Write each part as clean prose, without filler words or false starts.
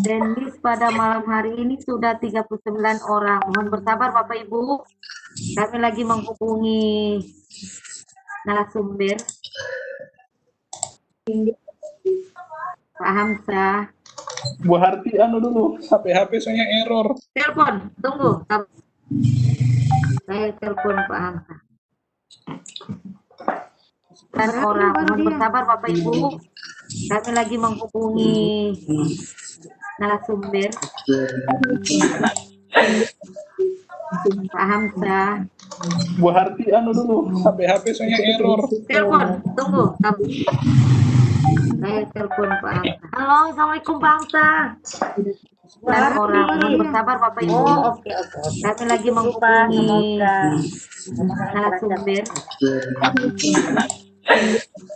Dan list pada malam hari ini sudah 39 orang. Mohon bersabar Bapak Ibu. Kami lagi menghubungi narasumber. Pak Hamzah. Bu Harti dulu, HP soalnya error. Telepon, tunggu. Saya telepon Pak Hamzah. Orang, mohon bersabar Bapak Ibu. Kami lagi menghubungi narasumber. Pak Hamzah. Bu Harti dulu, HP soalnya error. Telepon, tunggu. Saya telepon Pak Hamzah. Halo, Assalamualaikum Pak Hamzah. Orang, mohon bersabar Bapak Ibu. Kami lagi menghubungi narasumber.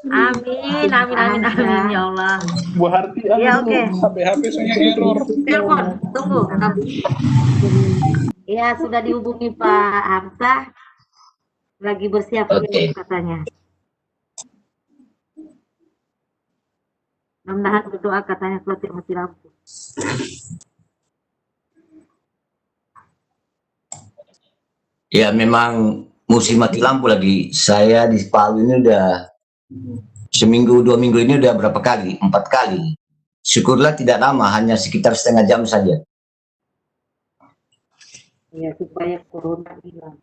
Amin, amin, ya Allah. Bu Harti ya, dulu, HP soalnya error. Telepon, tunggu. Ya, sudah dihubungi Pak Hamzah. Lagi bersiap katanya. Mudah-mudahan berdoa katanya keluar mati lampu. Ya memang musim mati lampu lagi. Saya di Palu ini udah seminggu 2 minggu ini udah berapa kali? 4 kali. Syukurlah tidak lama, hanya sekitar setengah jam saja. Ya supaya corona hilang.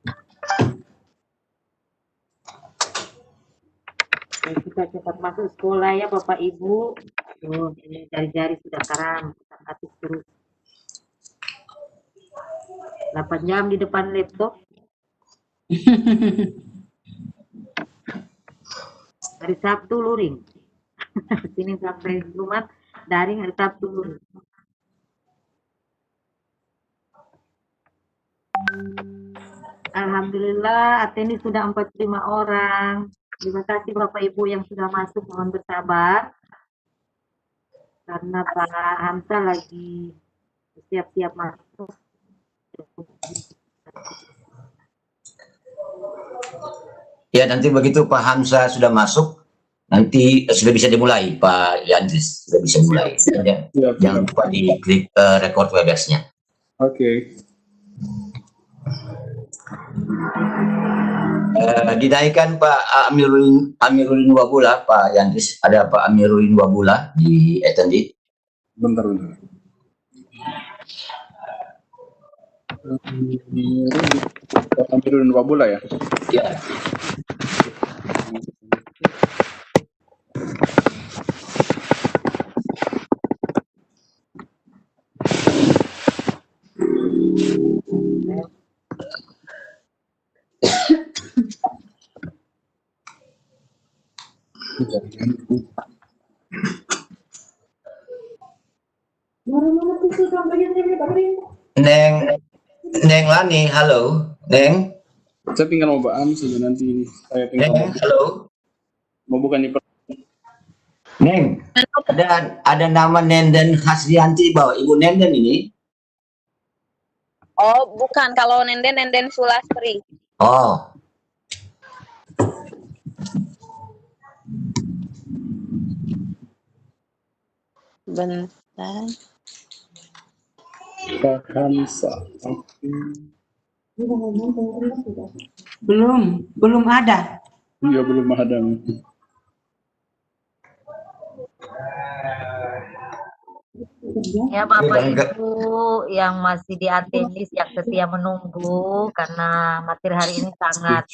Kita cepat masuk sekolah ya Bapak Ibu. Tuh, ini jari-jari sudah karam, kita hati terus. 8 jam di depan laptop. Hari Sabtu luring. Sini sampai Jumat daring, hari Sabtu luring. Alhamdulillah atendis sudah 45 orang. Terima kasih Bapak Ibu yang sudah masuk, mohon bersabar. Karena Pak Hamzah lagi siap-siap masuk. Ya nanti begitu Pak Hamzah sudah masuk, nanti sudah bisa dimulai Pak Yandris, sudah bisa mulai. Jangan lupa di klik record Webex-nya. Oke. Dinaikkan Pak Amiruddin Wabula, Pak Yandris. Ada Pak Amiruddin Wabula di attendee. Bentar. Amiruddin Wabula ya? Ya. Neng Lani, halo, Neng. Saya tinggal mau baam saja nanti ini. Saya tinggal Neng, halo. Mau bukan di Neng, ada nama Nenden Hasrianti bahwa Ibu Nenden ini? Oh, bukan. Kalau Nenden Sulastri. Oh. Bentar. Pak Hamzah. Belum ada. Iya, belum ada. Ya Bapak Ibu yang masih di atendis, yang setia menunggu, karena materi hari ini sangat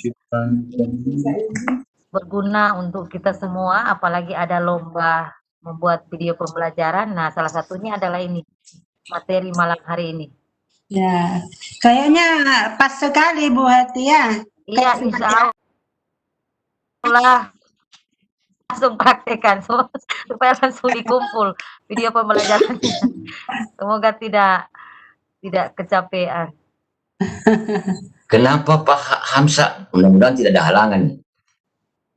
berguna untuk kita semua, apalagi ada lomba membuat video pembelajaran. Nah, salah satunya adalah ini, materi malam hari ini. Ya, kayaknya pas sekali Bu Hati ya. Iya, insya Allah langsung praktekkan supaya langsung dikumpul video pembelajarannya. Semoga tidak kecapean. Kenapa Pak Hamzah? Mudah-mudahan tidak ada halangan.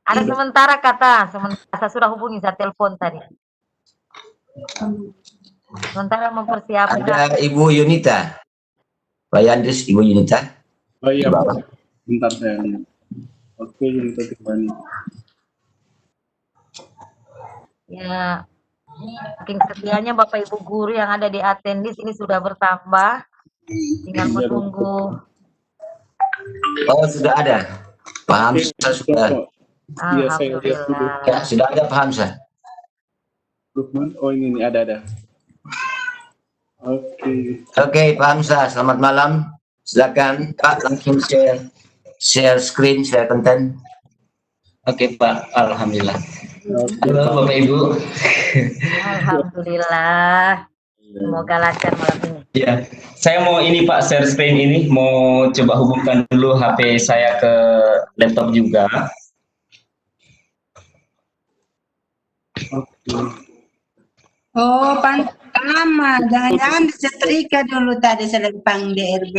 Ada sementara saya sudah hubungi, saya telepon tadi. Sementara mempersiapkan. Ada Ibu Yunita. Pak Yandris, Ibu Yunita. Oh iya, Pak. Bentar saya lihat. Oke, Yunita Tiffany. Ya, Saking setianya Bapak Ibu guru yang ada di attendis ini sudah bertambah. Tinggal menunggu. Oh, sudah ada. Pak Hamzah sudah. Iya, saya lihat dulu. Alhamdulillah. Ya, sudah ada Pak Hamzah. Lukman, oh ini ada. Oke. Oke, Pak Hamzah, selamat malam. Silakan Pak langsung share screen, share konten. Oke Pak, Alhamdulillah. Oke. Halo Bapak Ibu. Alhamdulillah. Semoga lancar malam ini. Ya, saya mau ini Pak share screen ini, mau coba hubungkan dulu HP saya ke laptop juga. Oh, lama. Jangan-jangan disetrika dulu tadi selepang DRB.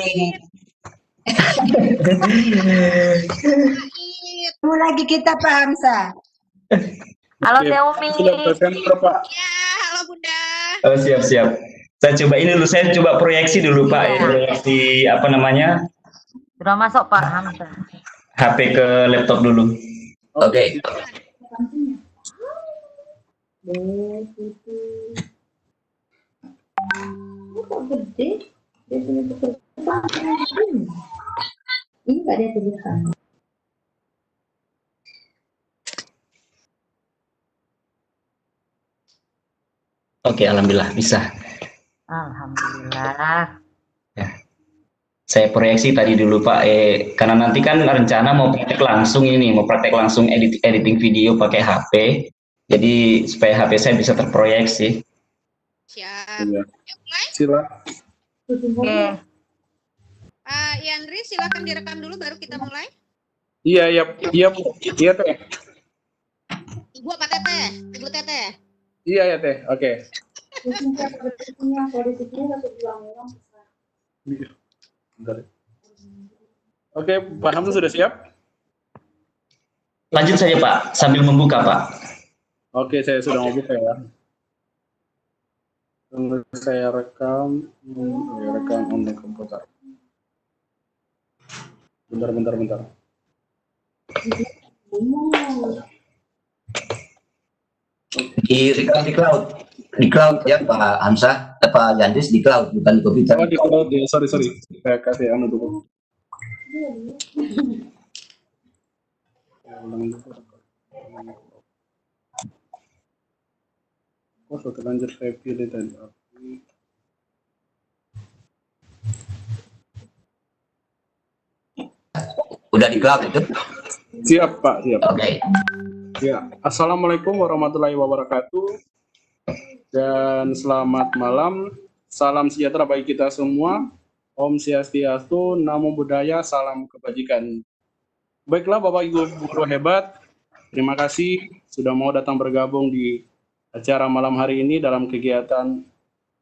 Ketemu lagi kita Pak Hamzah. Halo Oke, Teh Umi. sudah presenter, Pak. Ya, halo Bunda. Oh, siap. Saya coba ini dulu, saya coba proyeksi dulu Pak, Iya. proyeksi apa namanya, Sudah masuk Pak Hamzah. HP ke laptop dulu. Oke. Oke, Alhamdulillah bisa. Alhamdulillah. Saya proyeksi tadi dulu Pak, karena nanti kan rencana mau praktek langsung editing video pakai HP, jadi supaya HP saya bisa terproyeksi. Siap. Iya. Yuk, mulai. Sila. Oke. Pak Yandri, silakan direkam dulu baru kita mulai. Iya, Teh. Ibu apa Teteh? Ibu Teteh. Iya ya, Teh. Oke. Bentar. Oke, Pak Hamzah sudah siap? Lanjut saja Pak, sambil membuka Pak. Oke, saya sudah mau buka ya. Tunggu saya rekam online komputer. Bentar. Di cloud ya Pak Hamzah, Pak Yandis di cloud bukan di komputer. Oh, di cloud ya, sorry. Saya kasih dulu. Oh, terlanjur saya pilih tadi. Udah di cloud itu? Siap, Pak, siap. Oke. Ya, Assalamualaikum warahmatullahi wabarakatuh. Dan selamat malam. Salam sejahtera bagi kita semua. Om Swastiastu, Namo Buddhaya, salam kebajikan. Baiklah Bapak Ibu guru hebat, terima kasih sudah mau datang bergabung di acara malam hari ini dalam kegiatan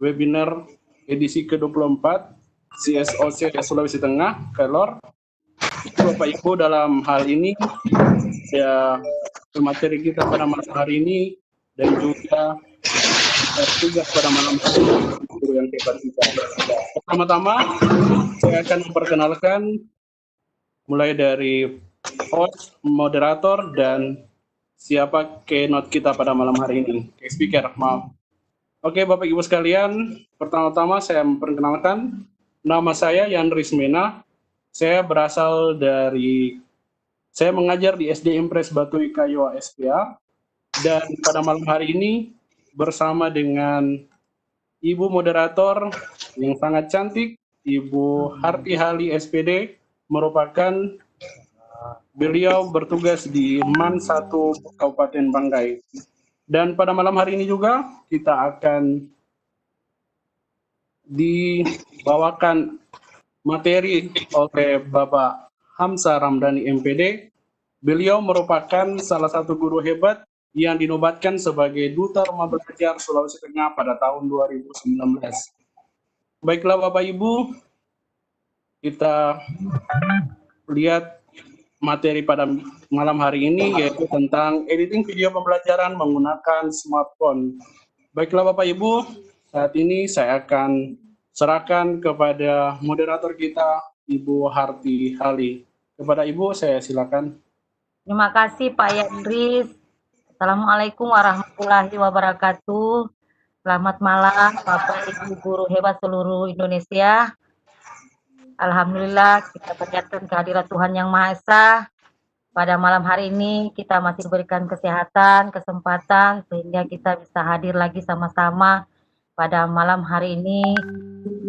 webinar edisi ke-24 CSOC Sulawesi Tengah, Kelor. Bapak Ibu, dalam hal ini ya materi kita pada malam hari ini dan juga tugas pada malam hari ini guru yang hebat kita. Pertama-tama saya akan memperkenalkan mulai dari host, moderator, dan siapa keynote kita pada malam hari ini. Speaker, maaf. Oke, Bapak Ibu sekalian, pertama-tama saya memperkenalkan nama saya Yandri Smena. Saya mengajar di SD Impres Batu Kayo SPA, dan pada malam hari ini bersama dengan Ibu moderator yang sangat cantik, Ibu Harti Hali SPD, merupakan beliau bertugas di MAN 1 Kabupaten Banggai. Dan pada malam hari ini juga kita akan dibawakan materi oleh Bapak Hamzah Ramdhani MPD. Beliau merupakan salah satu guru hebat yang dinobatkan sebagai Duta Rumah Belajar Sulawesi Tengah pada tahun 2019. Baiklah Bapak Ibu, kita lihat materi pada malam hari ini, yaitu tentang editing video pembelajaran menggunakan smartphone. Baiklah Bapak Ibu, saat ini saya akan serahkan kepada moderator kita, Ibu Harti Hali. Kepada Ibu, saya silakan. Terima kasih Pak Yandris Assalamualaikum warahmatullahi wabarakatuh. Selamat malam Bapak Ibu guru hebat seluruh Indonesia. Alhamdulillah kita panjatkan kehadirat Tuhan Yang Maha Esa. Pada malam hari ini kita masih diberikan kesehatan, kesempatan sehingga kita bisa hadir lagi sama-sama pada malam hari ini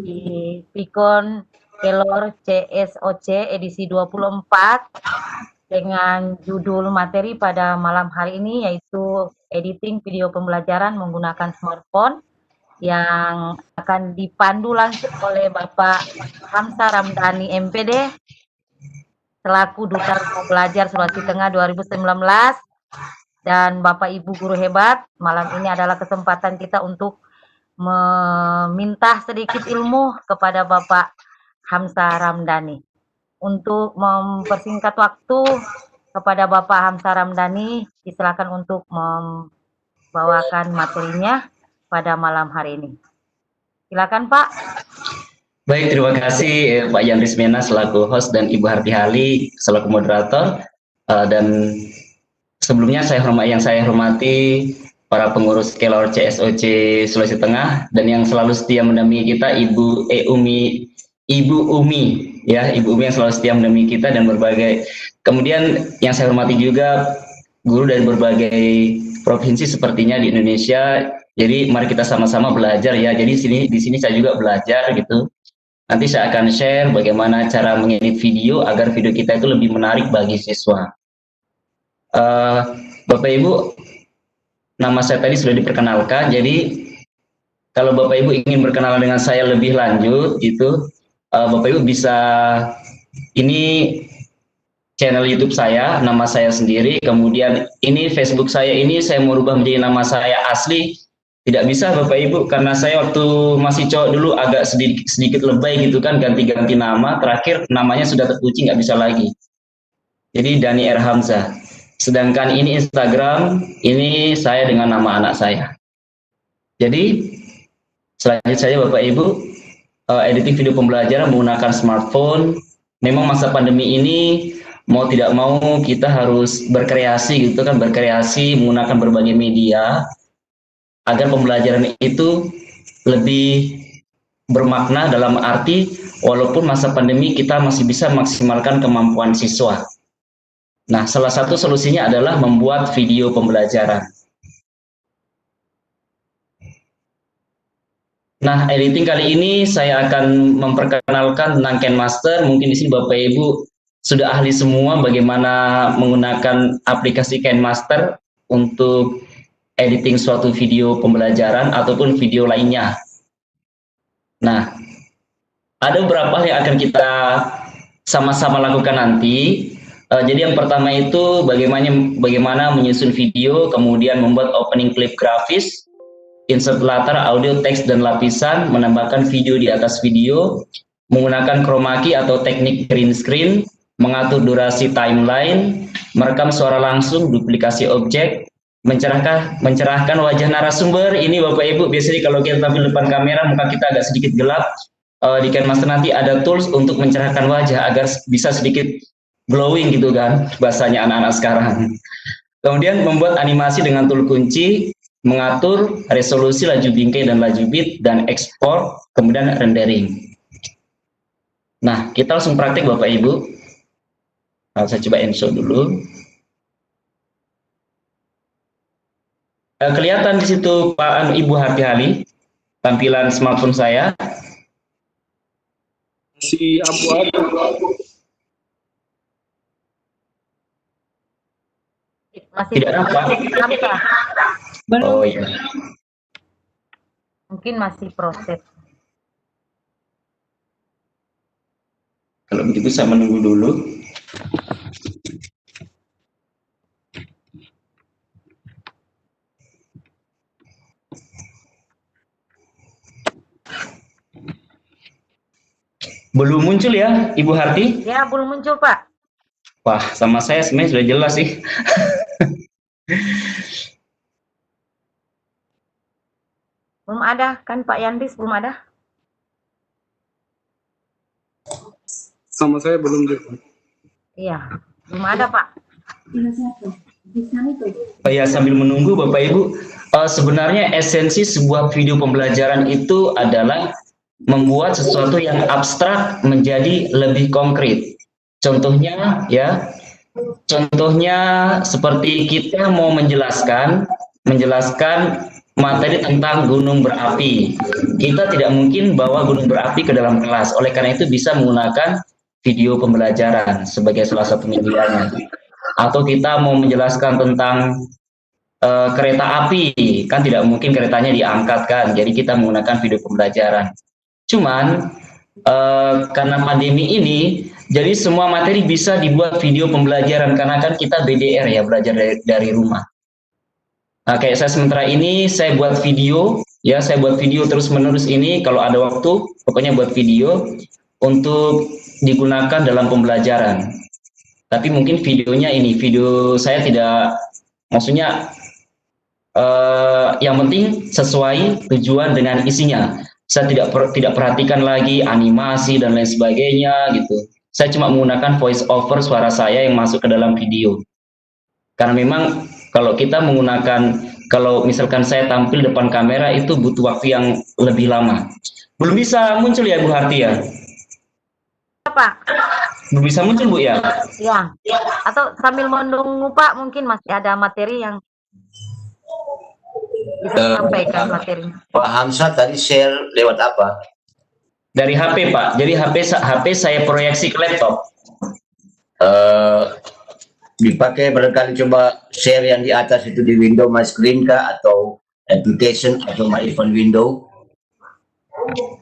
di Pikon Kelor CSOC edisi 24 dengan judul materi pada malam hari ini yaitu editing video pembelajaran menggunakan smartphone yang akan dipandu langsung oleh Bapak Hamsa Ramdhani MPD selaku Duta Rumah Belajar Sulawesi Tengah 2019. Dan Bapak Ibu guru hebat, malam ini adalah kesempatan kita untuk meminta sedikit ilmu kepada Bapak Hamsa Ramdhani. Untuk mempersingkat waktu kepada Bapak Hamsa Ramdhani, disilakan untuk membawakan materinya pada malam hari ini. Silakan Pak. Baik, terima kasih Pak Yandris Mena selaku host dan Ibu Harti Hali selaku moderator. Dan sebelumnya yang saya hormati para pengurus Kelor CSOC Sulawesi Tengah dan yang selalu setia mendampingi kita Ibu Umi ya, Ibu Umi yang selalu setia mendampingi kita dan berbagai. Kemudian yang saya hormati juga guru dari berbagai provinsi sepertinya di Indonesia. Jadi mari kita sama-sama belajar ya. Jadi di sini saya juga belajar gitu. Nanti saya akan share bagaimana cara mengedit video agar video kita itu lebih menarik bagi siswa. Bapak Ibu, nama saya tadi sudah diperkenalkan. Jadi kalau Bapak Ibu ingin berkenalan dengan saya lebih lanjut, gitu, Bapak Ibu bisa, ini channel YouTube saya, nama saya sendiri. Kemudian ini Facebook saya, ini saya mau rubah menjadi nama saya asli. Tidak bisa Bapak Ibu, karena saya waktu masih cowok dulu agak sedikit lebay gitu kan, ganti-ganti nama, terakhir namanya sudah terkunci, nggak bisa lagi. Jadi Dhani R. Hamzah. Sedangkan ini Instagram, ini saya dengan nama anak saya. Jadi selanjutnya saya Bapak Ibu, editing video pembelajaran menggunakan smartphone. Memang masa pandemi ini mau tidak mau kita harus berkreasi gitu kan, berkreasi menggunakan berbagai media agar pembelajaran itu lebih bermakna dalam arti walaupun masa pandemi kita masih bisa maksimalkan kemampuan siswa. Nah, salah satu solusinya adalah membuat video pembelajaran. Nah, editing kali ini saya akan memperkenalkan tentang KineMaster. Mungkin di sini Bapak Ibu sudah ahli semua bagaimana menggunakan aplikasi KineMaster untuk editing suatu video pembelajaran ataupun video lainnya. Nah, ada beberapa hal yang akan kita sama-sama lakukan nanti. Jadi yang pertama itu bagaimana menyusun video, kemudian membuat opening clip grafis, insert latar, audio, teks, dan lapisan, menambahkan video di atas video, menggunakan chroma key atau teknik green screen, mengatur durasi timeline, merekam suara langsung, duplikasi objek, mencerahkan wajah narasumber. Ini Bapak Ibu, biasanya kalau kita tampil depan kamera muka kita agak sedikit gelap. Di KineMaster nanti ada tools untuk mencerahkan wajah agar bisa sedikit glowing gitu kan, bahasanya anak-anak sekarang. Kemudian membuat animasi dengan tool kunci, mengatur resolusi, laju bingkai dan laju bit, dan ekspor, kemudian rendering. Nah, kita langsung praktik Bapak Ibu. Nah, saya coba show dulu. Kelihatan di situ Pak Ibu Harti Hali tampilan smartphone saya. Si abu-abu. Masih Tidak nampak. Oh iya. Mungkin masih proses. Kalau begitu saya menunggu dulu. Belum muncul ya, Ibu Harti? Ya, belum muncul, Pak. Wah, sama saya sebenarnya sudah jelas sih. Belum ada, kan Pak Yandris belum ada? Sama saya belum juga. Iya, belum ada, Pak. Oh ya, sambil menunggu Bapak Ibu, sebenarnya esensi sebuah video pembelajaran itu adalah membuat sesuatu yang abstrak menjadi lebih konkret. Contohnya ya, contohnya seperti kita mau menjelaskan materi tentang gunung berapi. Kita tidak mungkin bawa gunung berapi ke dalam kelas. Oleh karena itu bisa menggunakan video pembelajaran sebagai salah satu medianya. Atau kita mau menjelaskan tentang kereta api, kan tidak mungkin keretanya diangkat kan. Jadi kita menggunakan video pembelajaran. Cuman karena pandemi ini, jadi semua materi bisa dibuat video pembelajaran karena kan kita BDR ya, belajar dari rumah. Nah, kayak saya sementara ini saya buat video, ya saya buat video terus-menerus ini kalau ada waktu, pokoknya buat video untuk digunakan dalam pembelajaran. Tapi mungkin videonya ini, video saya tidak, maksudnya yang penting sesuai tujuan dengan isinya. Saya tidak perhatikan lagi animasi dan lain sebagainya gitu. Saya cuma menggunakan voice over suara saya yang masuk ke dalam video. Karena memang kalau kita menggunakan, kalau misalkan saya tampil depan kamera itu butuh waktu yang lebih lama. Belum bisa muncul ya Bu Harti ya? Pak. Belum bisa muncul Bu ya? Ya. Atau sambil menunggu Pak mungkin masih ada materi yang bisa sampaikan materinya. Pak Hamzah tadi share lewat apa? Dari HP Pak. Jadi HP saya proyeksi ke laptop. Dipakai barangkali coba share yang di atas itu di window my screen kah atau application atau my event window.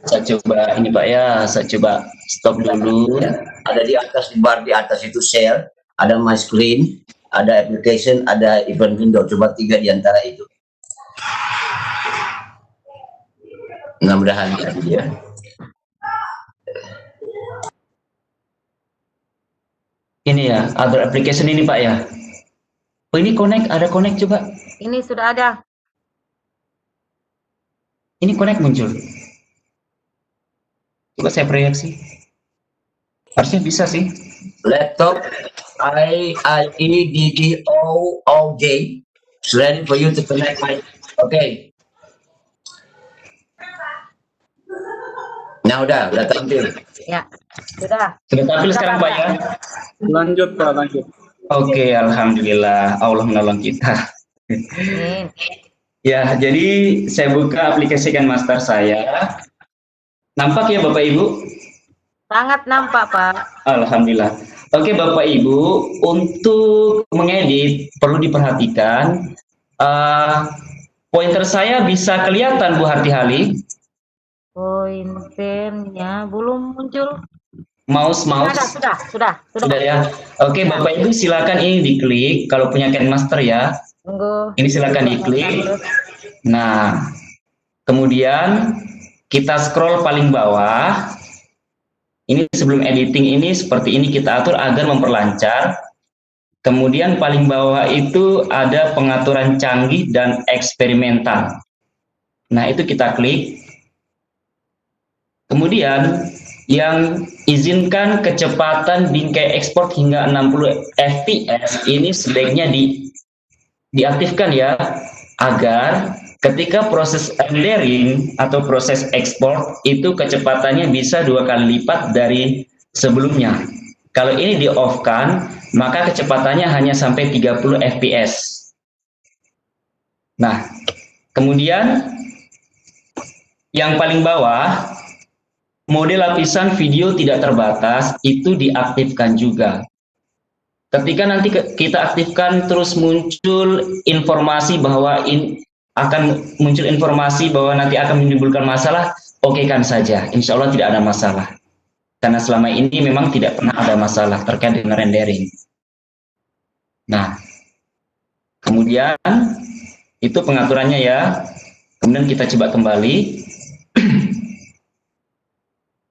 Saya coba ini Pak ya, saya coba stop dulu. Ada di atas, di bar di atas itu share, ada my screen, ada application, ada event window. Coba 3 di antara itu. Mudah-mudahan ya. Ini ya, other application ini Pak ya. Oh ini connect, ada connect coba. Ini sudah ada. Ini connect muncul. Coba saya proyeksi. Harusnya bisa sih. Laptop IEDDOOJ is ready for you to connect my. Okay. Nah udah tampil. Ya, sudah. Sudah tampil sekarang Pak ya. Lanjut Pak, lanjut. Oke, alhamdulillah Allah menolong kita. Ya, jadi saya buka aplikasi Master saya. Nampak ya Bapak Ibu? Sangat nampak Pak. Alhamdulillah. Oke Bapak Ibu, untuk mengedit perlu diperhatikan. Pointer saya bisa kelihatan Bu Harti Hali. Pointernya belum muncul. Mouse. Sudah Ya. Oke Bapak Ibu silakan ini diklik kalau punya Master ya. Tunggu. Ini silakan diklik. Nah, kemudian kita scroll paling bawah. Ini sebelum editing ini seperti ini kita atur agar memperlancar. Kemudian paling bawah itu ada pengaturan canggih dan eksperimental. Nah, itu kita klik. Kemudian yang izinkan kecepatan bingkai ekspor hingga 60 fps ini sebaiknya diaktifkan ya, agar ketika proses rendering atau proses ekspor itu kecepatannya bisa 2 kali lipat dari sebelumnya. Kalau ini di off kan, maka kecepatannya hanya sampai 30 fps. Nah, kemudian yang paling bawah, mode lapisan video tidak terbatas itu diaktifkan juga. Ketika nanti kita aktifkan terus muncul informasi bahwa akan muncul informasi bahwa nanti akan menimbulkan masalah, okekan saja, insya Allah tidak ada masalah. Karena selama ini memang tidak pernah ada masalah terkait dengan rendering. Nah, kemudian itu pengaturannya ya. Kemudian kita coba kembali.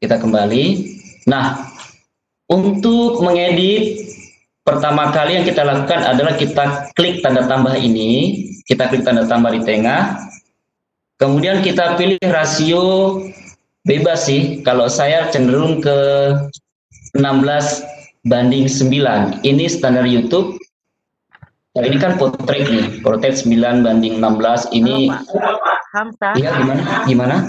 Kita kembali. Nah, untuk mengedit, pertama kali yang kita lakukan adalah kita klik tanda tambah ini. Kita klik tanda tambah di tengah. Kemudian kita pilih rasio bebas sih. Kalau saya cenderung ke 16:9. Ini standar YouTube. Oh, ini kan potret nih, potret 9:16 ini. Halo, Pak Hamzah. Iya, gimana?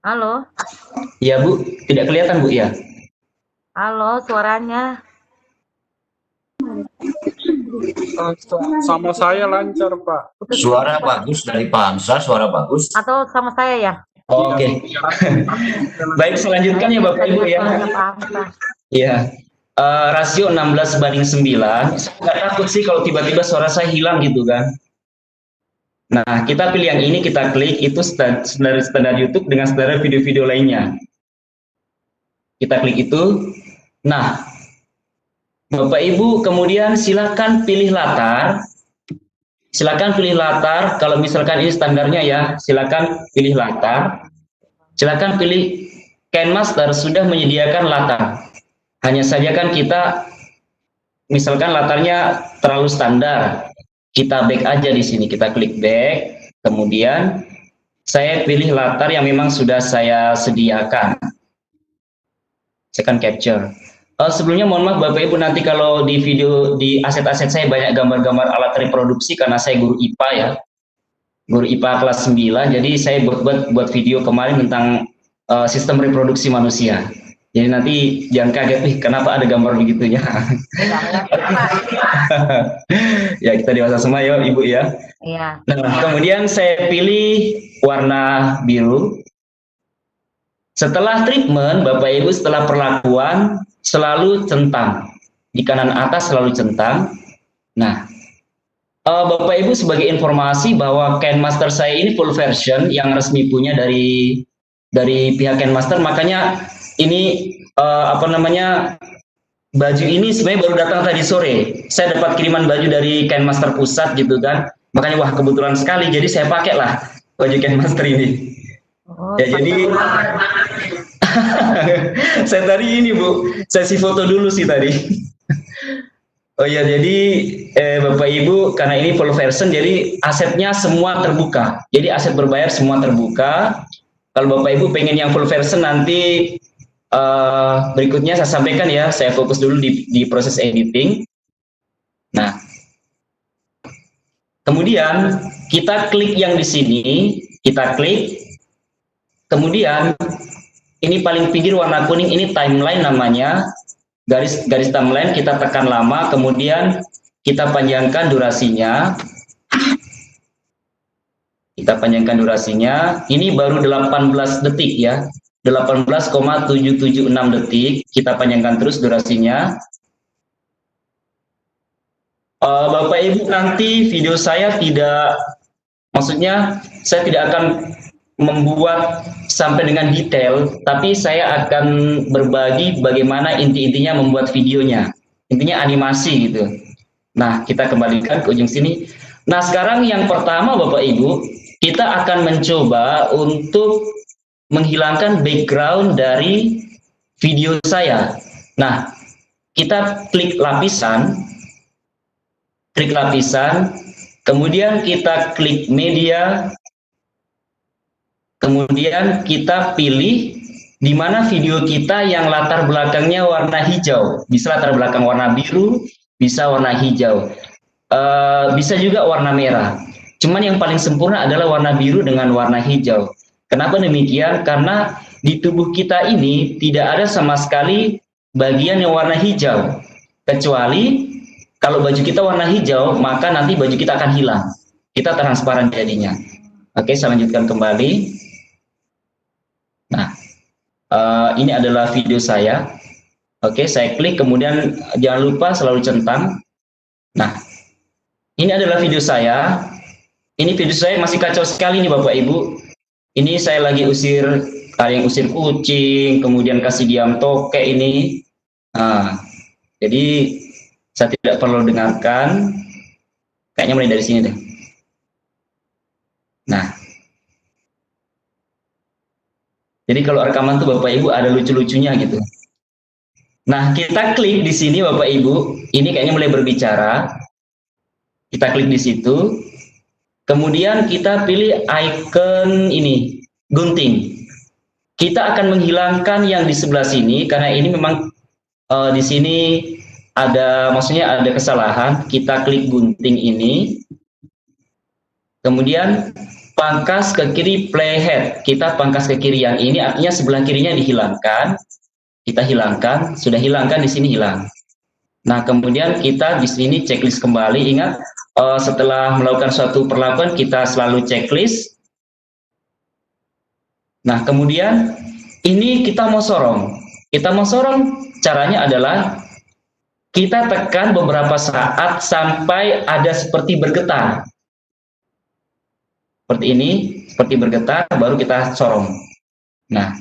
Halo. Iya, Bu, tidak kelihatan, Bu, ya? Halo, suaranya. Sama saya lancar, Pak. Suara bagus dari Pak Hamzah, suara bagus. Atau sama saya ya? Oh, oke. Baik, selanjutnya ya Bapak Ibu ya. Iya. Rasio 16:9. Saya nggak takut sih kalau tiba-tiba suara saya hilang gitu kan. Nah, kita pilih yang ini, kita klik, itu standar YouTube dengan standar video-video lainnya. Kita klik itu. Nah, Bapak Ibu kemudian silakan pilih latar. Silakan pilih latar. Kalau misalkan ini standarnya ya, silakan pilih latar. Silakan pilih KineMaster sudah menyediakan latar. Hanya saja kan kita misalkan latarnya terlalu standar. Kita back aja di sini, kita klik back. Kemudian saya pilih latar yang memang sudah saya sediakan. Saya akan capture. Sebelumnya mohon maaf Bapak Ibu, nanti kalau di video, di aset-aset saya banyak gambar-gambar alat reproduksi karena saya guru IPA ya. Guru IPA kelas 9, jadi saya buat video kemarin tentang sistem reproduksi manusia. Jadi nanti jangan kaget, kenapa ada gambar begitunya. Ya, kita dewasa semua ya Ibu ya. Iya. Nah, kemudian saya pilih warna biru. Setelah treatment, Bapak Ibu, setelah perlakuan, selalu centang. Di kanan atas selalu centang. Nah, Bapak Ibu sebagai informasi bahwa KineMaster saya ini full version yang resmi punya dari pihak KineMaster, makanya ini baju ini sebenarnya baru datang tadi sore. Saya dapat kiriman baju dari KineMaster pusat gitu kan. Makanya wah kebetulan sekali, jadi saya pakai lah baju KineMaster ini. Oh, Ya jadi saya tadi ini Bu, sesi foto dulu sih tadi. Oh ya, jadi Bapak Ibu karena ini full version, jadi asetnya semua terbuka. Jadi aset berbayar semua terbuka. Kalau Bapak Ibu pengen yang full version nanti berikutnya saya sampaikan ya. Saya fokus dulu di proses editing. Nah, kemudian kita klik yang di sini, kita klik. Kemudian ini paling pinggir warna kuning ini timeline namanya, garis timeline, kita tekan lama, kemudian kita panjangkan durasinya. Kita panjangkan durasinya. Ini baru 18 detik ya. 18,776 detik. Kita panjangkan terus durasinya. Bapak Ibu, nanti video saya tidak, maksudnya saya tidak akan membuat sampai dengan detail, tapi saya akan berbagi bagaimana inti-intinya membuat videonya. Intinya animasi gitu. Nah, kita kembalikan ke ujung sini. Nah, sekarang yang pertama Bapak Ibu, kita akan mencoba untuk menghilangkan background dari video saya. Nah, kita klik lapisan, kemudian kita klik media, kemudian kita pilih di mana video kita yang latar belakangnya warna hijau. Bisa latar belakang warna biru, bisa warna hijau, bisa juga warna merah. Cuman yang paling sempurna adalah warna biru dengan warna hijau. Kenapa demikian? Karena di tubuh kita ini tidak ada sama sekali bagian yang warna hijau. Kecuali kalau baju kita warna hijau, maka nanti baju kita akan hilang. Kita transparan jadinya. Oke, saya lanjutkan kembali. Nah, ini adalah video saya. Oke, saya klik, kemudian jangan lupa selalu centang. Nah, ini adalah video saya. Ini video saya masih kacau sekali nih Bapak Ibu. Ini saya lagi ada yang usir kucing, kemudian kasih diam tokek ini. Nah, jadi saya tidak perlu dengarkan. Kayaknya mulai dari sini deh. Nah, jadi kalau rekaman tuh Bapak Ibu ada lucu-lucunya gitu. Nah, kita klik di sini Bapak Ibu. Ini kayaknya mulai berbicara. Kita klik di situ. Kemudian kita pilih icon ini, gunting. Kita akan menghilangkan yang di sebelah sini karena ini memang di sini maksudnya ada kesalahan, kita klik gunting ini, kemudian pangkas ke kiri playhead, kita pangkas ke kiri yang ini, artinya sebelah kirinya dihilangkan, kita hilangkan, sudah hilangkan di sini hilang. Nah, kemudian kita di sini checklist kembali, ingat setelah melakukan suatu perlakuan kita selalu checklist. Nah, kemudian ini kita mau sorong. Kita mau sorong, caranya adalah kita tekan beberapa saat sampai ada seperti bergetar. Seperti ini, seperti bergetar, baru kita sorong. Nah,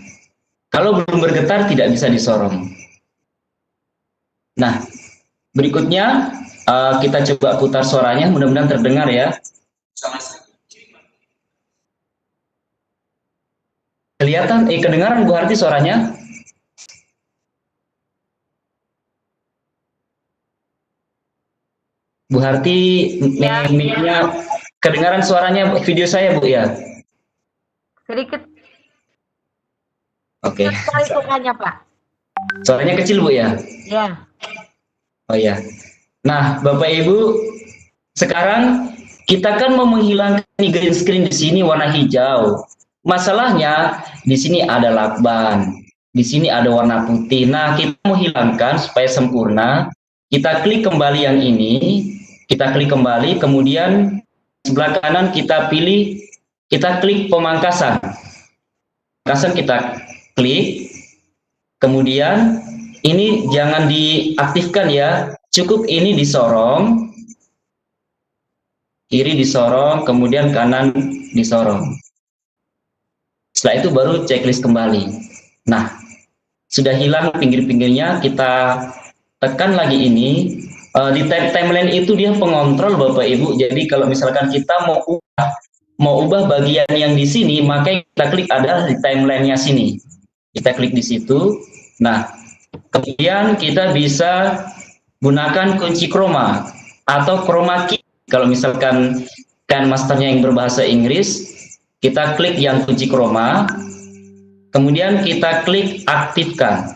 kalau belum bergetar tidak bisa disorong. Nah, berikutnya kita coba putar suaranya, mudah-mudahan terdengar ya. Kelihatan, kedengaran Bu Harti suaranya? Bu Harti, mic-nya kedengaran suaranya video saya Bu ya? Sedikit. Oke. Sekali suaranya Pak. Suaranya kecil Bu ya? Ya. Oh ya. Nah, Bapak Ibu, sekarang kita kan mau menghilangkan green screen di sini warna hijau. Masalahnya di sini ada lakban, di sini ada warna putih. Nah, kita mau hilangkan supaya sempurna. Kita klik kembali yang ini, kita klik kembali, kemudian sebelah kanan kita pilih, kita klik pemangkasan. Pemangkasan kita klik, kemudian ini jangan diaktifkan ya, cukup ini disorong, kiri disorong, kemudian kanan disorong. Setelah itu baru checklist kembali. Nah, sudah hilang pinggir-pinggirnya, kita tekan lagi ini. Di timeline itu dia pengontrol Bapak Ibu. Jadi kalau misalkan kita mau ubah bagian yang di sini, maka kita klik adalah di timelinenya sini. Kita klik di situ. Nah, kemudian kita bisa gunakan kunci chroma atau chroma key. Kalau misalkan kan masternya yang berbahasa Inggris, kita klik yang kunci chroma, kemudian kita klik aktifkan.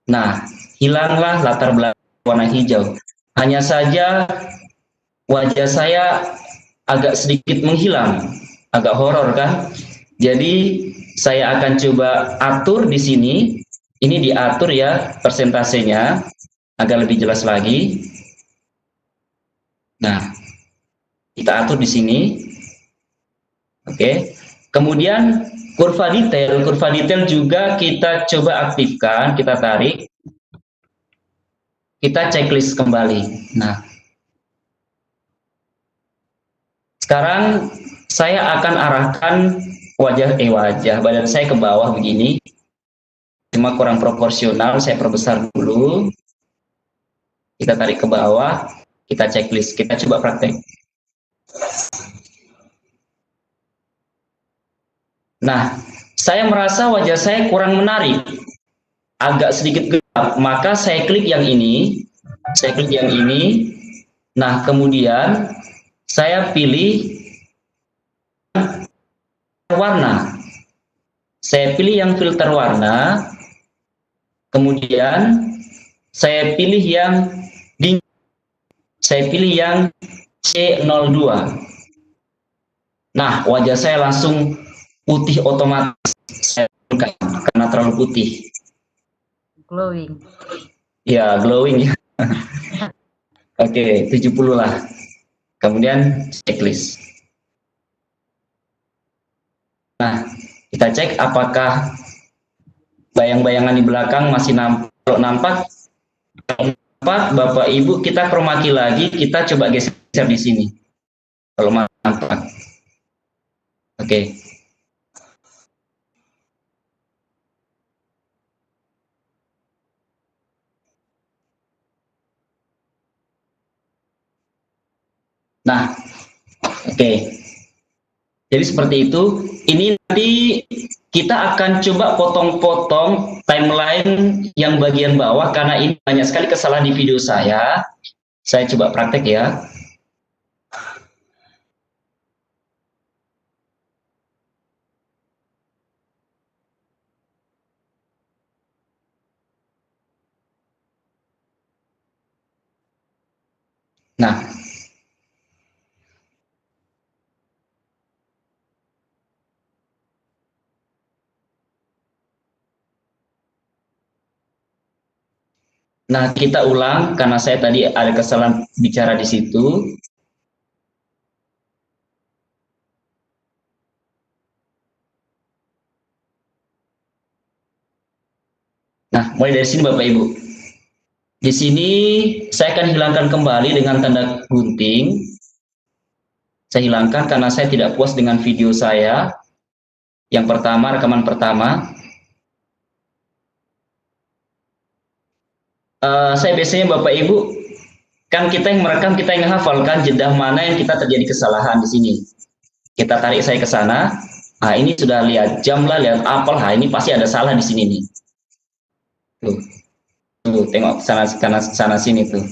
Nah, hilanglah latar belakang warna hijau. Hanya saja wajah saya agak sedikit menghilang, agak horor kan? Jadi saya akan coba atur di sini. Ini diatur ya persentasenya agar lebih jelas lagi. Nah, kita atur di sini. Oke. Kemudian kurva detail juga kita coba aktifkan, kita tarik. Kita checklist kembali. Nah, sekarang saya akan arahkan wajah badan saya ke bawah begini. Cuma kurang proporsional, saya perbesar dulu. Kita tarik ke bawah, kita checklist, kita coba praktek. Nah, saya merasa wajah saya kurang menarik, agak sedikit gelap, maka saya klik yang ini, nah kemudian saya pilih warna, saya pilih yang filter warna, kemudian saya pilih yang dingin, saya pilih yang C02. Nah, wajah saya langsung putih otomatis, karena terlalu putih. Glowing. Ya, glowing. Oke, 70 lah. Kemudian checklist. Nah, kita cek apakah bayang-bayangan di belakang masih nampak. Kalau nampak, Bapak Ibu, kita chroma key lagi, kita coba geser di sini. Kalau nampak. Oke. Nah, oke. Jadi seperti itu. Ini nanti kita akan coba potong-potong timeline yang bagian bawah karena ini banyak sekali kesalahan di video saya. Saya coba praktek ya. Nah, kita ulang karena saya tadi ada kesalahan bicara di situ. Nah, mulai dari sini Bapak Ibu. Di sini saya akan hilangkan kembali dengan tanda gunting. Saya hilangkan karena saya tidak puas dengan video saya. Yang pertama, rekaman pertama. Saya biasanya Bapak Ibu, kan kita yang merekam, kita yang menghafalkan jeda mana yang kita terjadi kesalahan di sini. Kita tarik saya ke sana. Nah, ini sudah lihat jam lah, lihat apel. Nah, ini pasti ada salah di sini nih. Tuh, tengok sana sini tuh.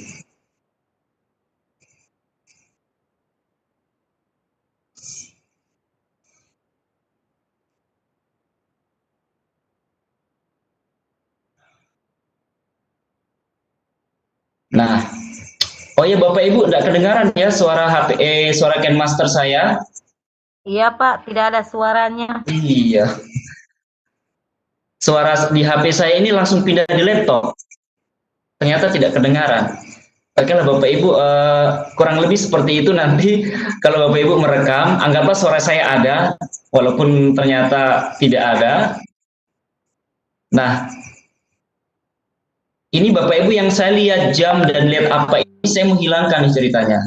Nah, oh ya Bapak Ibu, enggak kedengaran ya suara suara Kenmaster saya? Iya Pak, tidak ada suaranya. Iya. Suara di HP saya ini langsung pindah di laptop. Ternyata tidak kedengaran. Oke lah Bapak Ibu, kurang lebih seperti itu nanti kalau Bapak Ibu merekam, anggaplah suara saya ada, walaupun ternyata tidak ada. Nah, ini Bapak Ibu yang saya lihat jam dan lihat apa ini, saya menghilangkan ceritanya.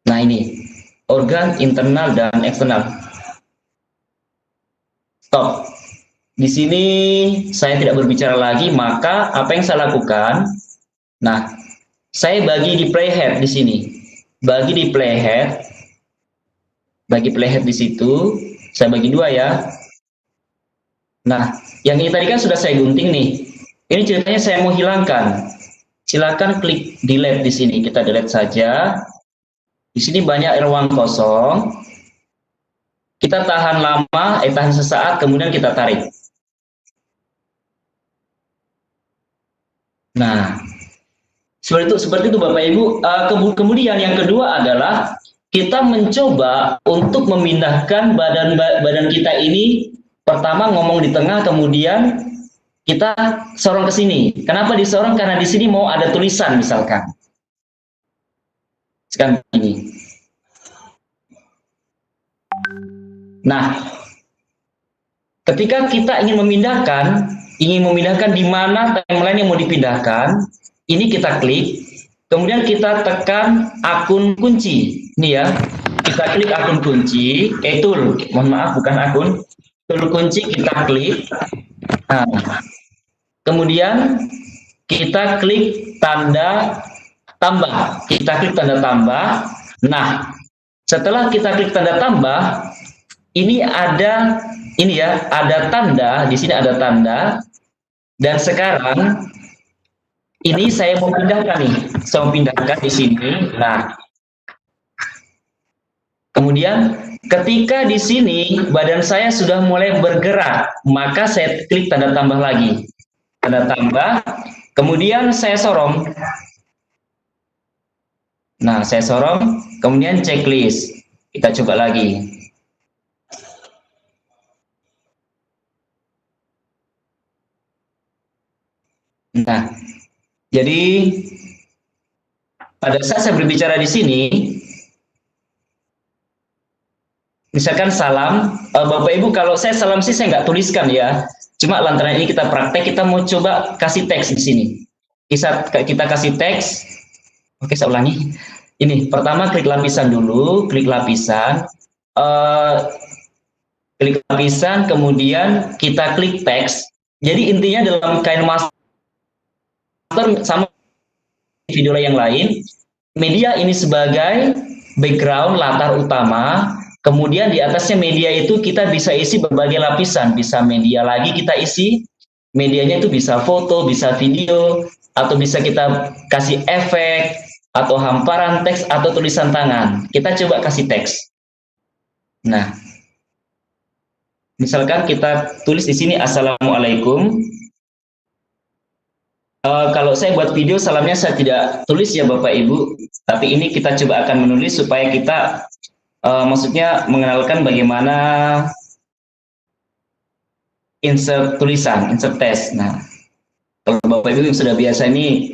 Nah ini, organ internal dan eksternal. Stop. Di sini saya tidak berbicara lagi, maka apa yang saya lakukan? Nah, saya bagi di playhead di sini. Bagi di playhead. Bagi playhead di situ. Saya bagi dua ya. Nah, yang ini tadi kan sudah saya gunting nih. Ini ceritanya saya mau hilangkan. Silakan klik delete di sini. Kita delete saja. Di sini banyak ruang kosong. Kita tahan lama, tahan sesaat, kemudian kita tarik. Nah, seperti itu Bapak Ibu. Kemudian yang kedua adalah kita mencoba untuk memindahkan badan kita ini. Pertama ngomong di tengah, kemudian kita sorong ke sini. Kenapa disorong? Karena di sini mau ada tulisan misalkan. Sekarang ini. Nah, ketika kita ingin memindahkan di mana timeline yang mau dipindahkan, ini kita klik, kemudian kita tekan akun kunci. Ini ya, kita klik akun kunci, tool, mohon maaf bukan akun, tool kunci kita klik. Nah, kemudian kita klik tanda tambah. Kita klik tanda tambah. Nah, setelah kita klik tanda tambah, ini ada tanda, di sini ada tanda. Dan sekarang ini saya mau pindahkan nih. Saya mau pindahkan di sini. Nah, kemudian ketika di sini badan saya sudah mulai bergerak, maka saya klik tanda tambah lagi. Tanda tambah, kemudian saya sorong. Nah, saya sorong, kemudian checklist. Kita coba lagi. Nah, jadi pada saat saya berbicara di sini, misalkan salam, Bapak Ibu, kalau saya salam sih saya nggak tuliskan ya. Cuma lantaran ini kita praktek, kita mau coba kasih teks di sini. Kita kasih teks. Oke, saya ulangi. Ini pertama klik lapisan dulu, klik lapisan, kemudian kita klik teks. Jadi intinya dalam Kinemaster sama video yang lain, media ini sebagai background latar utama. Kemudian di atasnya media itu kita bisa isi berbagai lapisan, bisa media lagi kita isi, medianya itu bisa foto, bisa video, atau bisa kita kasih efek, atau hamparan teks, atau tulisan tangan. Kita coba kasih teks. Nah, misalkan kita tulis di sini Assalamualaikum. Kalau saya buat video, salamnya saya tidak tulis ya Bapak Ibu, tapi ini kita coba akan menulis supaya kita maksudnya mengenalkan bagaimana insert tulisan, insert test. Nah, kalau Bapak Ibu yang sudah biasa ini,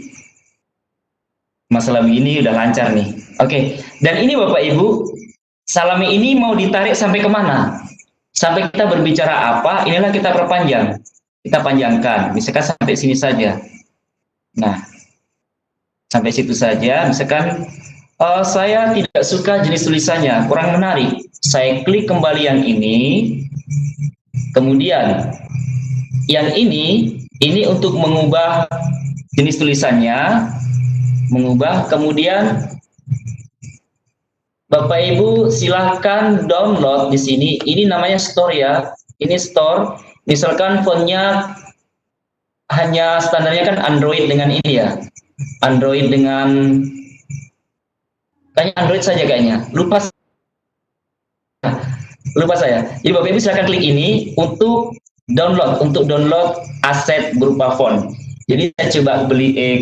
masalah begini udah lancar nih. Oke, dan ini Bapak Ibu, salami ini mau ditarik sampai kemana? Sampai kita berbicara apa, inilah kita perpanjang. Kita panjangkan, misalkan sampai sini saja. Nah, sampai situ saja, misalkan saya tidak suka jenis tulisannya, kurang menarik. Saya klik kembali yang ini, kemudian yang ini untuk mengubah jenis tulisannya, kemudian Bapak Ibu silahkan download di sini. Ini namanya store ya, ini store. Misalkan fontnya hanya standarnya kan Android dengan ini ya, Android dengan kayaknya Android saja kayaknya, lupa saya. Jadi Bapak Ibu silahkan klik ini untuk download aset berupa font. Jadi saya coba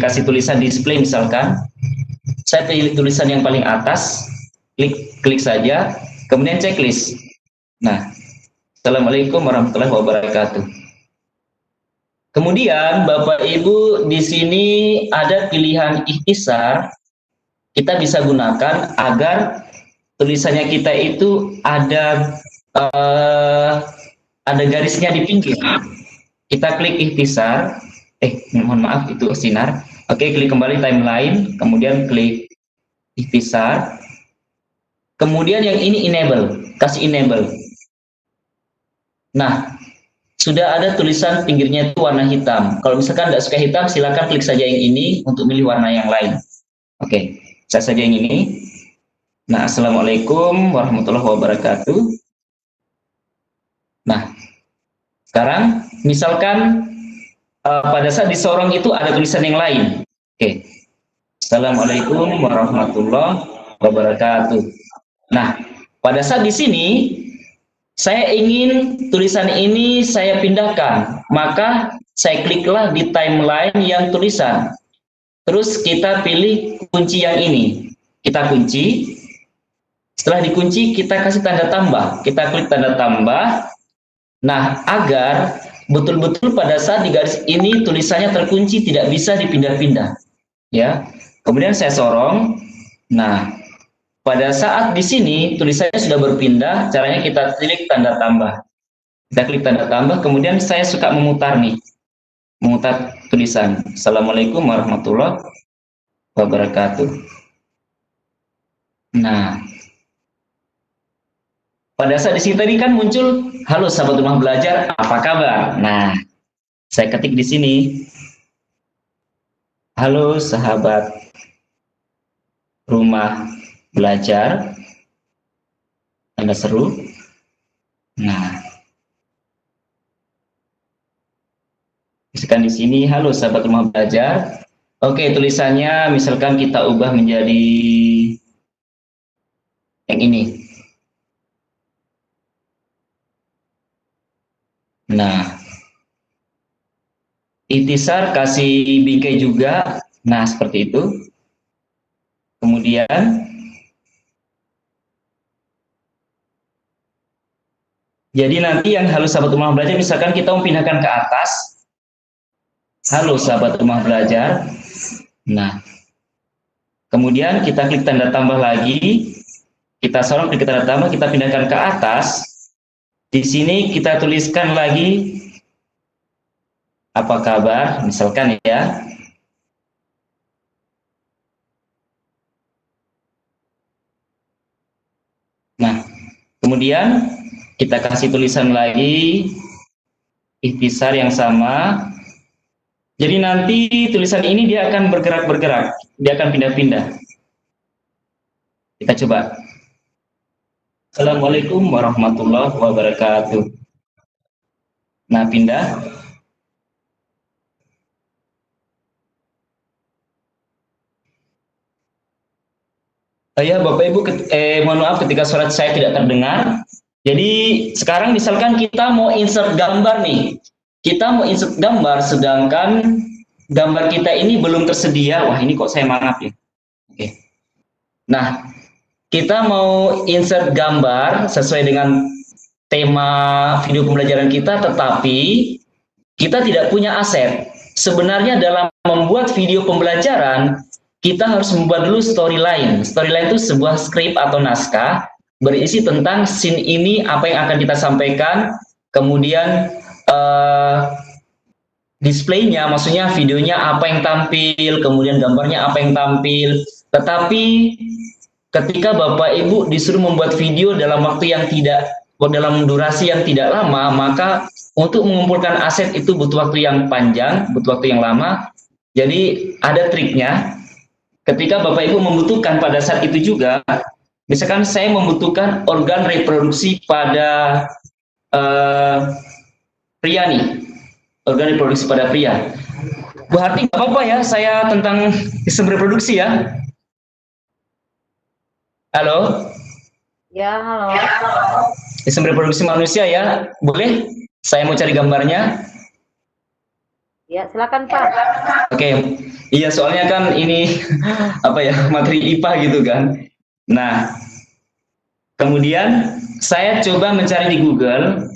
kasih tulisan display misalkan, saya pilih tulisan yang paling atas, klik saja, kemudian checklist. Nah, Assalamualaikum warahmatullahi wabarakatuh. Kemudian Bapak Ibu di sini ada pilihan ikhtisar, kita bisa gunakan agar tulisannya kita itu ada garisnya di pinggir. Kita klik ikhtisar, mohon maaf itu sinar. Oke, klik kembali timeline, kemudian klik ikhtisar. Kemudian yang ini enable, kasih enable. Nah, sudah ada tulisan pinggirnya itu warna hitam. Kalau misalkan tidak suka hitam, silakan klik saja yang ini untuk milih warna yang lain. Oke, saya saja yang ini. Nah, Assalamualaikum warahmatullahi wabarakatuh. Nah, sekarang misalkan pada saat disorong itu ada tulisan yang lain. Oke, Assalamualaikum warahmatullahi wabarakatuh. Nah, pada saat di sini saya ingin tulisan ini saya pindahkan, maka saya kliklah di timeline yang tulisan. Terus kita pilih kunci yang ini. Kita kunci. Setelah dikunci, kita kasih tanda tambah. Kita klik tanda tambah. Nah, agar betul-betul pada saat di garis ini tulisannya terkunci, tidak bisa dipindah-pindah. Ya. Kemudian saya sorong. Nah, pada saat di sini tulisannya sudah berpindah, caranya kita klik tanda tambah. Kita klik tanda tambah, kemudian saya suka memutar nih. Memutar tulisan. Assalamualaikum warahmatullahi wabarakatuh. Nah, pada saat di sini tadi kan muncul, halo sahabat rumah belajar, apa kabar? Nah, saya ketik di sini. Halo sahabat rumah belajar, tanda seru. Nah, misalkan di sini, halo sahabat rumah belajar. Oke, tulisannya misalkan kita ubah menjadi yang ini. Nah, ikhtisar kasih bingkai juga. Nah, seperti itu. Kemudian jadi nanti yang halo sahabat rumah belajar, misalkan kita mau pindahkan ke atas, halo sahabat rumah belajar. Nah, kemudian kita klik tanda tambah lagi, kita sorong, klik tanda tambah, kita pindahkan ke atas. Di sini kita tuliskan lagi apa kabar, misalkan ya. Nah, kemudian kita kasih tulisan lagi, ikhtisar yang sama. Jadi nanti tulisan ini dia akan bergerak-bergerak, dia akan pindah-pindah. Kita coba. Assalamualaikum warahmatullahi wabarakatuh. Nah, pindah. Ya, Bapak Ibu, mohon maaf ketika suara saya tidak terdengar. Jadi sekarang misalkan kita mau insert gambar nih. Kita mau insert gambar sedangkan gambar kita ini belum tersedia. Wah, ini kok saya mangap ya. Oke. Nah, kita mau insert gambar sesuai dengan tema video pembelajaran kita, tetapi kita tidak punya aset. Sebenarnya dalam membuat video pembelajaran, kita harus membuat dulu storyline. Storyline itu sebuah skrip atau naskah berisi tentang scene ini, apa yang akan kita sampaikan, kemudian displaynya, maksudnya videonya apa yang tampil, kemudian gambarnya apa yang tampil. Tetapi ketika Bapak Ibu disuruh membuat video dalam waktu yang dalam durasi yang tidak lama, maka untuk mengumpulkan aset itu butuh waktu yang panjang, butuh waktu yang lama. Jadi ada triknya. Ketika Bapak Ibu membutuhkan pada saat itu juga, misalkan saya membutuhkan organ reproduksi pada pria nih, organ reproduksi pada pria. Bu Harti, nggak apa-apa ya, saya tentang sistem reproduksi ya. Halo? Ya, halo. Sistem reproduksi manusia ya, boleh? Saya mau cari gambarnya. Ya, silakan Pak. Oke, iya soalnya kan ini apa ya, materi IPA gitu kan. Nah, kemudian saya coba mencari di Google.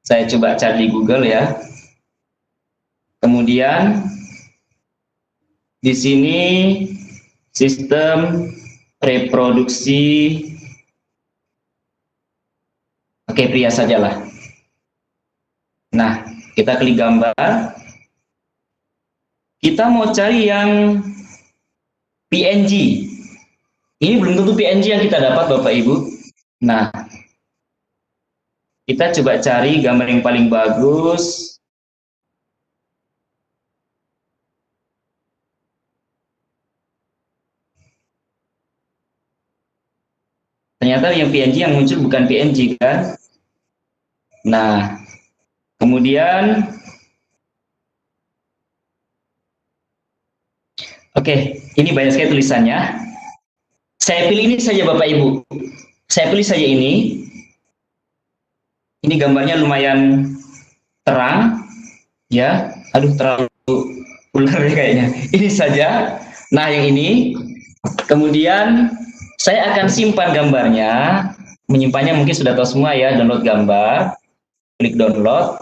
Saya coba cari di Google ya. Kemudian di sini sistem reproduksi. Oke, pria sajalah. Nah, kita klik gambar. Kita mau cari yang PNG. Ini belum tentu PNG yang kita dapat, Bapak Ibu. Nah, kita coba cari gambar yang paling bagus. Ternyata yang PNG yang muncul bukan PNG kan. Nah, kemudian oke, ini banyak sekali tulisannya. Saya pilih ini saja Bapak Ibu. Saya pilih saja ini. Ini gambarnya lumayan terang ya. Aduh, terlalu ular kayaknya. Ini saja. Nah, yang ini. Kemudian saya akan simpan gambarnya, menyimpannya mungkin sudah tahu semua ya, download gambar, klik download.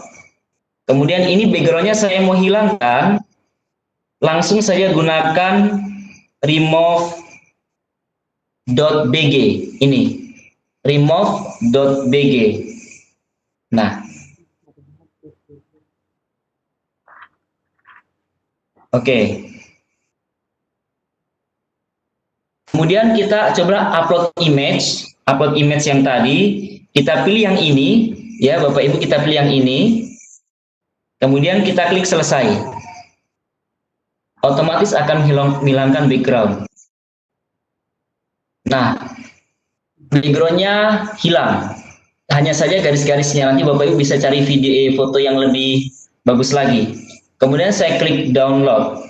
Kemudian ini backgroundnya saya mau hilangkan, langsung saja gunakan remove.bg, ini, remove.bg. Nah, oke. Kemudian kita coba upload image yang tadi, kita pilih yang ini, ya Bapak Ibu, kita pilih yang ini, kemudian kita klik selesai. Otomatis akan menghilangkan background. Nah, backgroundnya hilang, hanya saja garis-garisnya. Nanti Bapak Ibu bisa cari video foto yang lebih bagus lagi. Kemudian saya klik download.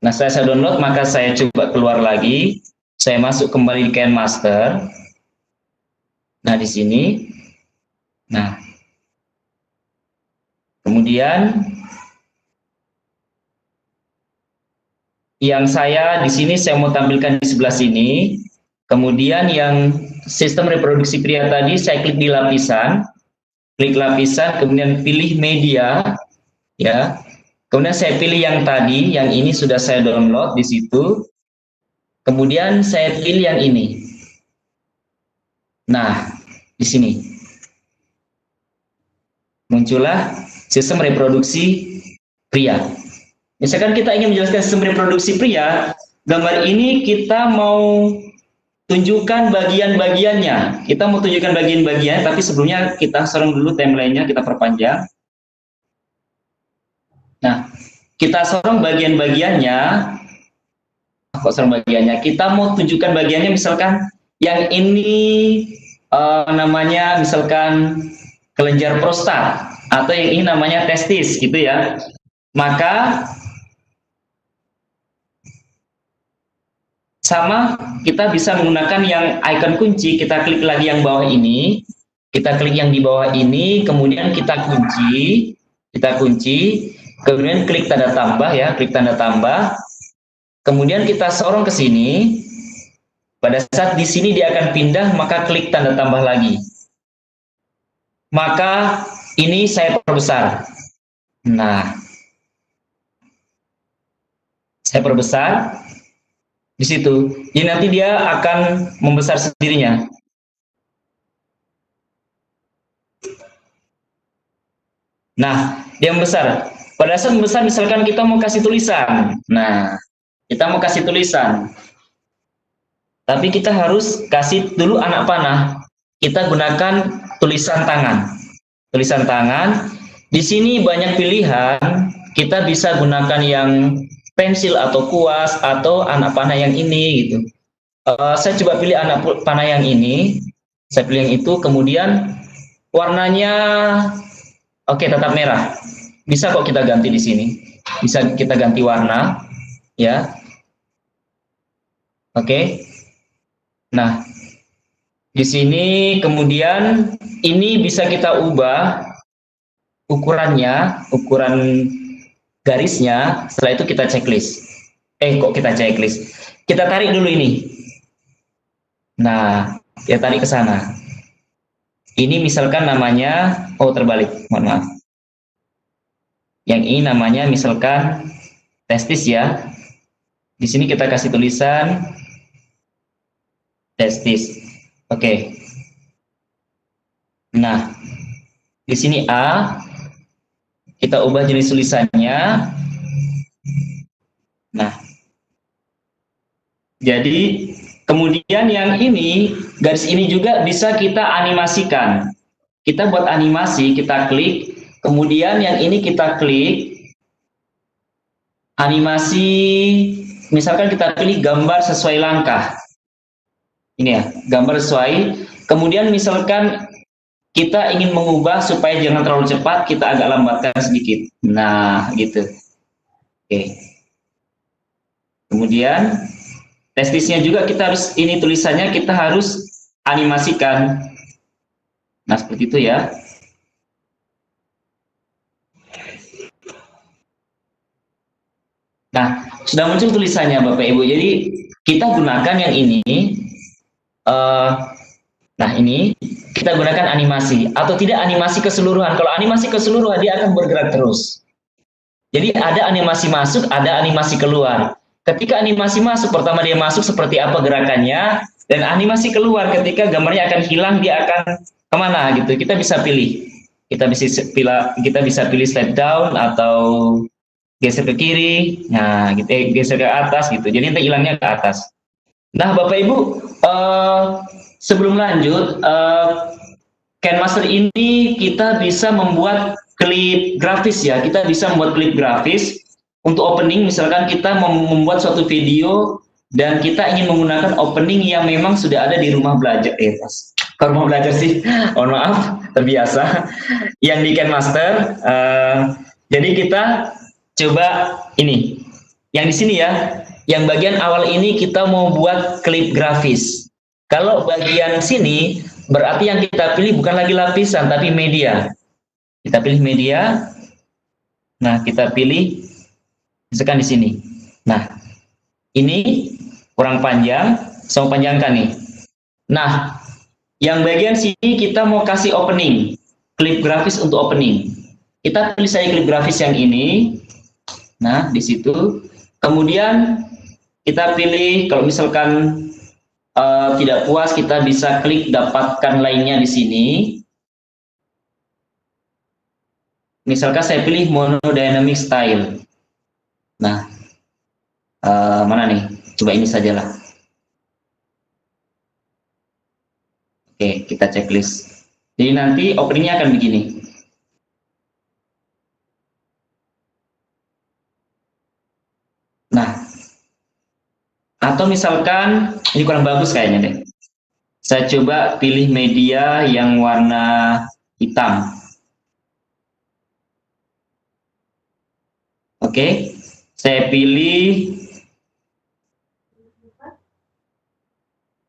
Nah, saya download, maka saya coba keluar lagi. Saya masuk kembali di KineMaster. Nah, di sini. Nah, kemudian yang saya di sini saya mau tampilkan di sebelah sini. Kemudian yang sistem reproduksi pria tadi saya klik di lapisan. Klik lapisan, kemudian pilih media, ya. Kemudian saya pilih yang tadi, yang ini sudah saya download di situ. Kemudian saya pilih yang ini. Nah, di sini muncullah sistem reproduksi pria. Misalkan kita ingin menjelaskan sistem reproduksi pria, gambar ini kita mau tunjukkan bagian-bagiannya. Kita mau tunjukkan bagian-bagiannya, tapi sebelumnya kita sorong dulu timelinenya, kita perpanjang. Nah, kita sorong bagian-bagiannya. Kok sorong bagiannya? Kita mau tunjukkan bagiannya, misalkan yang ini namanya misalkan kelenjar prostat, atau yang ini namanya testis, gitu ya. Maka sama, kita bisa menggunakan yang icon kunci. Kita klik lagi yang bawah ini, kita klik yang di bawah ini, kemudian kita kunci. Kita kunci, kemudian klik tanda tambah ya, klik tanda tambah. Kemudian kita sorong ke sini. Pada saat di sini dia akan pindah, maka klik tanda tambah lagi. Maka ini saya perbesar. Nah, saya perbesar di situ. Jadi nanti dia akan membesar sendirinya. Nah, dia membesar. Pada saat membesar, misalkan kita mau kasih tulisan. Nah, kita mau kasih tulisan. Tapi kita harus kasih dulu anak panah. Kita gunakan tulisan tangan. Tulisan tangan. Di sini banyak pilihan. Kita bisa gunakan yang pensil atau kuas atau anak panah yang ini gitu. Saya coba pilih anak panah yang ini. Saya pilih yang itu. Kemudian warnanya oke, tetap merah. Bisa kok kita ganti di sini. Bisa kita ganti warna, ya. Oke. Nah, di sini kemudian ini bisa kita ubah ukurannya, ukuran garisnya. Setelah itu kita checklist. Kok kita checklist? Kita tarik dulu ini. Nah, ya tarik ke sana. Ini misalkan namanya, terbalik, mohon maaf. Yang ini namanya misalkan testis ya. Di sini kita kasih tulisan testis. Oke. Nah, di sini A, kita ubah jenis tulisannya. Nah, jadi kemudian yang ini, garis ini juga bisa kita animasikan. Kita buat animasi, kita klik, kemudian yang ini kita klik, animasi, misalkan kita pilih gambar sesuai langkah. Ini ya, gambar sesuai. Kemudian misalkan kita ingin mengubah supaya jangan terlalu cepat, kita agak lambatkan sedikit. Nah, gitu. Oke. Kemudian testisnya juga kita harus, ini tulisannya kita harus animasikan. Nah, seperti itu ya. Nah, sudah muncul tulisannya Bapak Ibu. Jadi, kita gunakan yang ini. Nah, ini kita gunakan animasi. Atau tidak animasi keseluruhan. Kalau animasi keseluruhan, dia akan bergerak terus. Jadi, ada animasi masuk, ada animasi keluar. Ketika animasi masuk, pertama dia masuk seperti apa gerakannya, dan animasi keluar ketika gambarnya akan hilang, dia akan kemana gitu. Kita bisa pilih. Kita bisa pilih slide down atau geser ke kiri. Nah, gitu, geser ke atas gitu. Jadi nanti hilangnya ke atas. Nah, Bapak Ibu, sebelum lanjut, KineMaster ini kita bisa membuat klip grafis ya. Kita bisa membuat klip grafis. Untuk opening, misalkan kita membuat suatu video dan kita ingin menggunakan opening yang memang sudah ada di rumah belajar. Kalau rumah belajar sih, mohon maaf, terbiasa. Yang di KineMaster. Jadi kita coba ini. Yang di sini ya, yang bagian awal ini kita mau buat klip grafis. Kalau bagian sini, berarti yang kita pilih bukan lagi lapisan, tapi media. Kita pilih media. Nah, kita pilih misalkan di sini. Nah, ini kurang panjang, saya mau panjangkan nih. Nah, yang bagian sini kita mau kasih opening, klip grafis untuk opening. Kita pilih saja klip grafis yang ini. Nah, di situ. Kemudian kita pilih, kalau misalkan tidak puas, kita bisa klik dapatkan lainnya di sini. Misalkan saya pilih monodynamic style. Nah, mana nih? Coba ini sajalah. Oke, kita checklist. Jadi nanti openingnya akan begini. Nah, atau misalkan ini kurang bagus kayaknya deh. Saya coba pilih media yang warna hitam. Oke. Saya pilih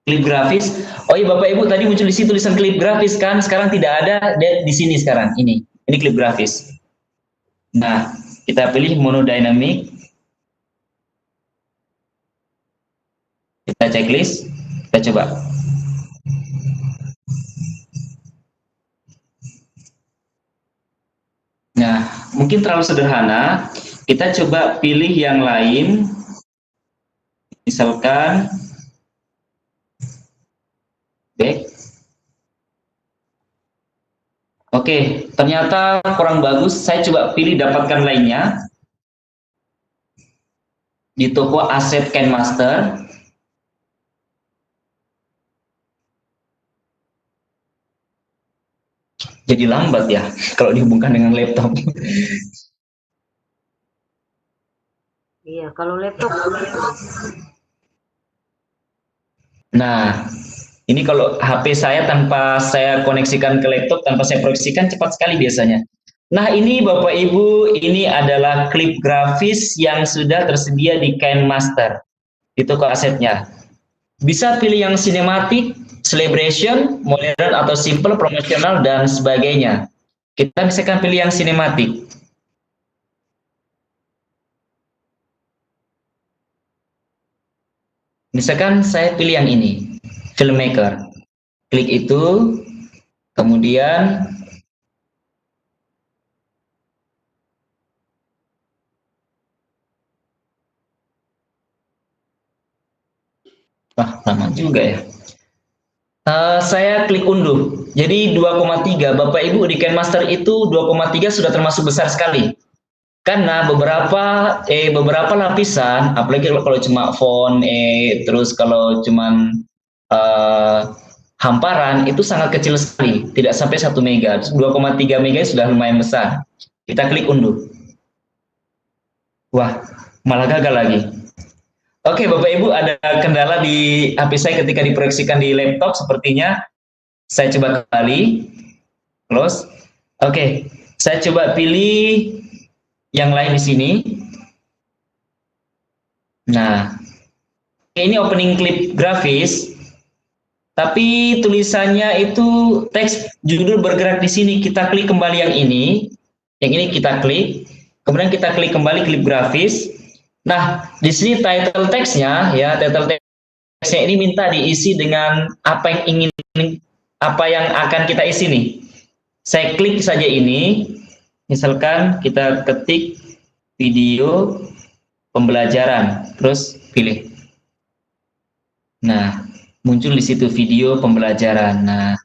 klip grafis. Oh iya Bapak Ibu, tadi muncul di sini tulisan klip grafis kan, sekarang tidak ada di sini sekarang. Ini klip grafis. Nah, kita pilih monodynamic. Kita checklist, kita coba. Nah, mungkin terlalu sederhana. Kita coba pilih yang lain. Misalkan back. Oke, ternyata kurang bagus. Saya coba pilih dapatkan lainnya di toko aset KineMaster. Jadi lambat ya kalau dihubungkan dengan laptop. Iya, kalau laptop. Nah, ini kalau HP saya tanpa saya koneksikan ke laptop, tanpa saya proyeksikan cepat sekali biasanya. Nah, ini Bapak Ibu, ini adalah klip grafis yang sudah tersedia di KineMaster. Itu toko asetnya. Bisa pilih yang sinematik, celebration, modern atau simple, promosional, dan sebagainya. Kita misalkan pilih yang sinematik. Misalkan saya pilih yang ini, filmmaker. Klik itu, kemudian lama juga ya. Saya klik unduh. Jadi 2,3. Bapak Ibu di KineMaster itu 2,3 sudah termasuk besar sekali. Karena beberapa lapisan, apalagi kalau cuma font, terus kalau cuma hamparan itu sangat kecil sekali, tidak sampai 1 mega. 2,3 mega sudah lumayan besar. Kita klik unduh. Wah, malah gagal lagi. Oke, Bapak Ibu, ada kendala di HP saya ketika diproyeksikan di laptop sepertinya. Saya coba kembali, close. Oke, saya coba pilih yang lain di sini. Nah, ini opening clip grafis, tapi tulisannya itu teks judul bergerak di sini. Kita klik kembali yang ini kita klik, kemudian kita klik kembali klip grafis. Nah, di sini title text-nya ya, title text-nya ini minta diisi dengan apa yang akan kita isi nih. Saya klik saja ini, misalkan kita ketik video pembelajaran, terus pilih. Nah, muncul di situ video pembelajaran. Nah,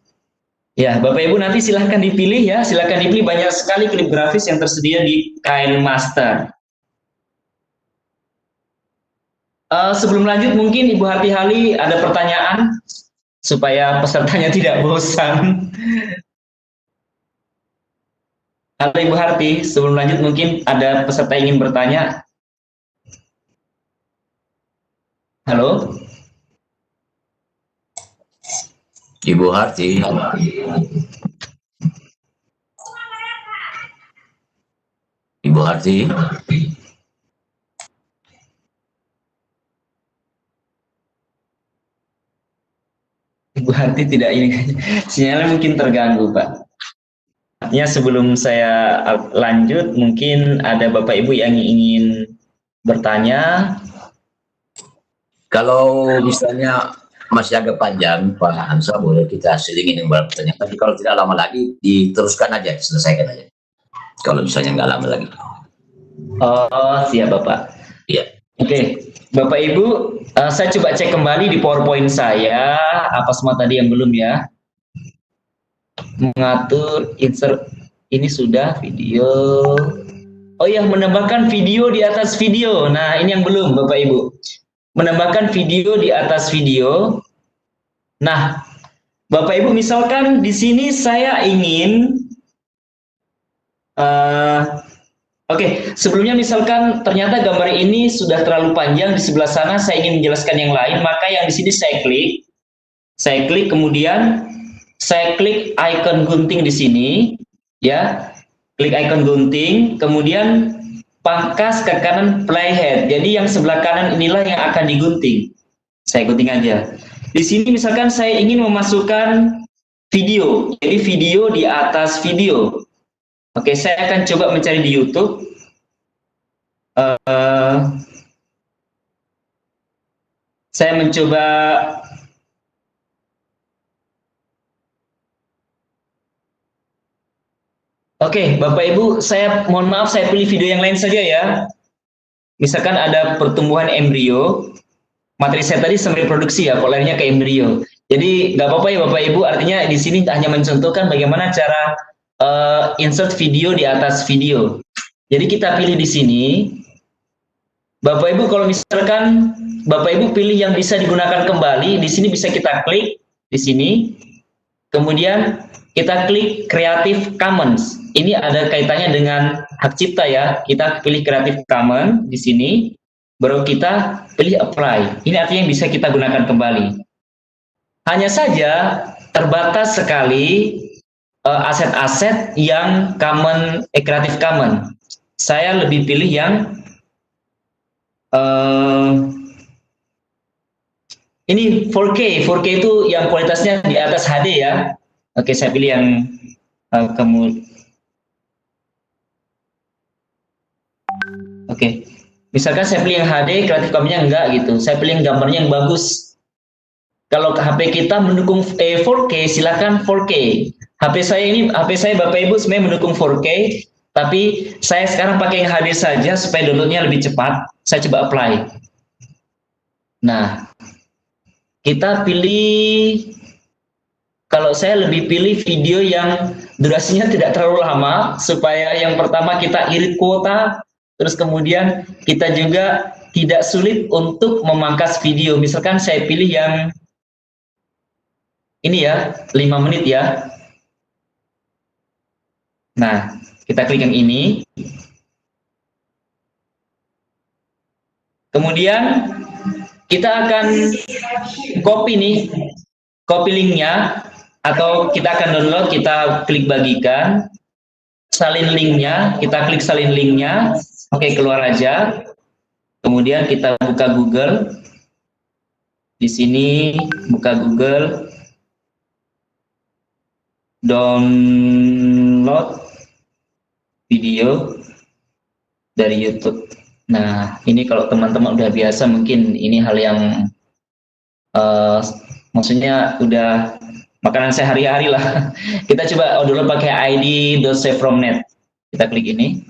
ya Bapak Ibu nanti silahkan dipilih ya, silahkan dipilih, banyak sekali klip grafis yang tersedia di KineMaster. Sebelum lanjut mungkin Ibu Harti Hali ada pertanyaan supaya pesertanya tidak bosan. Halo Ibu Harti, sebelum lanjut mungkin ada peserta ingin bertanya. Halo? Ibu Harti. Ibu Harti. Ibu Harti tidak ini, sinyalnya mungkin terganggu Pak. Artinya sebelum saya lanjut, mungkin ada Bapak Ibu yang ingin bertanya. Kalau misalnya masih agak panjang, Pak Hansa, boleh kita selingin yang bertanya. Tapi kalau tidak lama lagi, diteruskan aja, selesaikan aja. Kalau misalnya nggak lama lagi. Oh, siap Bapak. Iya. Oke, Bapak Ibu, saya coba cek kembali di PowerPoint saya, apa semua tadi yang belum ya. Mengatur, insert, ini sudah video. Oh ya, menambahkan video di atas video. Nah, ini yang belum Bapak Ibu. Menambahkan video di atas video. Nah, Bapak Ibu misalkan di sini saya ingin Oke, sebelumnya misalkan ternyata gambar ini sudah terlalu panjang, di sebelah sana saya ingin menjelaskan yang lain, maka yang di sini saya klik, kemudian saya klik icon gunting di sini, ya, klik icon gunting, kemudian pangkas ke kanan playhead. Jadi yang sebelah kanan inilah yang akan digunting. Saya gunting aja. Di sini misalkan saya ingin memasukkan video, jadi video di atas video. Oke, saya akan coba mencari di YouTube. Saya mencoba Oke, Bapak Ibu, saya mohon maaf saya pilih video yang lain saja ya. Misalkan ada pertumbuhan embrio, materi saya tadi sampai reproduksi ya, kok larinya ke embrio. Jadi nggak apa-apa ya Bapak Ibu, artinya di sini hanya mencontohkan bagaimana cara insert video di atas video. Jadi kita pilih di sini. Bapak Ibu kalau misalkan Bapak Ibu pilih yang bisa digunakan kembali, di sini bisa kita klik di sini. Kemudian kita klik Creative Commons. Ini ada kaitannya dengan hak cipta ya. Kita pilih Creative Commons di sini, baru kita pilih Apply. Ini artinya yang bisa kita gunakan kembali. Hanya saja terbatas sekali aset-aset yang Creative Commons. Saya lebih pilih yang ini 4K. 4K itu yang kualitasnya di atas HD ya. Oke, saya pilih yang Oke, misalkan saya pilih yang HD, Creative Commons-nya enggak gitu. Saya pilih yang gambarnya yang bagus. Kalau HP kita mendukung 4K, silakan 4K. HP saya Bapak Ibu sebenarnya mendukung 4K, tapi saya sekarang pakai yang HD saja supaya downloadnya lebih cepat. Saya coba apply. Nah, kita pilih. Kalau saya lebih pilih video yang durasinya tidak terlalu lama, supaya yang pertama kita irit kuota, terus kemudian kita juga tidak sulit untuk memangkas video. Misalkan saya pilih yang ini ya, 5 menit ya. Nah, kita klik yang ini. Kemudian kita akan copy nih, copy linknya. Atau kita akan download, kita klik bagikan, salin linknya, kita klik salin linknya, oke keluar aja. Kemudian kita buka Google, di sini buka Google, download video dari YouTube. Nah ini kalau teman-teman udah biasa mungkin ini hal yang maksudnya udah makanan saya hari-hari lah. Kita coba download pakai id.savefromnet. Kita klik ini.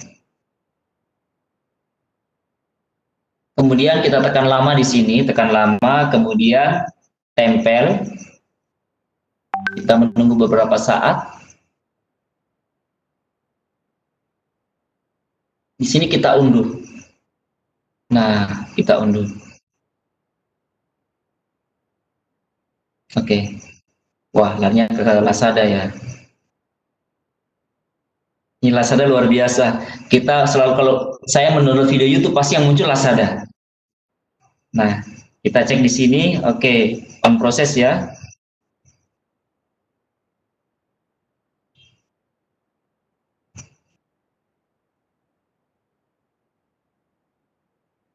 Kemudian kita tekan lama di sini, tekan lama, kemudian tempel. Kita menunggu beberapa saat. Di sini kita unduh. Nah, kita unduh. Oke. Wah, larinya ke Lazada ya. Ini Lazada luar biasa. Kita selalu kalau saya mendownload video YouTube pasti yang muncul Lazada. Nah, kita cek di sini. Oke, on proses ya.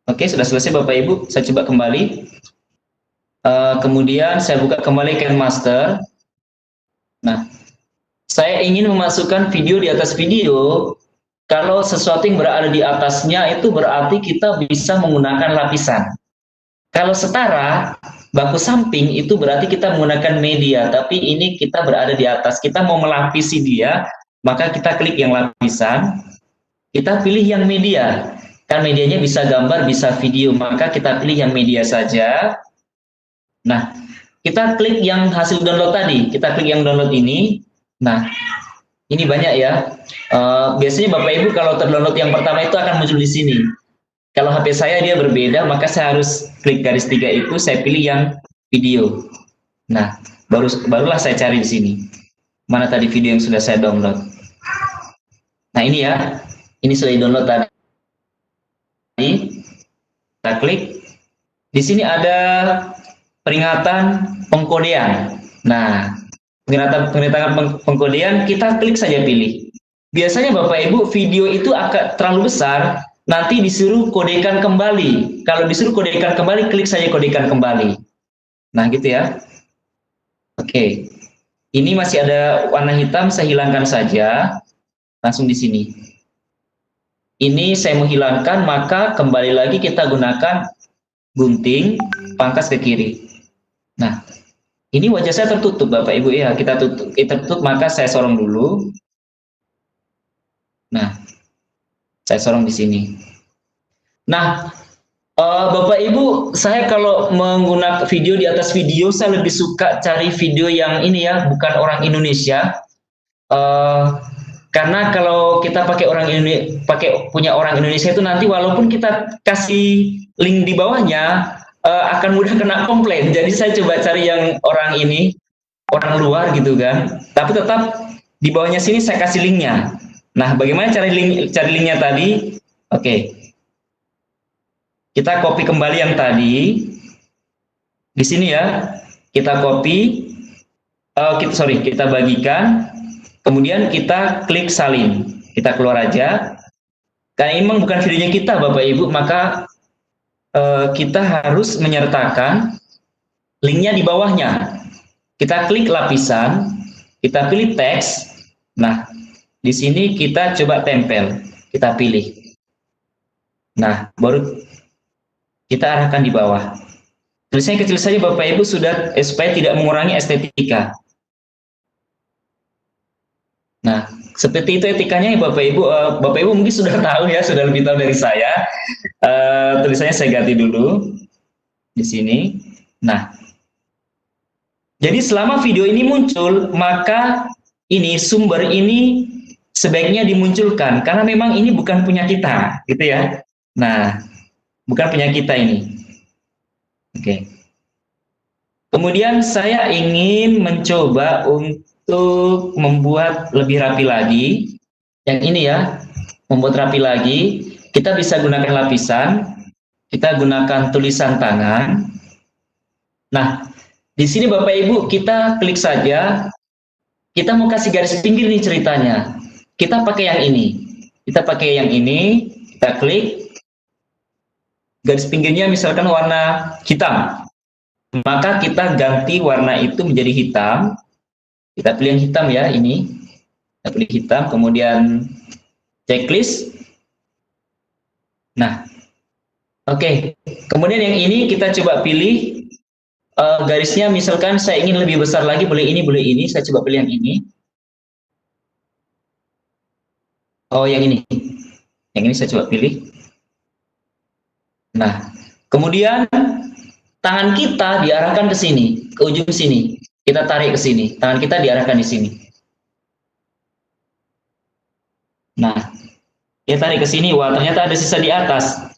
Oke, sudah selesai Bapak Ibu. Saya coba kembali. Kemudian saya buka kembali KineMaster. Nah, saya ingin memasukkan video di atas video. Kalau sesuatu yang berada di atasnya itu berarti kita bisa menggunakan lapisan. Kalau setara, baku samping itu berarti kita menggunakan media. Tapi ini kita berada di atas. Kita mau melapisi dia, maka kita klik yang lapisan. Kita pilih yang media. Kan medianya bisa gambar, bisa video. Maka kita pilih yang media saja. Nah, kita klik yang hasil download tadi. Kita klik yang download ini. Nah, ini banyak ya. Biasanya Bapak Ibu kalau terdownload yang pertama itu akan muncul di sini. Kalau HP saya dia berbeda, maka saya harus klik garis 3 itu, saya pilih yang video. Nah, barulah saya cari di sini. Mana tadi video yang sudah saya download. Nah, ini ya. Ini sudah di-download tadi. Kita klik. Di sini ada peringatan pengkodean. Nah, peringatan pengkodean kita klik saja pilih. Biasanya Bapak Ibu video itu akan terlalu besar, nanti disuruh kodekan kembali. Kalau disuruh kodekan kembali, klik saja kodekan kembali. Nah, gitu ya. Oke. Ini masih ada warna hitam, saya hilangkan saja. langsung di sini. Ini saya menghilangkan, maka kembali lagi kita gunakan gunting, pangkas ke kiri. Nah, ini wajah saya tertutup Bapak Ibu ya, kita tutup, maka saya sorong dulu. Nah, saya sorong di sini. Nah, Bapak Ibu, saya kalau menggunakan video di atas video, saya lebih suka cari video yang ini ya, bukan orang Indonesia. Karena kalau kita punya orang Indonesia itu nanti walaupun kita kasih link di bawahnya, akan mudah kena komplain. Jadi saya coba cari yang orang orang luar gitu kan. Tapi tetap di bawahnya sini saya kasih linknya. Nah, bagaimana cari linknya tadi? Oke. Kita copy kembali yang tadi. Di sini ya, kita copy. Kita bagikan. Kemudian kita klik salin. Kita keluar aja. Karena ini memang bukan videonya kita, Bapak Ibu, maka kita harus menyertakan linknya di bawahnya. Kita klik lapisan, kita pilih teks. Nah, di sini kita coba tempel. Kita pilih. Nah, baru kita arahkan di bawah. Tulisannya kecil saja Bapak Ibu supaya tidak mengurangi estetika. Nah, seperti itu etikanya ya Bapak Ibu. Bapak Ibu mungkin sudah tahu ya, sudah lebih tahu dari saya. Tulisannya saya ganti dulu di sini. Nah, jadi selama video ini muncul, maka ini sumber ini sebaiknya dimunculkan karena memang ini bukan punya kita, gitu ya. Nah, bukan punya kita ini. Oke. Kemudian saya ingin mencoba untuk membuat lebih rapi lagi. Yang ini ya, membuat rapi lagi. Kita bisa gunakan lapisan. Kita gunakan tulisan tangan. Nah, di sini Bapak Ibu kita klik saja. Kita mau kasih garis pinggir nih ceritanya. Kita pakai yang ini. Kita pakai yang ini. Kita klik. Garis pinggirnya misalkan warna hitam, maka kita ganti warna itu menjadi hitam. Kita pilih yang hitam ya, ini kita pilih hitam, kemudian checklist. Nah, oke. Kemudian yang ini kita coba pilih garisnya, misalkan saya ingin lebih besar lagi, boleh ini, saya coba pilih yang ini. Oh, yang ini saya coba pilih. Nah, kemudian tangan kita diarahkan ke sini, ke ujung sini. Kita tarik ke sini, tangan kita diarahkan di sini. Nah, kita tarik ke sini, wah ternyata ada sisa di atas.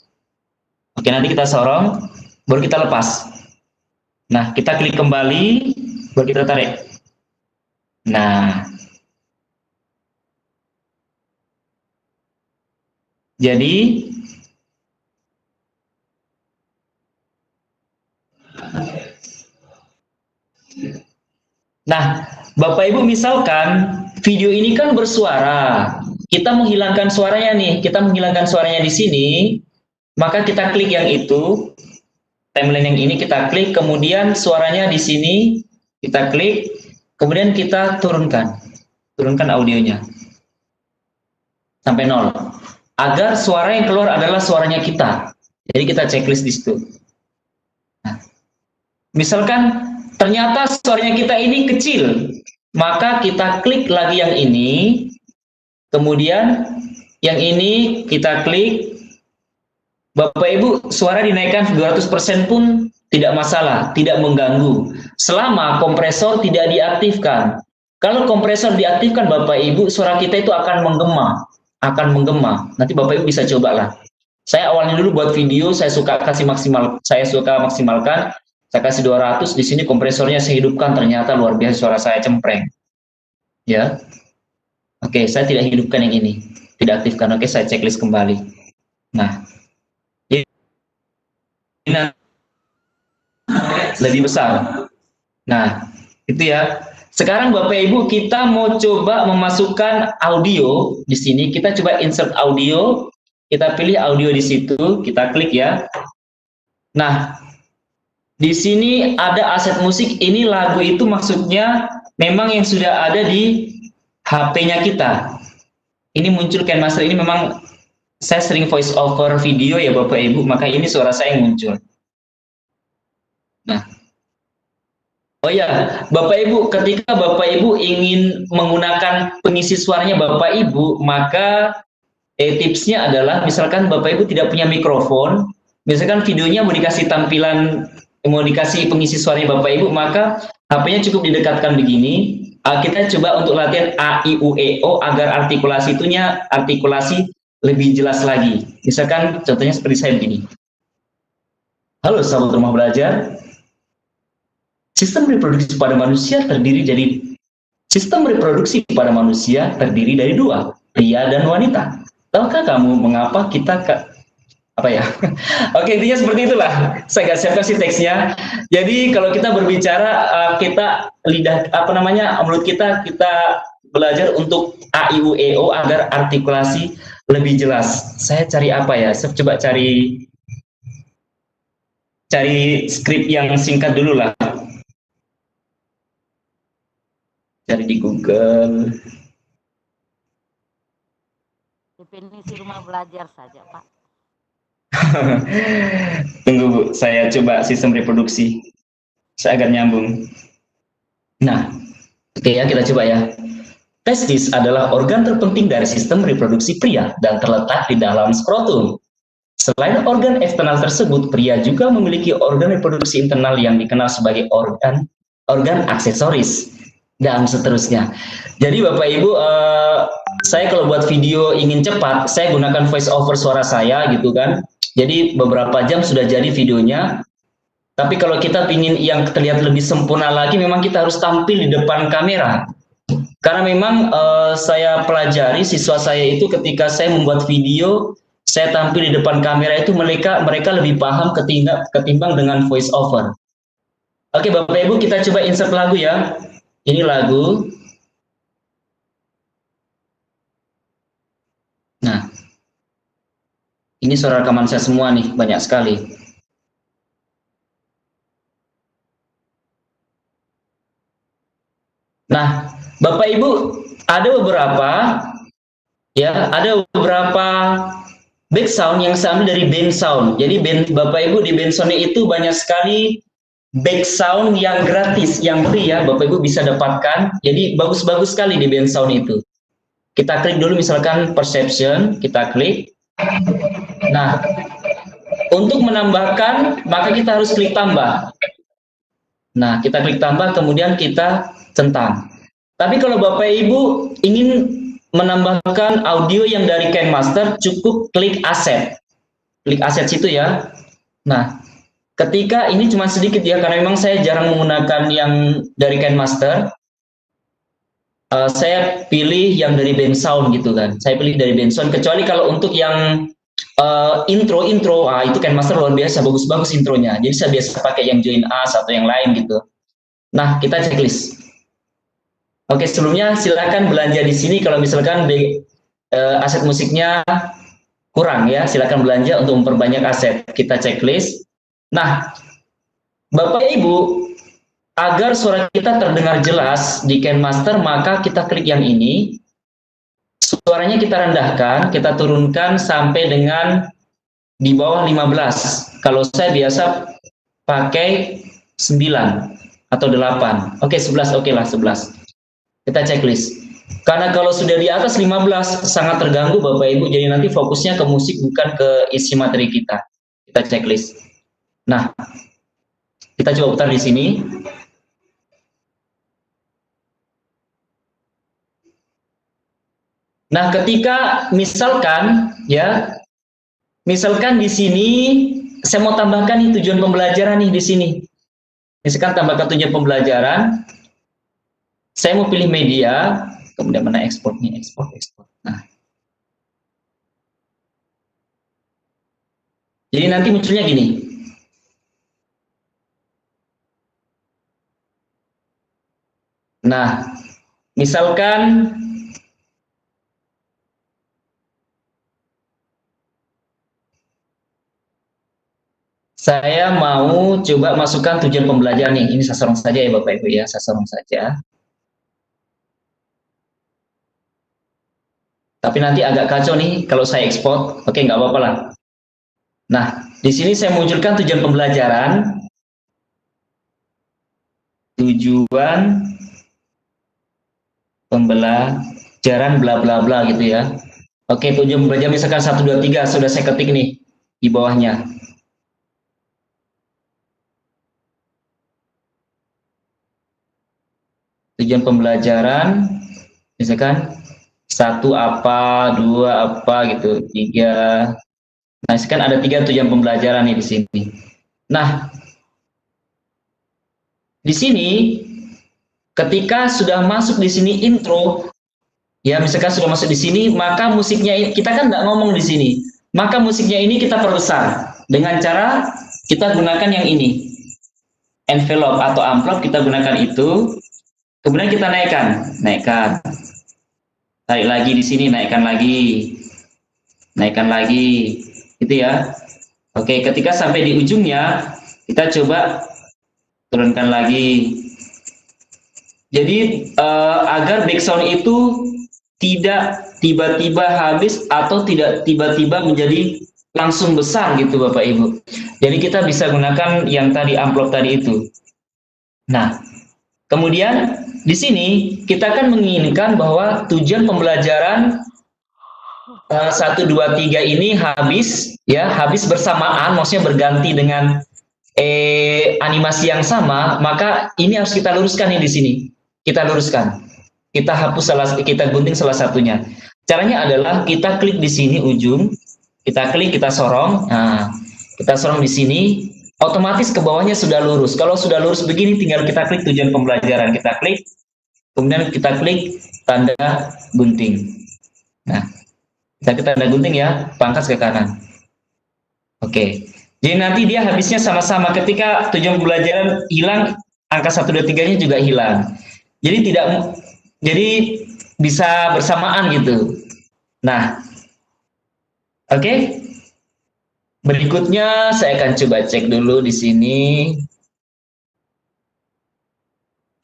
Oke, nanti kita sorong, baru kita lepas. Nah, kita klik kembali, baru kita tarik. Nah, jadi Bapak Ibu misalkan video ini kan bersuara, kita menghilangkan suaranya nih, kita menghilangkan suaranya di sini, maka kita klik yang itu, timeline yang ini kita klik, kemudian suaranya di sini kita klik, kemudian kita turunkan audionya sampai 0, agar suara yang keluar adalah suaranya kita. Jadi kita checklist di situ. Nah, misalkan ternyata suaranya kita ini kecil, maka kita klik lagi yang ini, kemudian yang ini kita klik. Bapak Ibu, suara dinaikkan 200% pun tidak masalah, tidak mengganggu, selama kompresor tidak diaktifkan. Kalau kompresor diaktifkan Bapak Ibu, suara kita itu akan menggema. Nanti Bapak Ibu bisa cobalah. Saya awalnya dulu buat video, saya suka maksimalkan. Saya kasih 200, di sini kompresornya saya hidupkan, ternyata luar biasa suara saya cempreng. Ya. Oke, saya tidak hidupkan yang ini. Tidak aktifkan. Oke, saya checklist kembali. Nah. Ini lebih besar. Nah, itu ya. Sekarang Bapak Ibu kita mau coba memasukkan audio di sini. Kita coba insert audio. Kita pilih audio di situ, kita klik ya. Nah, di sini ada aset musik, ini lagu itu maksudnya memang yang sudah ada di HP-nya kita. ini muncul KineMaster ini memang saya sering voice over video ya Bapak Ibu, maka ini suara saya yang muncul. Nah, oh ya, Bapak Ibu, ketika Bapak Ibu ingin menggunakan pengisi suaranya Bapak Ibu, maka tipsnya adalah misalkan Bapak Ibu tidak punya mikrofon, misalkan videonya mau dikasih tampilan, mau dikasih pengisi suaranya Bapak Ibu, maka HP-nya cukup didekatkan begini. Kita coba untuk latihan A, I, U, E, O agar artikulasi lebih jelas lagi. Misalkan contohnya seperti saya begini. Halo sahabat rumah belajar. Sistem reproduksi pada manusia terdiri dari dua, pria dan wanita. Tahukah kamu mengapa kita Oke, intinya seperti itulah. Saya nggak siapkan sih teksnya. Jadi kalau kita berbicara, mulut kita belajar untuk A, I, U, E, O agar artikulasi lebih jelas. Saya cari apa ya? Saya coba cari skrip yang singkat dulu lah. Cari di Google. Definisi rumah belajar saja, Pak. Tunggu Bu, saya coba sistem reproduksi. Saya agar nyambung. Nah, oke ya, kita coba ya. Testis adalah organ terpenting dari sistem reproduksi pria dan terletak di dalam skrotum. Selain organ eksternal tersebut, pria juga memiliki organ reproduksi internal yang dikenal sebagai organ aksesoris dan seterusnya. Jadi Bapak Ibu, saya kalau buat video ingin cepat, saya gunakan voice over suara saya gitu kan. Jadi beberapa jam sudah jadi videonya. Tapi kalau kita ingin yang terlihat lebih sempurna lagi, memang kita harus tampil di depan kamera. Karena memang saya pelajari siswa saya itu ketika saya membuat video, saya tampil di depan kamera itu mereka lebih paham ketimbang dengan voice over. Oke Bapak Ibu, kita coba insert lagu ya. Ini lagu. Nah, ini suara rekaman saya semua nih, banyak sekali. Nah, Bapak Ibu, ada beberapa back sound yang saya ambil dari band sound. Jadi Bapak Ibu di band sound itu banyak sekali back sound yang gratis, yang free ya, Bapak Ibu bisa dapatkan. Jadi bagus-bagus sekali di band sound itu. Kita klik dulu misalkan perception, kita klik. Nah, untuk menambahkan maka kita harus klik tambah. Nah, kita klik tambah, kemudian kita centang. Tapi kalau Bapak Ibu ingin menambahkan audio yang dari KineMaster, cukup klik aset. Klik aset situ ya. Nah, ketika ini cuma sedikit ya, karena memang saya jarang menggunakan yang dari KineMaster. Saya pilih yang dari band sound gitu kan. Saya pilih dari band sound, kecuali kalau untuk yang intro, itu KineMaster luar biasa, bagus-bagus intronya. Jadi saya biasa pakai yang Join Us atau yang lain gitu. Nah, kita checklist. Oke, sebelumnya silakan belanja di sini kalau misalkan aset musiknya kurang ya, silakan belanja untuk memperbanyak aset. Kita checklist. Nah, Bapak Ibu, agar suara kita terdengar jelas di KineMaster, maka kita klik yang ini. Suaranya kita rendahkan, kita turunkan sampai dengan di bawah 15. Kalau saya biasa pakai 9 atau 8. Oke, 11, oke lah 11. Kita checklist. Karena kalau sudah di atas 15 sangat terganggu Bapak Ibu, jadi nanti fokusnya ke musik bukan ke isi materi kita. Kita checklist. Nah, kita coba putar di sini. Nah, ketika misalkan di sini saya mau tambahkan nih tujuan pembelajaran nih di sini. Misalkan tambahkan tujuan pembelajaran. Saya mau pilih media, kemudian mana ekspor nih, ekspor. Nah. Jadi nanti munculnya gini. Nah, misalkan saya mau coba masukkan tujuan pembelajaran nih. Ini saya sorong saja ya Bapak Ibu ya, saya sorong saja. Tapi nanti agak kacau nih kalau saya ekspor. Oke, nggak apa-apa lah. Nah, di sini saya munculkan tujuan pembelajaran. Tujuan pembelajaran bla bla bla gitu ya. Oke, tujuan pembelajaran misalkan 1, 2, 3 sudah saya ketik nih di bawahnya. Tujuan pembelajaran misalkan 1 apa, 2 apa gitu, 3. Nah, sekarang ada 3 tujuan pembelajaran nih di sini. Nah, di sini ketika sudah masuk di sini intro, ya misalkan sudah masuk di sini, maka musiknya kita kan nggak ngomong di sini, maka musiknya ini kita perbesar dengan cara kita gunakan yang ini, envelope atau amplop kita gunakan itu, kemudian kita naikkan, tarik lagi di sini, naikkan lagi, gitu ya. Oke, ketika sampai di ujungnya kita coba turunkan lagi. Jadi agar background itu tidak tiba-tiba habis atau tidak tiba-tiba menjadi langsung besar gitu Bapak Ibu. Jadi kita bisa gunakan yang tadi amplop tadi itu. Nah, kemudian di sini kita akan menginginkan bahwa tujuan pembelajaran 1, 2, 3 ini habis bersamaan, maksudnya berganti dengan animasi yang sama, maka ini harus kita luruskan nih di sini. Kita luruskan. Kita hapus kita gunting salah satunya. Caranya adalah kita klik di sini ujung, kita klik, kita sorong. Nah, kita sorong di sini, otomatis ke bawahnya sudah lurus. Kalau sudah lurus begini, tinggal kita klik tujuan pembelajaran, kita klik, kemudian kita klik tanda gunting. Nah, kita klik tanda gunting ya, pangkas ke kanan. Oke. Jadi nanti dia habisnya sama-sama, ketika tujuan pembelajaran hilang, angka 1, 2, 3-nya juga hilang. Jadi bisa bersamaan gitu. Nah, oke. Berikutnya saya akan coba cek dulu di sini.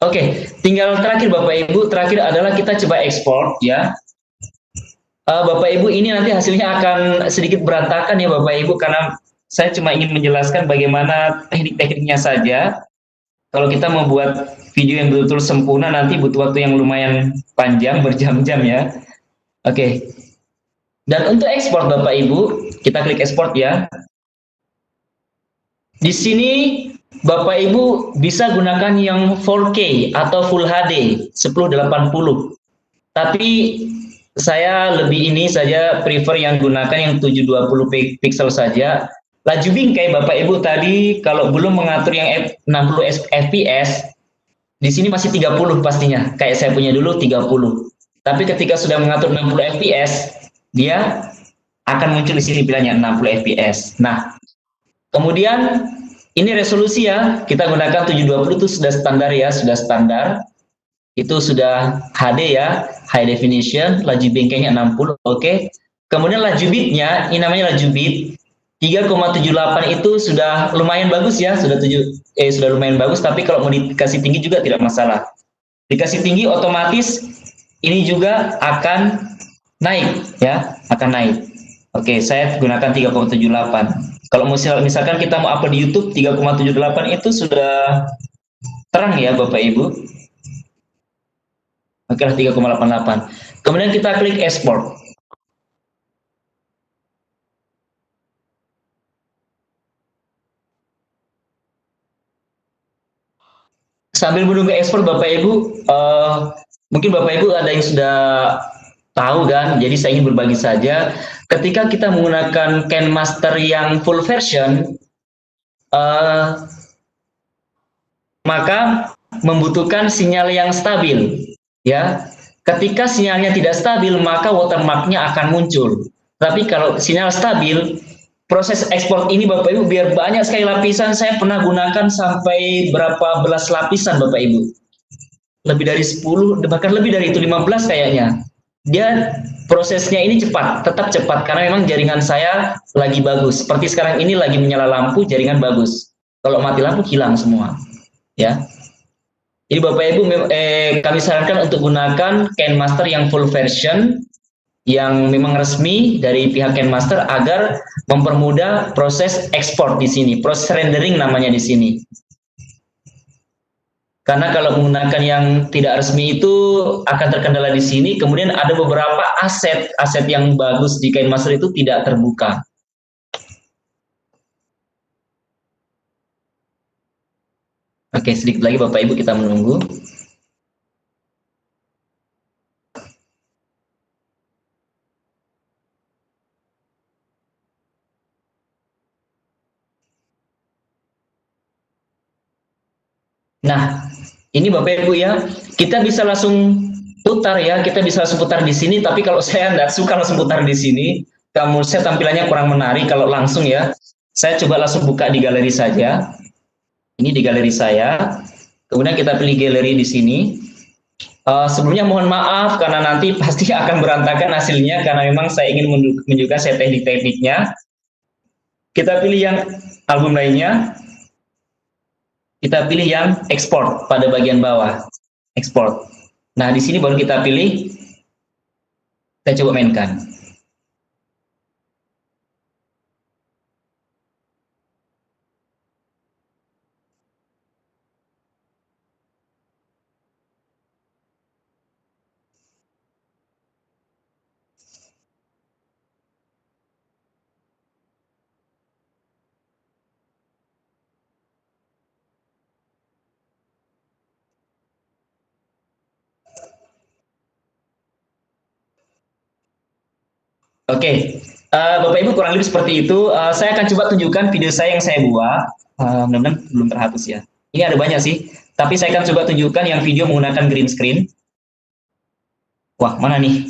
Oke, tinggal terakhir Bapak Ibu, terakhir adalah kita coba ekspor ya. Bapak Ibu, ini nanti hasilnya akan sedikit berantakan ya Bapak Ibu, karena saya cuma ingin menjelaskan bagaimana teknik-tekniknya saja. Kalau kita membuat video yang betul-betul sempurna, nanti butuh waktu yang lumayan panjang, berjam-jam ya. Oke. Dan untuk ekspor Bapak Ibu, kita klik ekspor ya. Di sini Bapak Ibu bisa gunakan yang 4K atau Full HD 1080. Tapi saya lebih ini saja prefer yang gunakan yang 720 pixel saja. Laju bingkai Bapak Ibu tadi kalau belum mengatur yang 60 fps, di sini masih 30 pastinya. Kayak saya punya dulu 30. Tapi ketika sudah mengatur 60 fps, dia akan muncul di sini bilangnya 60 fps. Nah, kemudian ini resolusi ya, kita gunakan 720 itu sudah standar ya, sudah standar. Itu sudah HD ya, high definition, laju bingkainya 60, oke. Kemudian laju bitnya, ini namanya laju bit, 3,78 itu sudah lumayan bagus ya, sudah lumayan bagus, tapi kalau mau dikasih tinggi juga tidak masalah. Dikasih tinggi otomatis ini juga akan naik ya, akan naik. Oke, saya gunakan 3,78. Kalau misalkan kita mau upload di YouTube 3,78 itu sudah terang ya Bapak Ibu. Oke lah 3,88. Kemudian kita klik export. Sambil menunggu ekspor Bapak Ibu, mungkin Bapak Ibu ada yang sudah tahu kan, jadi saya ingin berbagi saja. Ketika kita menggunakan KineMaster yang full version, maka membutuhkan sinyal yang stabil. Ya, ketika sinyalnya tidak stabil, maka watermarknya akan muncul. Tapi kalau sinyal stabil, proses ekspor ini Bapak Ibu biar banyak sekali lapisan, saya pernah gunakan sampai berapa belas lapisan Bapak Ibu. Lebih dari 10, bahkan lebih dari itu 15 kayaknya. Dia prosesnya ini cepat, tetap cepat karena memang jaringan saya lagi bagus. Seperti sekarang ini lagi menyala lampu, jaringan bagus. Kalau mati lampu hilang semua. Ya. Jadi Bapak Ibu kami sarankan untuk gunakan KineMaster yang full version yang memang resmi dari pihak Kenmaster agar mempermudah proses ekspor di sini, proses rendering namanya di sini. Karena kalau menggunakan yang tidak resmi itu akan terkendala di sini, kemudian ada beberapa aset yang bagus di Kenmaster itu tidak terbuka. Oke, sedikit lagi Bapak Ibu kita menunggu. Nah, ini Bapak Ibu ya, kita bisa langsung putar ya, kita bisa langsung putar di sini, tapi kalau saya nggak suka langsung putar di sini, kamu saya tampilannya kurang menarik kalau langsung ya. Saya coba langsung buka di galeri saja. Ini di galeri saya. Kemudian kita pilih galeri di sini. Sebelumnya mohon maaf karena nanti pasti akan berantakan hasilnya karena memang saya ingin menunjukkan saya teknik-tekniknya. Kita pilih yang album lainnya. Kita pilih yang export pada bagian bawah. Export. Nah, di sini baru kita pilih. Kita coba mainkan. Oke, Bapak Ibu kurang lebih seperti itu. Saya akan coba tunjukkan video saya yang saya buat. Mudah-mudahan belum terhapus ya. Ini ada banyak sih, tapi saya akan coba tunjukkan yang video menggunakan green screen. Wah, mana nih?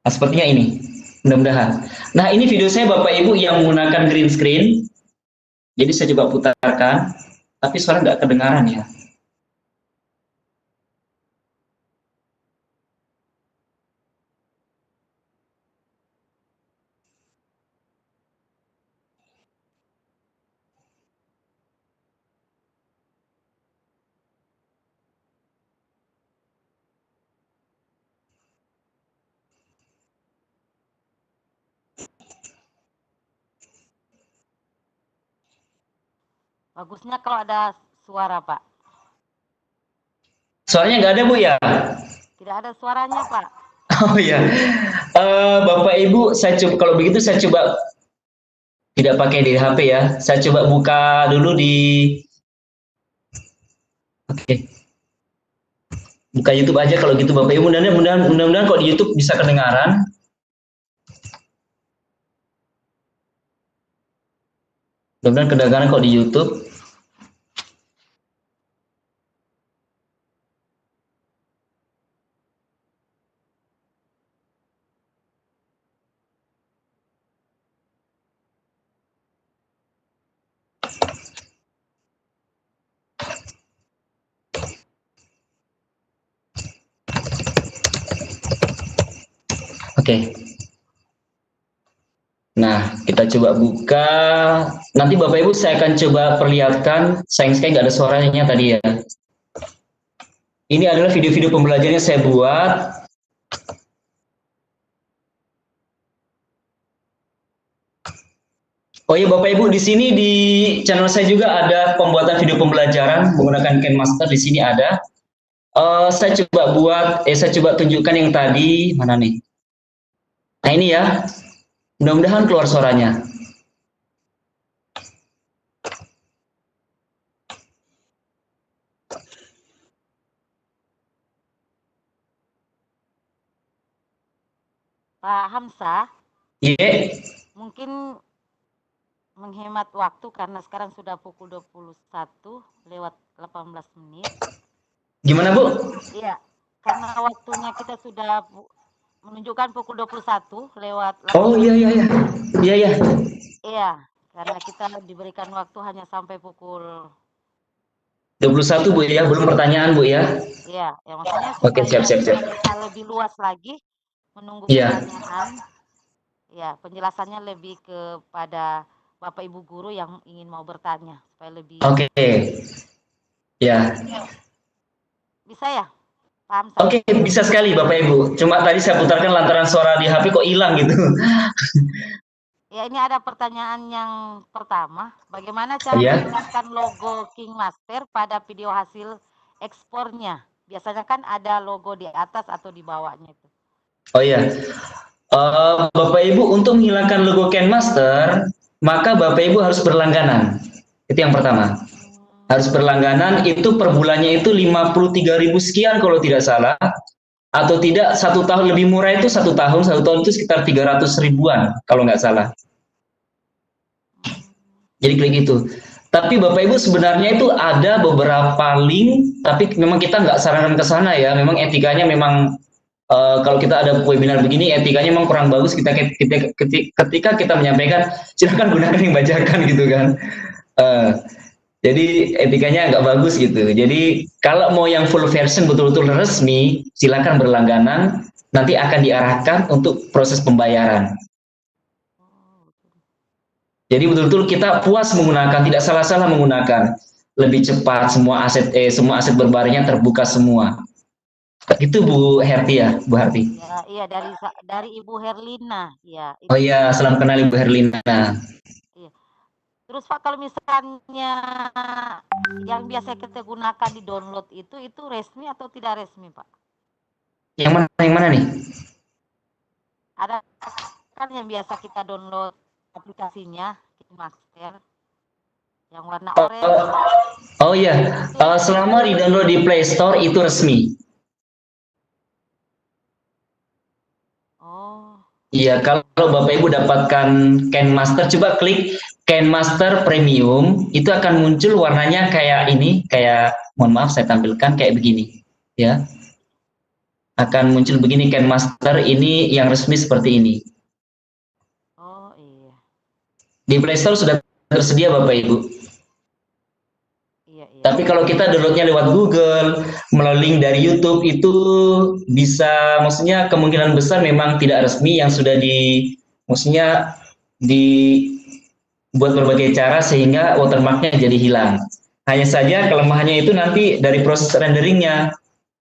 Nah, sepertinya ini. Mudah-mudahan. Nah, ini video saya Bapak Ibu yang menggunakan green screen. Jadi saya coba putarkan, tapi suara nggak kedengaran ya. Bagusnya kalau ada suara, Pak. Suaranya nggak ada Bu ya? Tidak ada suaranya, Pak. Oh ya, Bapak Ibu, saya coba kalau begitu saya coba tidak pakai di HP ya. Saya coba buka dulu di, oke, buka YouTube aja kalau gitu Bapak Ibu. Mudah-mudahan kalau di YouTube bisa kedengaran. Mudah-mudahan kedengaran kok di YouTube. Oke. Nah, kita coba buka. Nanti Bapak Ibu saya akan coba perlihatkan. Sayang sekali nggak ada suaranya tadi ya. Ini adalah video-video pembelajarannya saya buat. Oh iya Bapak Ibu, di sini di channel saya juga ada pembuatan video pembelajaran menggunakan KineMaster. Di sini ada. Saya coba tunjukkan yang tadi mana nih? Nah ini ya. Mudah-mudahan keluar suaranya. Pak Hamzah, Iya. mungkin menghemat waktu karena sekarang sudah pukul 21 lewat 18 menit. Gimana Bu? Iya, karena waktunya kita sudah menunjukkan pukul 21 lewat 18 Oh iya. Iya, karena kita diberikan waktu hanya sampai pukul 21 Bu ya, belum pertanyaan Bu ya. Iya, yang maksudnya Oke, siap. kita bisa lebih luas lagi menunggu pertanyaan. Ya, penjelasannya lebih kepada Bapak Ibu guru yang ingin mau bertanya supaya lebih. Oke. Ya. Bisa ya? Paham saya? Oke, bisa sekali Bapak Ibu. Cuma tadi saya putarkan lantaran suara di HP kok hilang gitu. Ya, ini ada pertanyaan yang pertama. Bagaimana cara Iya. menggunakan logo King Master pada video hasil ekspornya? Biasanya kan ada logo di atas atau di bawahnya itu. Oh iya. Bapak Ibu untuk menghilangkan logo Ken Master, maka Bapak Ibu harus berlangganan. Itu yang pertama. Harus berlangganan, itu per bulannya itu 53.000 sekian kalau tidak salah. Atau tidak, 1 tahun lebih murah itu 1 tahun itu sekitar 300 ribuan kalau nggak salah. Jadi klik itu. Tapi Bapak Ibu sebenarnya itu ada beberapa link, tapi memang kita nggak sarankan ke sana ya. Memang etikanya memang kalau kita ada webinar begini, etikanya memang kurang bagus. Ketika kita menyampaikan, silakan gunakan yang bajakan gitu kan. Jadi etikanya nggak bagus gitu. Jadi kalau mau yang full version betul-betul resmi, silakan berlangganan. Nanti akan diarahkan untuk proses pembayaran. Jadi betul-betul kita puas menggunakan, tidak salah-salah menggunakan, lebih cepat, semua aset berbaringnya terbuka semua. Itu Bu Herti ya, Bu Herti. Ya, iya dari Ibu Herlina, ya. Oh iya, salam kenal Ibu Herlina. Iya. Terus Pak, kalau misalnya yang biasa kita gunakan di download itu resmi atau tidak resmi, Pak? Yang mana nih? Ada kan yang biasa kita download aplikasinya, King Master, yang warna oranye. Oh iya, selama di download di Play Store itu resmi. Oh. Iya, kalau Bapak Ibu dapatkan Ken Master, coba klik Ken Master Premium, itu akan muncul warnanya kayak ini, mohon maaf saya tampilkan kayak begini, ya. Akan muncul begini Ken Master ini yang resmi seperti ini. Oh iya. Di Play Store sudah tersedia Bapak Ibu. Iya. Tapi kalau kita downloadnya lewat Google, melalui link dari YouTube itu bisa, maksudnya kemungkinan besar memang tidak resmi yang sudah maksudnya dibuat berbagai cara sehingga watermarknya jadi hilang. Hanya saja kelemahannya itu nanti dari proses renderingnya.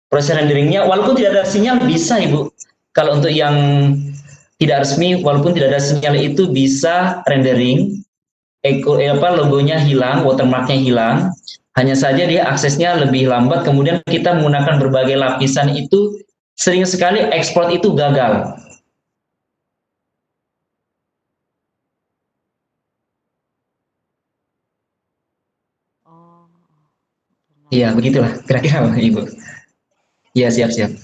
Proses renderingnya, walaupun tidak ada sinyal bisa Ibu. Kalau untuk yang tidak resmi, walaupun tidak ada sinyal itu bisa rendering, logonya hilang, watermarknya hilang. Hanya saja dia aksesnya lebih lambat, kemudian kita menggunakan berbagai lapisan itu, sering sekali ekspor itu gagal. Oh. Iya, begitulah kira-kira Ibu. Iya, siap-siap.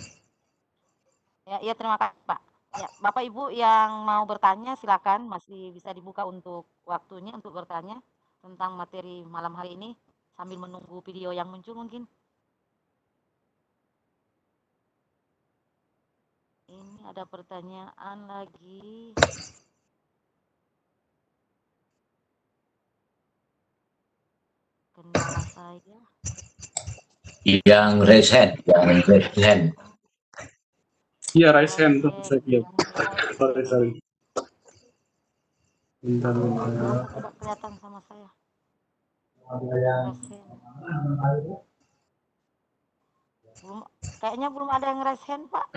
Ya, terima kasih Pak. Ya, Bapak Ibu yang mau bertanya silakan, masih bisa dibuka untuk waktunya untuk bertanya tentang materi malam hari ini sambil menunggu video yang muncul mungkin. Ini ada pertanyaan lagi. Kendala saya. Yang raise hand. Iya, raise hand tuh saya lihat. Sorry. Bentar. Tidak kelihatan sama saya. Kayaknya belum ada yang raise hand, Pak.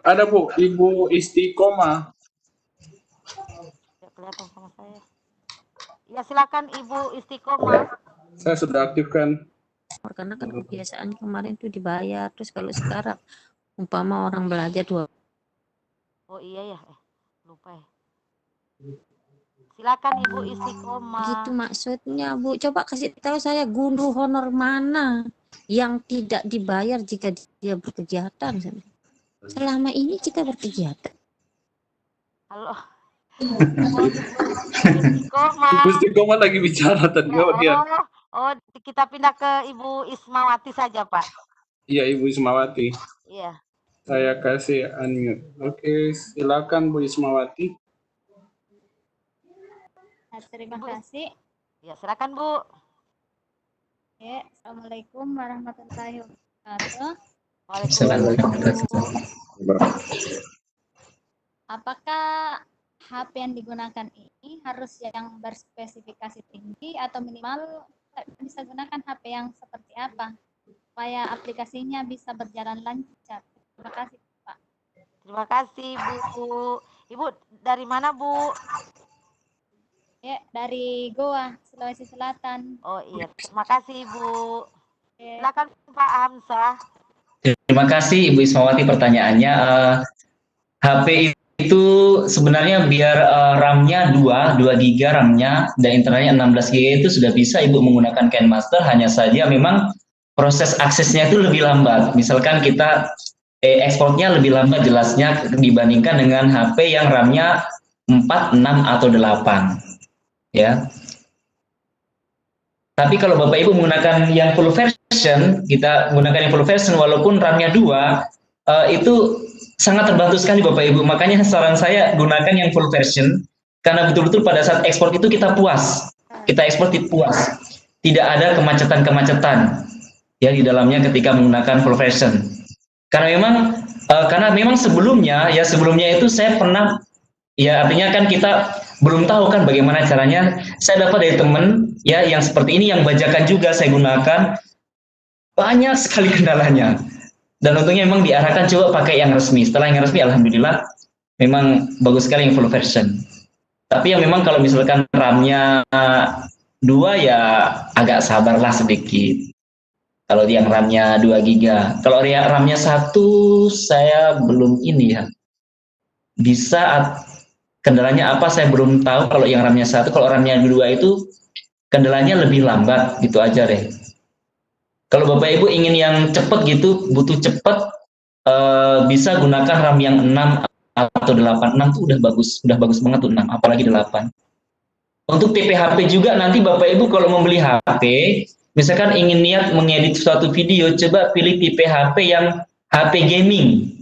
Ada Bu, Ibu Istiqomah. Tidak kelihatan sama saya. Ya, silakan Ibu Istiqomah. Saya sudah aktifkan. Karena kan kebiasaan kemarin tuh dibayar, terus kalau sekarang umpama orang belajar 2. Oh iya ya, lupa ya. Silakan Ibu Istiqomah. Gitu maksudnya Bu, coba kasih tahu saya guru honor mana yang tidak dibayar jika dia berkegiatan. Selama ini kita berkegiatan. Halo. Istiqomah. Ibu Istiqomah lagi bicara tadi. Oh, kita pindah ke Ibu Ismawati saja, Pak. Iya, Ibu Ismawati. Iya. Saya kasih unmute. Oke, silakan Bu Ismawati. Terima kasih. Ya, silakan Bu. Ya, Assalamualaikum warahmatullahi wabarakatuh. Waalaikumsalam. Apakah HP yang digunakan ini harus yang berspesifikasi tinggi atau minimal bisa gunakan HP yang seperti apa? supaya aplikasinya bisa berjalan lancar. Terima kasih, Pak. Terima kasih, Bu. Ibu dari mana, Bu? Ya, dari Goa, Sulawesi Selatan. Oh iya, terima kasih, Bu. Oke. Silakan Pak Hamzah. Terima kasih Ibu Ismawati pertanyaannya. HP itu sebenarnya biar RAM-nya 2 GB RAM-nya dan internetnya 16 GB itu sudah bisa Ibu menggunakan KineMaster, hanya saja memang proses aksesnya itu lebih lambat. Misalkan kita ekspornya lebih lambat jelasnya dibandingkan dengan HP yang RAM-nya 4, 6 atau 8. Ya. Tapi kalau Bapak Ibu menggunakan yang full version, kita menggunakan yang full version walaupun RAM-nya 2, itu sangat terbantu sekali Bapak Ibu. Makanya saran saya gunakan yang full version, karena betul-betul pada saat ekspor itu kita puas. Kita ekspor puas. Tidak ada kemacetan-kemacetan ya di dalamnya ketika menggunakan full version. Karena memang sebelumnya itu saya pernah, ya artinya kan kita belum tahu kan bagaimana caranya. Saya dapat dari teman ya yang seperti ini, yang bajakan juga saya gunakan, banyak sekali kendalanya. Dan untungnya memang diarahkan coba pakai yang resmi. Setelah yang resmi alhamdulillah memang bagus sekali yang full version. Tapi yang memang kalau misalkan RAM-nya 2 ya agak sabarlah sedikit. Kalau yang RAM-nya 2 GB. Kalau RAM-nya 1 saya belum ini ya. Bisa kendalanya apa saya belum tahu. Kalau yang RAM-nya 1, kalau RAM-nya 2 itu kendalanya lebih lambat, gitu aja deh. Kalau Bapak Ibu ingin yang cepat gitu, butuh cepat, bisa gunakan RAM yang 6 atau 8. 6 itu udah bagus banget tuh 6, apalagi 8. Untuk tipe HP juga nanti Bapak Ibu kalau membeli HP, misalkan ingin niat mengedit suatu video, coba pilih tipe HP yang HP gaming.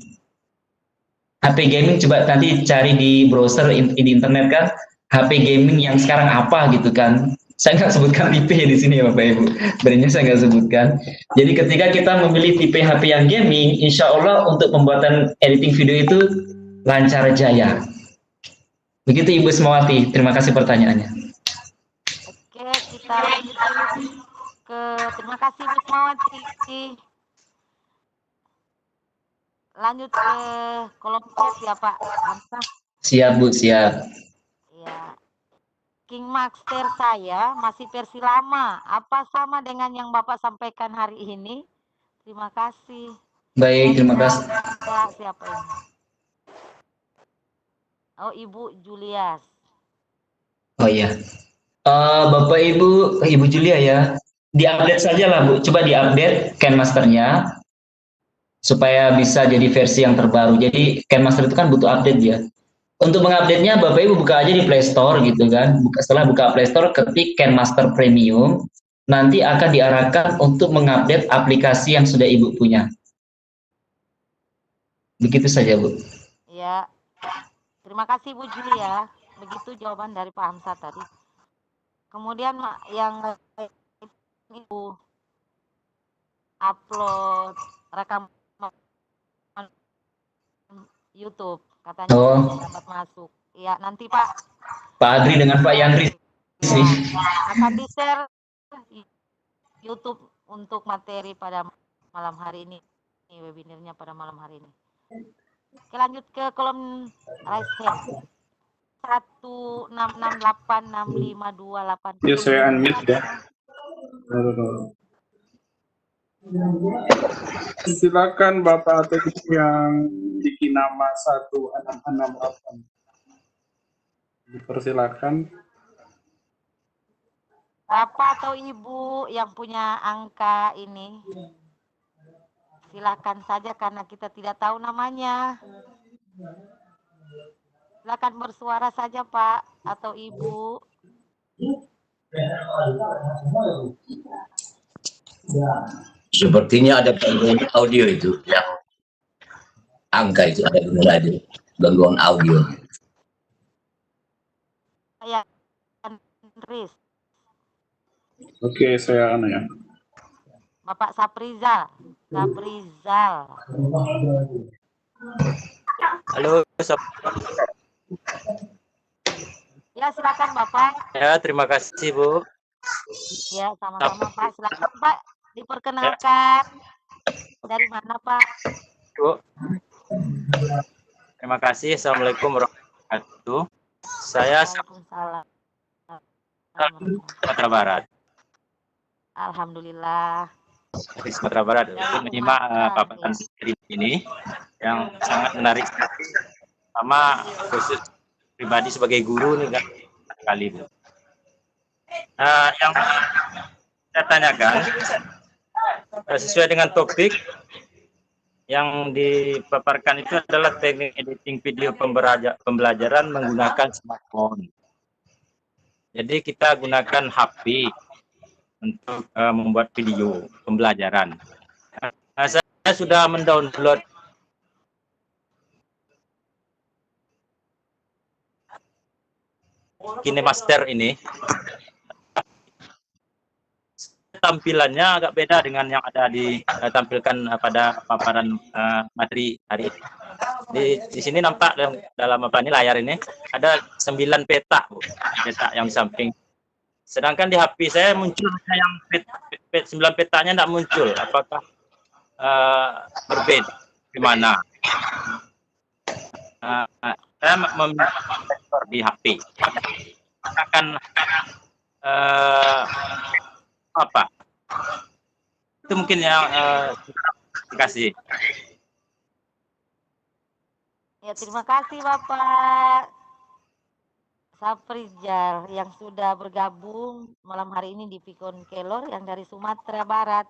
HP gaming coba nanti cari di browser di internet kan, HP gaming yang sekarang apa gitu kan. Saya nggak sebutkan tipe di sini ya Bapak Ibu, brandnya saya nggak sebutkan. Jadi ketika kita memilih tipe HP yang gaming, insya Allah untuk pembuatan editing video itu lancar jaya. Begitu Ibu Ismawati, terima kasih pertanyaannya. Oke, kita lanjut ke terima kasih Bu Ismawati. Lanjut ke kolom chat ya Pak Hamzah. Siap Bu, siap. Ya. King Master saya masih versi lama. Apa sama dengan yang Bapak sampaikan hari ini? Terima kasih. Baik, terima kasih. Siapa ini? Oh, Ibu Julias. Oh iya. Bapak Ibu Julia ya. Diupdate saja lah Bu. Coba diupdate KineMaster-nya supaya bisa jadi versi yang terbaru. Jadi KineMaster itu kan butuh update ya. Untuk mengupdate-nya Bapak Ibu buka aja di Play Store gitu kan. Setelah buka Play Store ketik KineMaster Premium, nanti akan diarahkan untuk mengupdate aplikasi yang sudah Ibu punya. Begitu saja Bu. Ya. Terima kasih Bu Julia. Begitu jawaban dari Pak Hamzah tadi. Kemudian yang Ibu upload rekaman YouTube katanya dapat masuk. Ya, nanti Pak Adri dengan Pak Yandri sih. Akan di-share YouTube untuk materi pada malam hari ini. Webinarnya pada malam hari ini. Oke, lanjut ke kolom raise hand. 166865288. Ya, saya unmute ya. Silakan Bapak atau Ibu yang bikin nama 1668. Dipersilakan. Bapak atau Ibu yang punya angka ini, silakan saja karena kita tidak tahu namanya. Silakan bersuara saja Pak atau Ibu. Sepertinya ada gangguan audio itu, yang angka itu ada gangguan audio. Saya Andris. Oke, saya ya. Bapak Saprizal. Halo, Ya, silakan Bapak. ya terima kasih Bu. Ya, sama-sama Pak. Silakan Pak. Diperkenalkan. Dari mana, Pak? Bu. Terima kasih. Assalamualaikum warahmatullahi wabarakatuh. Saya Waalaikumsalam. Sumatera Barat. Alhamdulillah. Dari Sumatera Barat itu menyimak paparan materi ini yang sangat menarik sekali. Sama khusus pribadi sebagai guru nih kan sekali Bu. Yang saya tanyakan sesuai dengan topik yang dipaparkan itu adalah teknik editing video pembelajaran menggunakan smartphone. Jadi kita gunakan HP untuk membuat video pembelajaran. Saya sudah mendownload KineMaster ini. Tampilannya agak beda dengan yang ada ditampilkan pada paparan materi hari ini. Di sini nampak dalam apa ini layar ini ada 9 peta, Bu. Peta yang di samping. Sedangkan di HP saya muncul yang 9 petanya tidak muncul. Apakah berbeda? Gimana? Saya memilih di HP. Akan apa? Itu mungkin yang terima kasih. Ya, terima kasih Bapak Safrizal yang sudah bergabung malam hari ini di Pikon Kelor yang dari Sumatera Barat.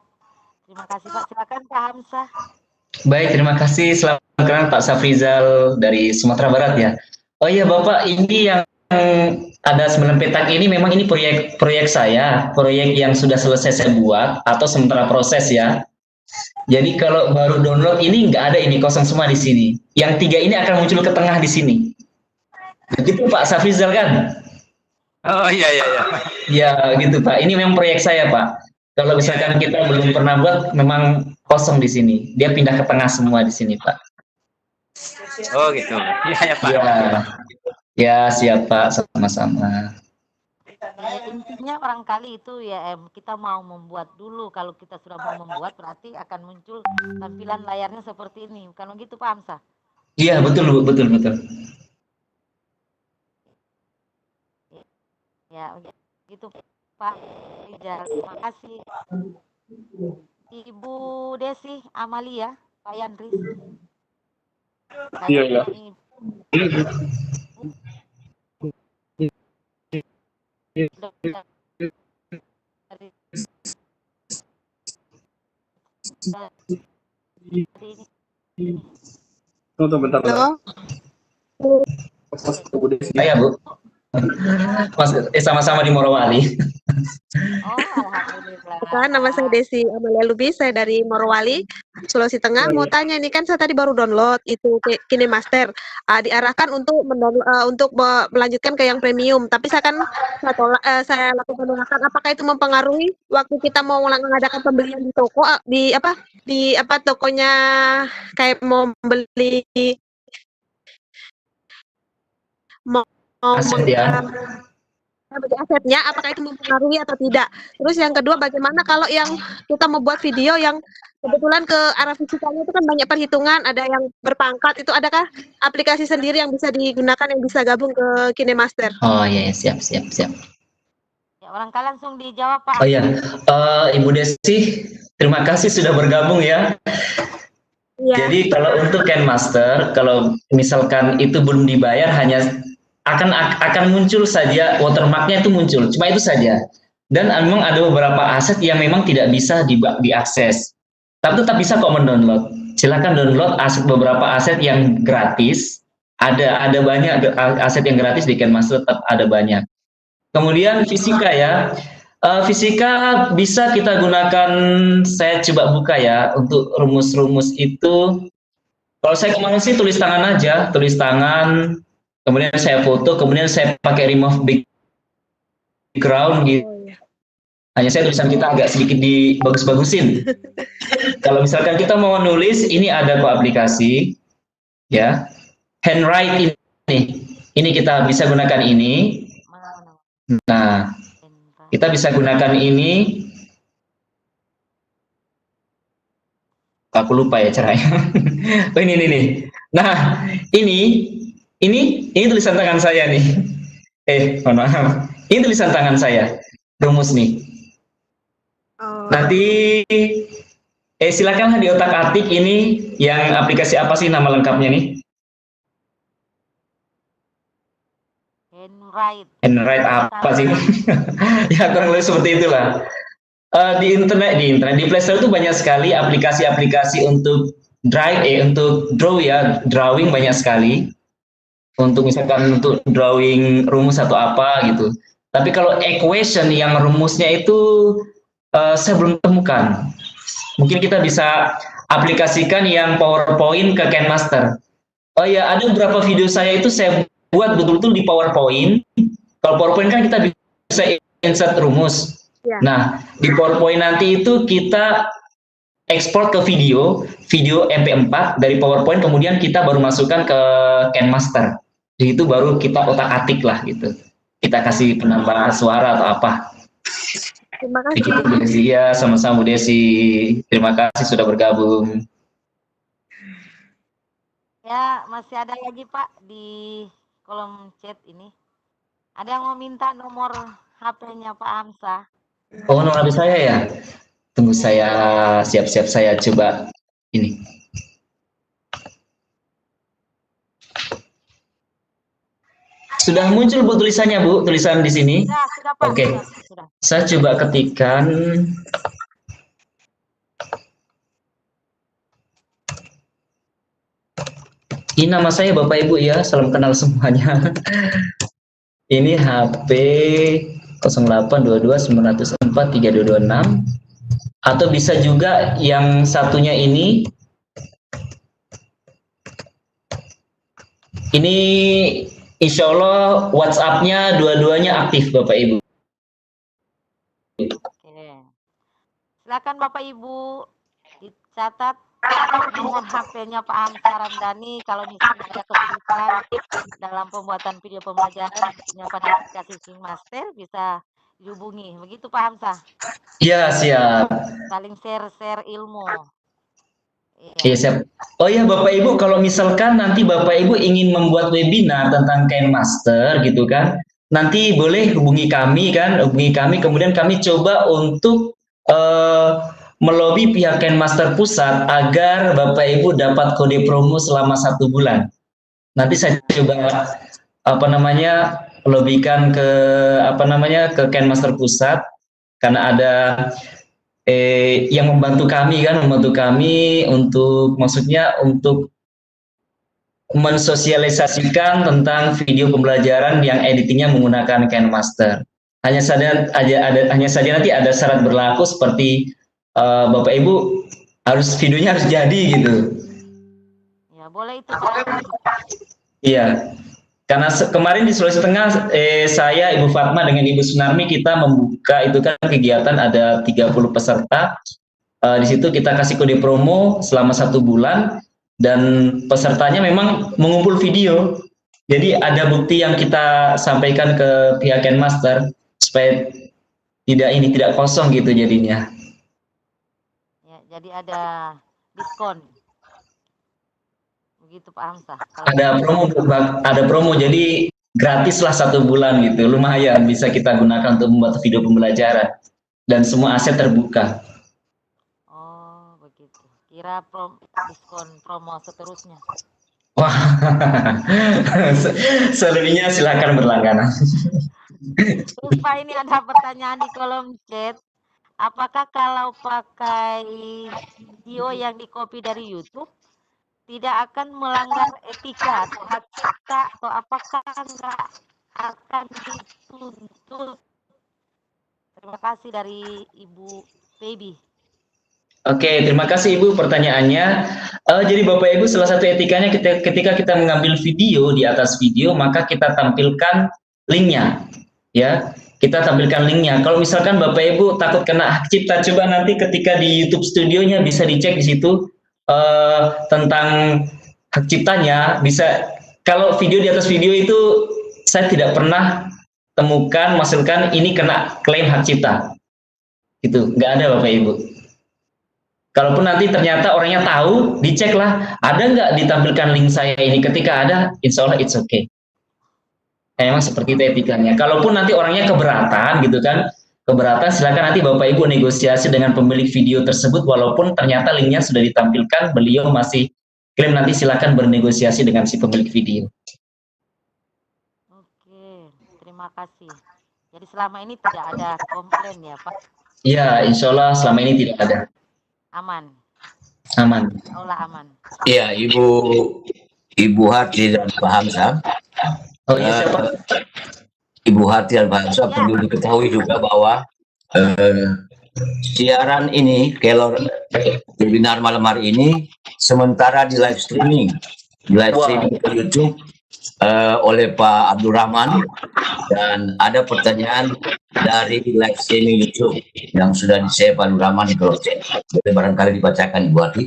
Terima kasih Pak. Silakan Pak Hamzah. Baik, terima kasih. Selamat kenal Pak Safrizal dari Sumatera Barat ya. Oh iya Bapak, ini yang ada 9 petak ini memang ini proyek saya, proyek yang sudah selesai saya buat atau sementara proses ya. Jadi kalau baru download ini nggak ada, ini kosong semua di sini. Yang 3 ini akan muncul ke tengah di sini. Begitu Pak Safrizal kan? Oh iya. Ya gitu Pak. Ini memang proyek saya Pak. Kalau misalkan kita belum pernah buat, memang kosong di sini. Dia pindah ke tengah semua di sini Pak. Oh gitu. Iya ya Pak. Ya siap Pak, sama-sama. Ya, intinya barangkali itu ya kita mau membuat dulu. Kalau kita sudah mau membuat berarti akan muncul tampilan layarnya seperti ini. Bukan begitu Pak Hamzah? Iya betul. Ya gitu Pak Rijal. Terima kasih. Ibu Desi Amalia, Pak Yandris. Iya. Tunggu bentar. Saya Bu. Mas, sama-sama di Morowali. Oh, alhamdulillah. Nama saya Desi Amalia Lubis, saya dari Morowali, Sulawesi Tengah. Mau tanya ini kan saya tadi baru download itu KineMaster, diarahkan untuk melanjutkan ke yang premium. Tapi saya lakukan penolakan. Apakah itu mempengaruhi waktu kita mau mengadakan pembelian di toko di tokonya kayak mau beli asetnya, apakah itu mempengaruhi atau tidak? Terus yang kedua, bagaimana kalau yang kita membuat video yang kebetulan ke arah fisikanya itu kan banyak perhitungan, ada yang berpangkat, itu adakah aplikasi sendiri yang bisa digunakan yang bisa gabung ke KineMaster? Oh iya, siap. Ya, barangkali langsung dijawab Pak. Oh iya, Ibu Desi, terima kasih sudah bergabung ya. Ya. Jadi kalau untuk KineMaster, kalau misalkan itu belum dibayar, hanya akan muncul saja watermarknya, itu muncul, cuma itu saja. Dan memang ada beberapa aset yang memang tidak bisa diakses, tapi tetap bisa kok mendownload. Silakan download beberapa aset yang gratis. Ada banyak aset yang gratis di KineMaster, tetap ada banyak. Kemudian fisika ya, fisika bisa kita gunakan. Saya coba buka ya untuk rumus-rumus itu. Kalau saya kemarin sih tulis tangan aja, tulis tangan. Kemudian saya foto, kemudian saya pakai remove background gitu. Hanya saya tulisan kita agak sedikit dibagus-bagusin. Kalau misalkan kita mau nulis, ini ada kok aplikasi, ya, handwrite ini kita bisa gunakan ini. Nah, kita bisa gunakan ini. Aku lupa ya caranya. Oh, ini nih. Nah, ini tulisan tangan saya nih. Mohon maaf. Ini tulisan tangan saya. Rumus nih. Nanti silakan di otak-atik ini yang aplikasi apa sih nama lengkapnya nih? Handwrite apa sih? Ya kurang lebih seperti itulah. Di internet di Play Store itu banyak sekali aplikasi-aplikasi untuk untuk drawing banyak sekali. Untuk misalkan untuk drawing rumus atau apa gitu. Tapi kalau equation yang rumusnya itu saya belum temukan. Mungkin kita bisa aplikasikan yang PowerPoint ke KineMaster. Oh ya, ada beberapa video saya itu saya buat betul-betul di PowerPoint. Kalau PowerPoint kan kita bisa insert rumus. Ya. Nah, di PowerPoint nanti itu kita ekspor ke video MP4 dari PowerPoint, kemudian kita baru masukkan ke KineMaster. Jadi itu baru kita otak-atik lah gitu. Kita kasih penambah suara atau apa. Terima kasih. Begitu Bu Desi. Ya, sama-sama Bu Desi. Terima kasih sudah bergabung. Ya, masih ada lagi Pak di kolom chat ini. Ada yang mau minta nomor HP-nya Pak Hamzah. Oh, nomor HP saya ya? Tunggu saya siap-siap saya coba ini. Sudah muncul Bu tulisannya Bu, tulisan di sini? Sudah Pak. Oke. Sudah. Saya coba ketikkan. Ini nama saya Bapak Ibu ya, salam kenal semuanya. Ini HP 0822904326, atau bisa juga yang satunya ini. Ini insya Allah WhatsApp-nya dua-duanya aktif Bapak Ibu. Oke. Silakan Bapak Ibu dicatat nomor HP-nya Pak Hamzah Ramdhani kalau misalnya ada kesulitan dalam pembuatan video pembelajaran pada aplikasi KineMaster bisa dihubungi. Begitu Pak Hamzah? Iya, siap. Saling share ilmu. Iya, siap. Oh ya Bapak Ibu, kalau misalkan nanti Bapak Ibu ingin membuat webinar tentang KineMaster gitu kan, nanti boleh hubungi kami, kemudian kami coba untuk melobi pihak KineMaster Pusat agar Bapak Ibu dapat kode promo selama 1 bulan. Nanti saya coba lobikan ke ke KineMaster Pusat, karena ada yang membantu kami untuk untuk mensosialisasikan tentang video pembelajaran yang editingnya menggunakan KineMaster. Hanya saja nanti ada syarat berlaku seperti Bapak Ibu videonya harus jadi gitu. Ya, boleh itu Pak. Iya. Karena kemarin di Sulawesi Tengah saya, Ibu Fatma dengan Ibu Sunarmi kita membuka itu kan kegiatan ada 30 peserta. Di situ kita kasih kode promo selama 1 bulan dan pesertanya memang mengumpul video. Jadi ada bukti yang kita sampaikan ke pihak KineMaster supaya tidak kosong gitu jadinya. Ya, jadi ada diskon. Begitu Pak Hamzah. Ada promo, jadi gratis lah 1 bulan gitu, lumayan bisa kita gunakan untuk membuat video pembelajaran dan semua aset terbuka. Oh begitu, kira diskon promo seterusnya. Wah, selebihnya silakan berlangganan. Terus Pak, ini ada pertanyaan di kolom chat, apakah kalau pakai video yang di copy dari YouTube tidak akan melanggar etika atau hak cipta, atau apakah enggak akan dituntut? Terima kasih dari Ibu Baby. Oke, terima kasih Ibu pertanyaannya. Jadi Bapak Ibu, salah satu etikanya ketika kita mengambil video, di atas video maka kita tampilkan linknya, ya. Kita tampilkan linknya. Kalau misalkan Bapak Ibu takut kena hak cipta, coba nanti ketika di YouTube Studionya bisa dicek di situ. Tentang hak ciptanya, bisa, kalau video di atas video itu saya tidak pernah temukan menghasilkan ini kena klaim hak cipta, itu nggak ada Bapak Ibu. Kalaupun nanti ternyata orangnya tahu, diceklah ada nggak ditampilkan link saya ini. Ketika ada, insya Allah it's okay. Memang seperti itu etikanya. Kalaupun nanti orangnya keberatan gitu kan, keberatan silakan nanti Bapak Ibu negosiasi dengan pemilik video tersebut, walaupun ternyata linknya sudah ditampilkan, beliau masih klaim, nanti silakan bernegosiasi dengan si pemilik video. Oke, terima kasih. Jadi selama ini tidak ada komplain ya Pak? Iya, insya Allah selama ini tidak ada. Aman? Aman. Allah aman. Iya, Ibu Harti dan Pak Hamzah. Oh iya, siapa? Ibu Harti dan Pak Hamzah perlu diketahui juga bahwa siaran ini, kelor webinar malam hari ini sementara di live streaming ke YouTube oleh Pak Abdul Rahman, dan ada pertanyaan dari live streaming YouTube yang sudah di-share Pak Abdul Rahman di kolom chat. Boleh barangkali dibacakan Ibu Harti.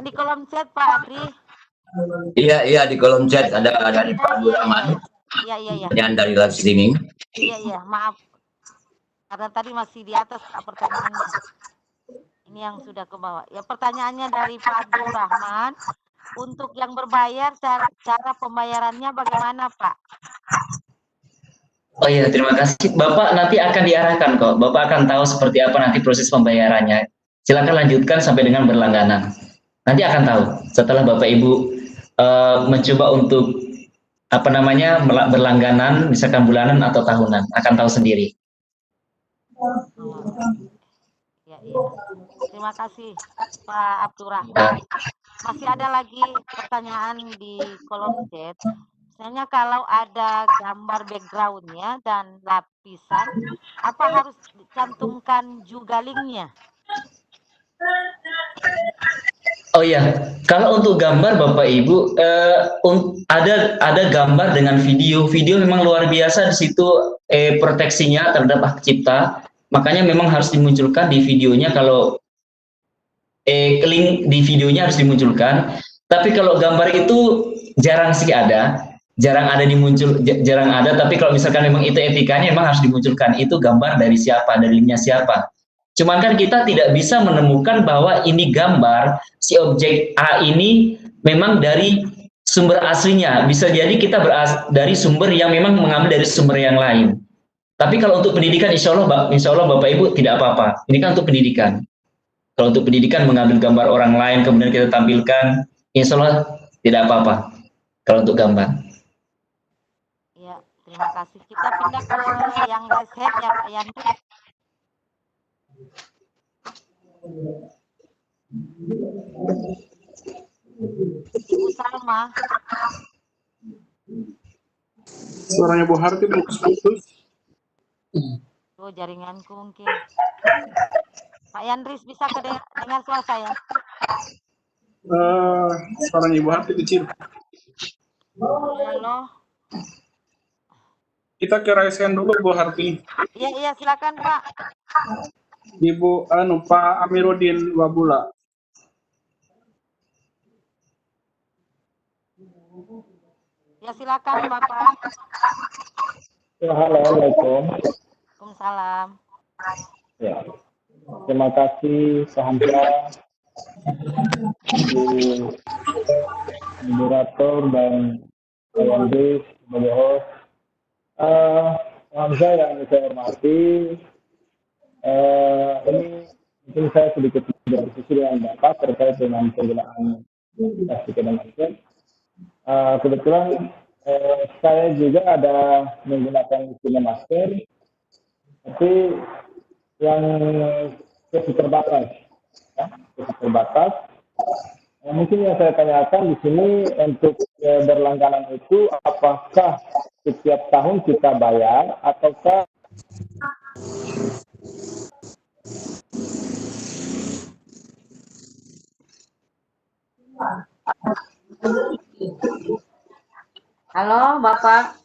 Di kolom chat Pak Adri. Iya, di kolom chat ada dari Pak Abdul Rahman. Iya. Yang dari live streaming. Iya, maaf. Karena tadi masih di atas pertanyaannya. Ini yang sudah ke bawah. Ya, pertanyaannya dari Pak Abdul Rahman. Untuk yang berbayar, cara pembayarannya bagaimana Pak? Oh iya, terima kasih. Bapak nanti akan diarahkan kok. Bapak akan tahu seperti apa nanti proses pembayarannya. Silakan lanjutkan sampai dengan berlangganan. Nanti akan tahu setelah Bapak Ibu mencoba untuk berlangganan, misalkan bulanan atau tahunan, akan tahu sendiri. Ya. Terima kasih Pak Abdul Rahman. Masih ada lagi pertanyaan di kolom chat. Misalnya kalau ada gambar backgroundnya dan lapisan, apa harus dicantumkan juga linknya? Oh iya, kalau untuk gambar Bapak Ibu ada gambar dengan video memang luar biasa di situ proteksinya terhadap hak cipta, makanya memang harus dimunculkan di videonya. Kalau link di videonya harus dimunculkan, tapi kalau gambar itu jarang ada. Tapi kalau misalkan memang itu etikanya memang harus dimunculkan, itu gambar dari siapa, dari linknya siapa. Cuman kan kita tidak bisa menemukan bahwa ini gambar si objek A ini memang dari sumber aslinya. Bisa jadi kita dari sumber yang memang mengambil dari sumber yang lain. Tapi kalau untuk pendidikan, insya Allah Bapak Ibu tidak apa-apa. Ini kan untuk pendidikan. Kalau untuk pendidikan mengambil gambar orang lain kemudian kita tampilkan, insya Allah tidak apa-apa. Kalau untuk gambar. Iya, terima kasih. Kita pindah ke yang raise hand ya Pak Yandri. Ibu Salma. Suaranya Bu Harti putus. Oh, jaringanku mungkin. Pak Yandris bisa dengar suara saya? Suaranya Ibu Harti kecil. Halo. Kita ke raise hand dulu Bu Harti. Iya, silakan Pak. Ibu Pak Amiruddin Wabula. Ya, silakan Bapak. Ya, halo, Assalamualaikum. Waalaikumsalam. Ya, terima kasih Pak Hamzah, Ibu moderator dan Pak Yandri sebagai host. Pak Hamzah yang saya hormati, ini mungkin saya sedikit berdiskusi dengan Bapak terkait dengan penggunaan plastik dan masker. Kebetulan saya juga ada menggunakan masker, tapi yang terbatas. Mungkin yang saya tanyakan di sini untuk berlangganan itu, apakah setiap tahun kita bayar ataukah Halo Bapak.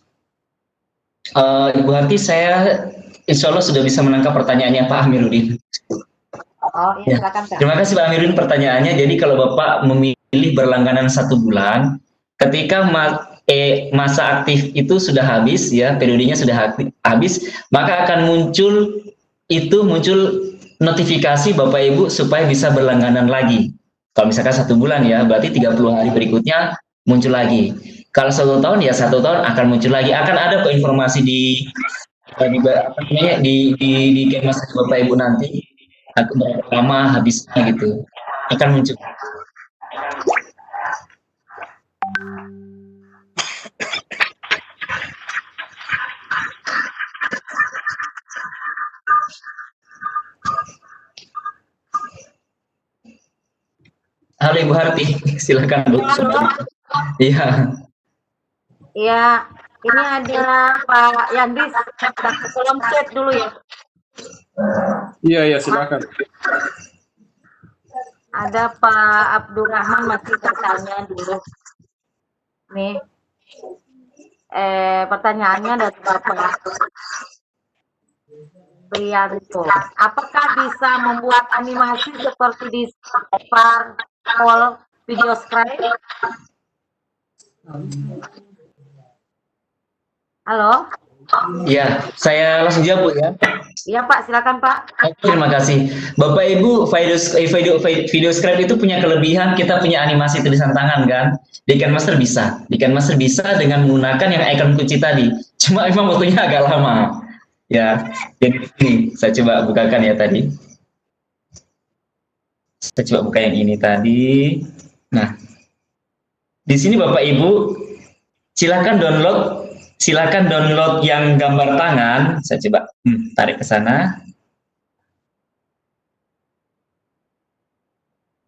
Ibu Harti, saya insya Allah sudah bisa menangkap pertanyaannya Pak Amiruddin. Oh iya, silakan Pak. Terima kasih Pak Amiruddin pertanyaannya. Jadi kalau Bapak memilih berlangganan 1 bulan, ketika masa aktif itu sudah habis ya, periodenya sudah habis, maka akan muncul notifikasi Bapak Ibu supaya bisa berlangganan lagi. Kalau misalkan 1 bulan ya, berarti 30 hari berikutnya muncul lagi. Kalau 1 tahun ya 1 tahun akan muncul lagi. Akan ada kok informasi di Kenmas Bapak Ibu nanti berapa lama habisnya gitu. Akan muncul. Halo Ibu Harti, silakan Bu. Iya. Iya, ini ada Pak Yandis, tolong chat dulu ya. Iya, silakan. Ada Pak Abdurrahman masih bertanya dulu. Nih, pertanyaannya dari Bapak Prianto. Apakah bisa membuat animasi seperti di Sparkle Video Scribe? Halo? Ya, saya langsung jawab Bu ya. Iya Pak, silakan Pak. Terima kasih. Bapak Ibu, video scribe itu punya kelebihan, kita punya animasi tulisan tangan kan. Di KineMaster bisa. Di KineMaster bisa dengan menggunakan yang icon kunci tadi. Cuma memang waktunya agak lama. Ya, jadi ini saya coba bukakan ya tadi. Saya coba buka yang ini tadi. Nah, di sini Bapak Ibu, silakan download yang gambar tangan. Saya coba tarik ke sana.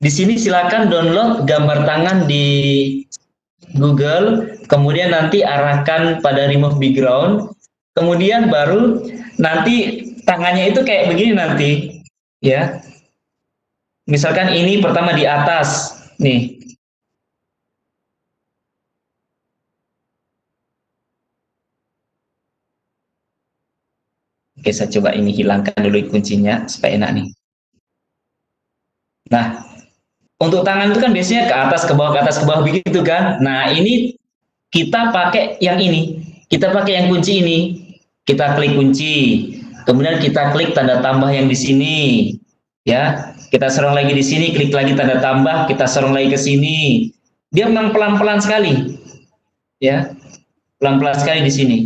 Di sini silakan download gambar tangan di Google, kemudian nanti arahkan pada remove background, kemudian baru nanti tangannya itu kayak begini nanti, ya. Misalkan ini pertama di atas, nih. Oke, saya coba ini hilangkan dulu kuncinya supaya enak nih. Nah, untuk tangan itu kan biasanya ke atas, ke bawah begitu kan. Nah, ini kita pakai yang ini. Kita pakai yang kunci ini. Kita klik kunci. Kemudian kita klik tanda tambah yang di sini. Ya, kita sorong lagi di sini, klik lagi tanda tambah, kita sorong lagi ke sini. Dia memang pelan-pelan sekali. Ya. Pelan-pelan sekali di sini.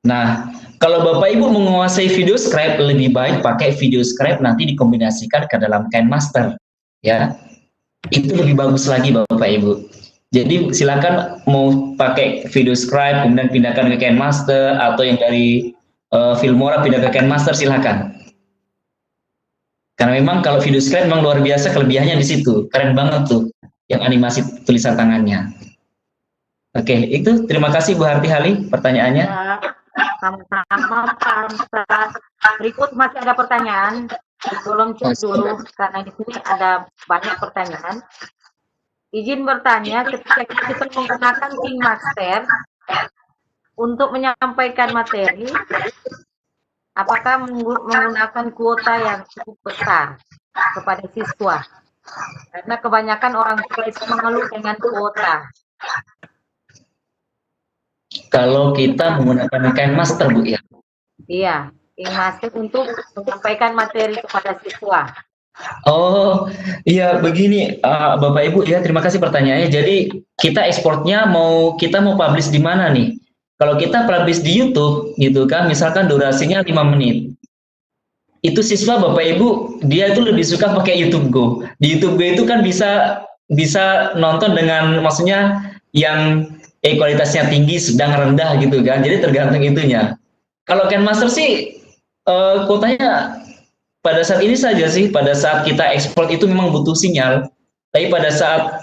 Nah, kalau Bapak Ibu menguasai video scribe, lebih baik pakai video scribe nanti dikombinasikan ke dalam KineMaster, ya. Itu lebih bagus lagi Bapak Ibu. Jadi silakan mau pakai video scribe kemudian pindahkan ke KineMaster atau yang dari Filmora pindah ke KineMaster, silakan. Karena memang kalau video scribe memang luar biasa kelebihannya di situ. Keren banget tuh yang animasi tulisan tangannya. Oke, itu terima kasih Bu Harti Hali pertanyaannya. Sama-sama Pak. Berikut masih ada pertanyaan. Tolong cek dulu karena di sini ada banyak pertanyaan. Izin bertanya, ketika kita menggunakan KineMaster untuk menyampaikan materi, apakah menggunakan kuota yang cukup besar kepada siswa? Karena kebanyakan orang tua itu mengeluh dengan kuota. Kalau kita menggunakan KineMaster, Bu, ya? Iya, KineMaster untuk menyampaikan materi kepada siswa. Oh, iya begini, Bapak Ibu ya, terima kasih pertanyaannya. Jadi kita ekspornya kita mau publish di mana nih? Kalau kita publish di YouTube, gitu kan, misalkan durasinya 5 menit. Itu siswa Bapak Ibu, dia itu lebih suka pakai YouTube Go. Di YouTube Go itu kan bisa nonton dengan, maksudnya yang kualitasnya tinggi, sedang, rendah gitu kan. Jadi tergantung itunya. Kalau KineMaster sih kuotanya pada saat ini saja sih, pada saat kita ekspor itu memang butuh sinyal. Tapi pada saat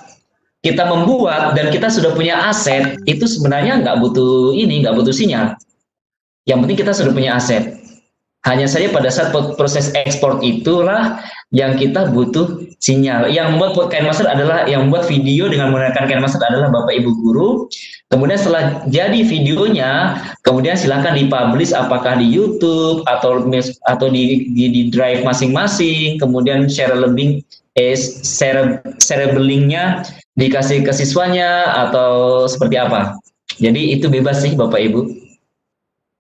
kita membuat dan kita sudah punya aset, itu sebenarnya nggak butuh sinyal. Yang penting kita sudah punya aset. Hanya saja pada saat proses ekspor itulah yang kita butuh sinyal. Yang membuat KineMaster adalah, yang membuat video dengan menggunakan KineMaster adalah Bapak Ibu guru. Kemudian setelah jadi videonya, kemudian silakan dipublish apakah di YouTube atau di drive masing-masing. Kemudian share link share linknya dikasih ke siswanya atau seperti apa. Jadi itu bebas sih Bapak Ibu.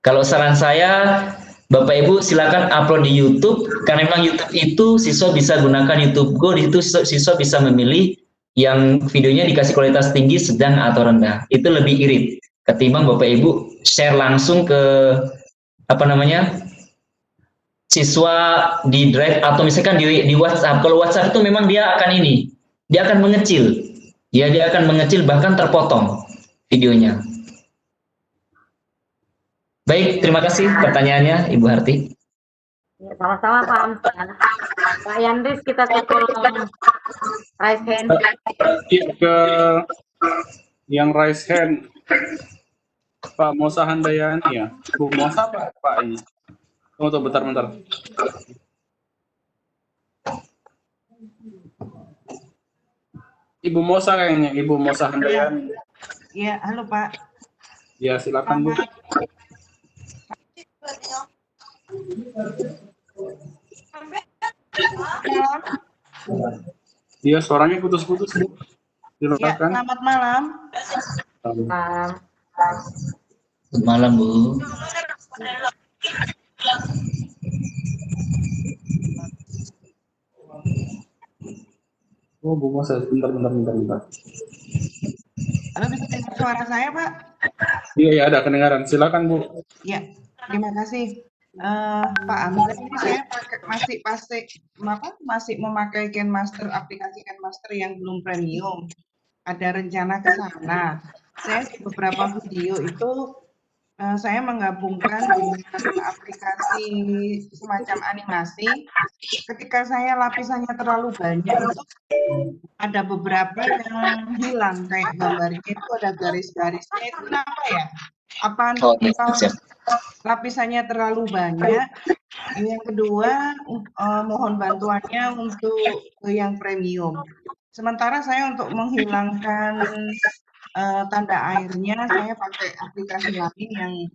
Kalau saran saya, Bapak Ibu silakan upload di YouTube, karena memang YouTube itu siswa bisa gunakan YouTube Go, di situ siswa bisa memilih yang videonya dikasih kualitas tinggi, sedang atau rendah. Itu lebih irit ketimbang Bapak Ibu share langsung ke siswa di Drive atau misalkan di WhatsApp. Kalau WhatsApp itu memang dia akan mengecil. Ya, dia akan mengecil, bahkan terpotong videonya. Baik, terima kasih pertanyaannya Ibu Harti. Ya, sama-sama Pak Amsan. Pak Yandris, kita ke kolom raise hand. Iya, ke yang raise hand. Pak Mosa Handayani ya. Bu Mosa Pak ini. Tunggu bentar. Ibu Mosa kayaknya, Ibu Mosa Handayani. Iya, halo Pak. Ya, silakan Bu. Iya, suaranya putus-putus Bu. Ya, Silakan. selamat malam. Selamat malam Bu. Oh, Bu Mosa, bentar. Halo, bisa dengar suara saya Pak? Iya, ada kedengaran. Silakan Bu. Ya, terima kasih. Pak Amzan, ini saya masih memakai KineMaster, aplikasi KineMaster yang belum premium. Ada rencana ke sana. Saya di beberapa video itu saya menggabungkan dengan aplikasi semacam animasi. Ketika saya lapisannya terlalu banyak, itu ada beberapa yang hilang, kayak gambarnya itu ada garis-garisnya. Itu kenapa ya? Apa lapisannya terlalu banyak? Yang kedua, mohon bantuannya untuk yang premium. Sementara saya untuk menghilangkan tanda airnya, saya pakai aplikasi lain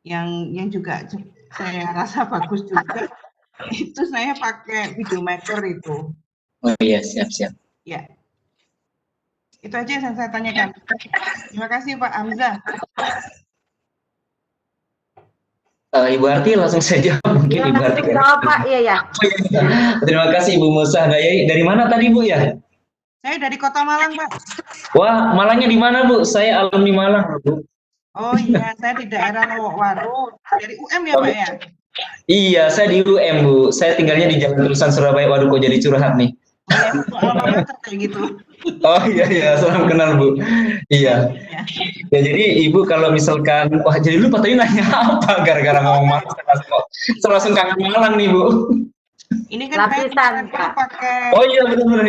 yang juga saya rasa bagus juga. Itu saya pakai Videomaker itu. Oh iya, siap. Ya, itu aja yang saya tanyakan. Terima kasih Pak Hamzah. Ibu Harti langsung saja mungkin Ibu Harti. Pak, iya. Terima kasih Ibu Musa Handayani. Dari mana tadi Bu ya? Saya dari Kota Malang Pak. Wah, Malangnya di mana Bu? Saya alumni Malang Bu. Oh iya, saya di daerah Lowokwaru. Dari UM ya Pak ya? Iya, saya di UM Bu. Saya tinggalnya di Jalan Terusan Surabaya. Waduh, kok jadi curhat nih. Kayak gitu. Oh iya, salam kenal Bu. Iya. Ya jadi Ibu kalau misalkan, wah jadi lupa tadi nanya apa gara-gara ngomong Malang, saya langsung kangen Malang nih Bu. Ini kan lapisan pakai. Oh iya benar-benar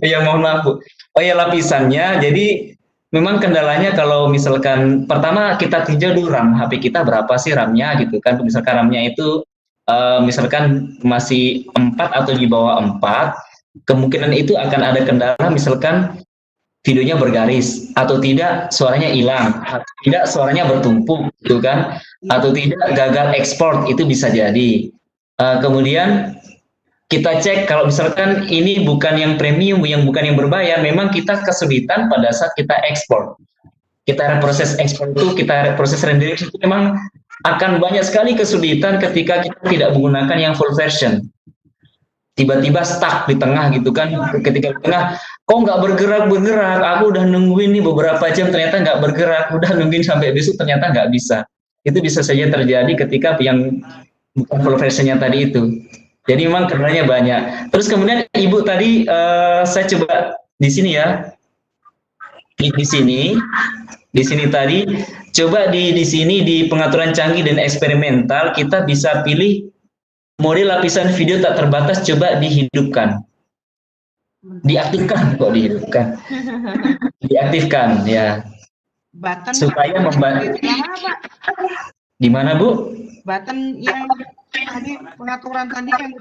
iya mohon maaf Bu. Oh iya lapisannya, jadi memang kendalanya kalau misalkan pertama kita tinjau dulu RAM HP kita berapa sih RAM-nya gitu kan. Misalkan RAM-nya itu misalkan masih 4 atau di bawah 4, kemungkinan itu akan ada kendala misalkan videonya bergaris atau tidak suaranya hilang, atau tidak suaranya bertumpuk gitu kan, atau tidak gagal ekspor, itu bisa jadi. Kemudian kita cek kalau misalkan ini bukan yang premium, yang bukan yang berbayar, memang kita kesulitan pada saat kita ekspor. Kita proses ekspor itu, kita proses rendering itu memang akan banyak sekali kesulitan ketika kita tidak menggunakan yang full version. Tiba-tiba stuck di tengah gitu kan, ketika di tengah kok nggak bergerak, aku udah nungguin nih beberapa jam ternyata nggak bergerak, udah nungguin sampai besok ternyata nggak bisa. Itu bisa saja terjadi ketika yang bukan full versionnya tadi itu. Jadi memang kendalanya banyak. Terus kemudian Ibu tadi saya coba di sini ya, di sini tadi coba di sini di pengaturan canggih dan eksperimental kita bisa pilih mode lapisan video tak terbatas, coba dihidupkan. Diaktifkan kok dihidupkan. Diaktifkan ya. Button supaya membantu. Di mana Bu? Button yang tadi pengaturan tadi yang di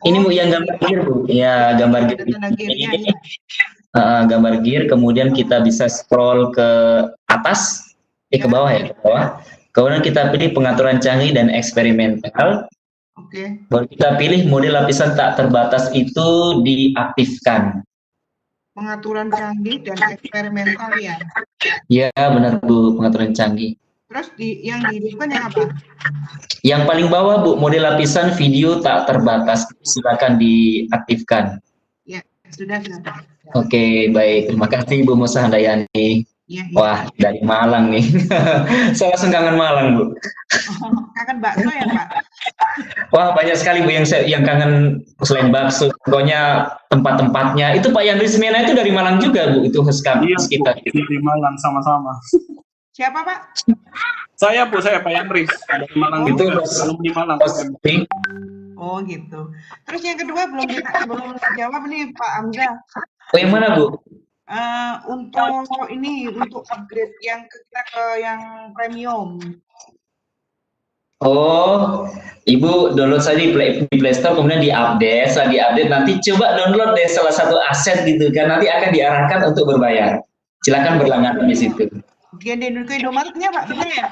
ini Bu yang gambar gear Bu. Ya, gambar gear. Gambar gear, kemudian kita bisa scroll ke atas, ke bawah ya, ke bawah. Kemudian kita pilih pengaturan canggih dan eksperimental. Oke. Baru kita pilih mode lapisan tak terbatas itu diaktifkan. Pengaturan canggih dan eksperimental ya. Ya, benar Bu, pengaturan canggih. Terus yang dihidupkan yang apa? Yang paling bawah Bu, mode lapisan video tak terbatas. Silakan diaktifkan. Ya, sudah. Oke, baik. Terima kasih Bu Musa Handayani. Ya. Wah, dari Malang nih. Saya langsung kangen Malang, Bu. Kangen bakso ya, Pak? Wah, banyak sekali Bu yang kangen selain bakso. Pokoknya tempat-tempatnya. Itu Pak Yandri Semena itu dari Malang juga, Bu. Itu Huskapis kita. Di Malang sama-sama. Siapa, Pak? Saya Pak Yandri dari Malang. Itu di Malang. Oh, gitu. Terus yang kedua belum dijawab nih, Pak Hamzah. Oh, yang mana, Bu? Untuk upgrade kita ke yang premium. Oh, Ibu download saja di Play Store, kemudian diupdate. Setelah diupdate nanti coba download deh salah satu aset gitu kan, nanti akan diarahkan untuk berbayar. Silakan berlangganan di situ. Ke Indomaretnya, Pak, benar ya?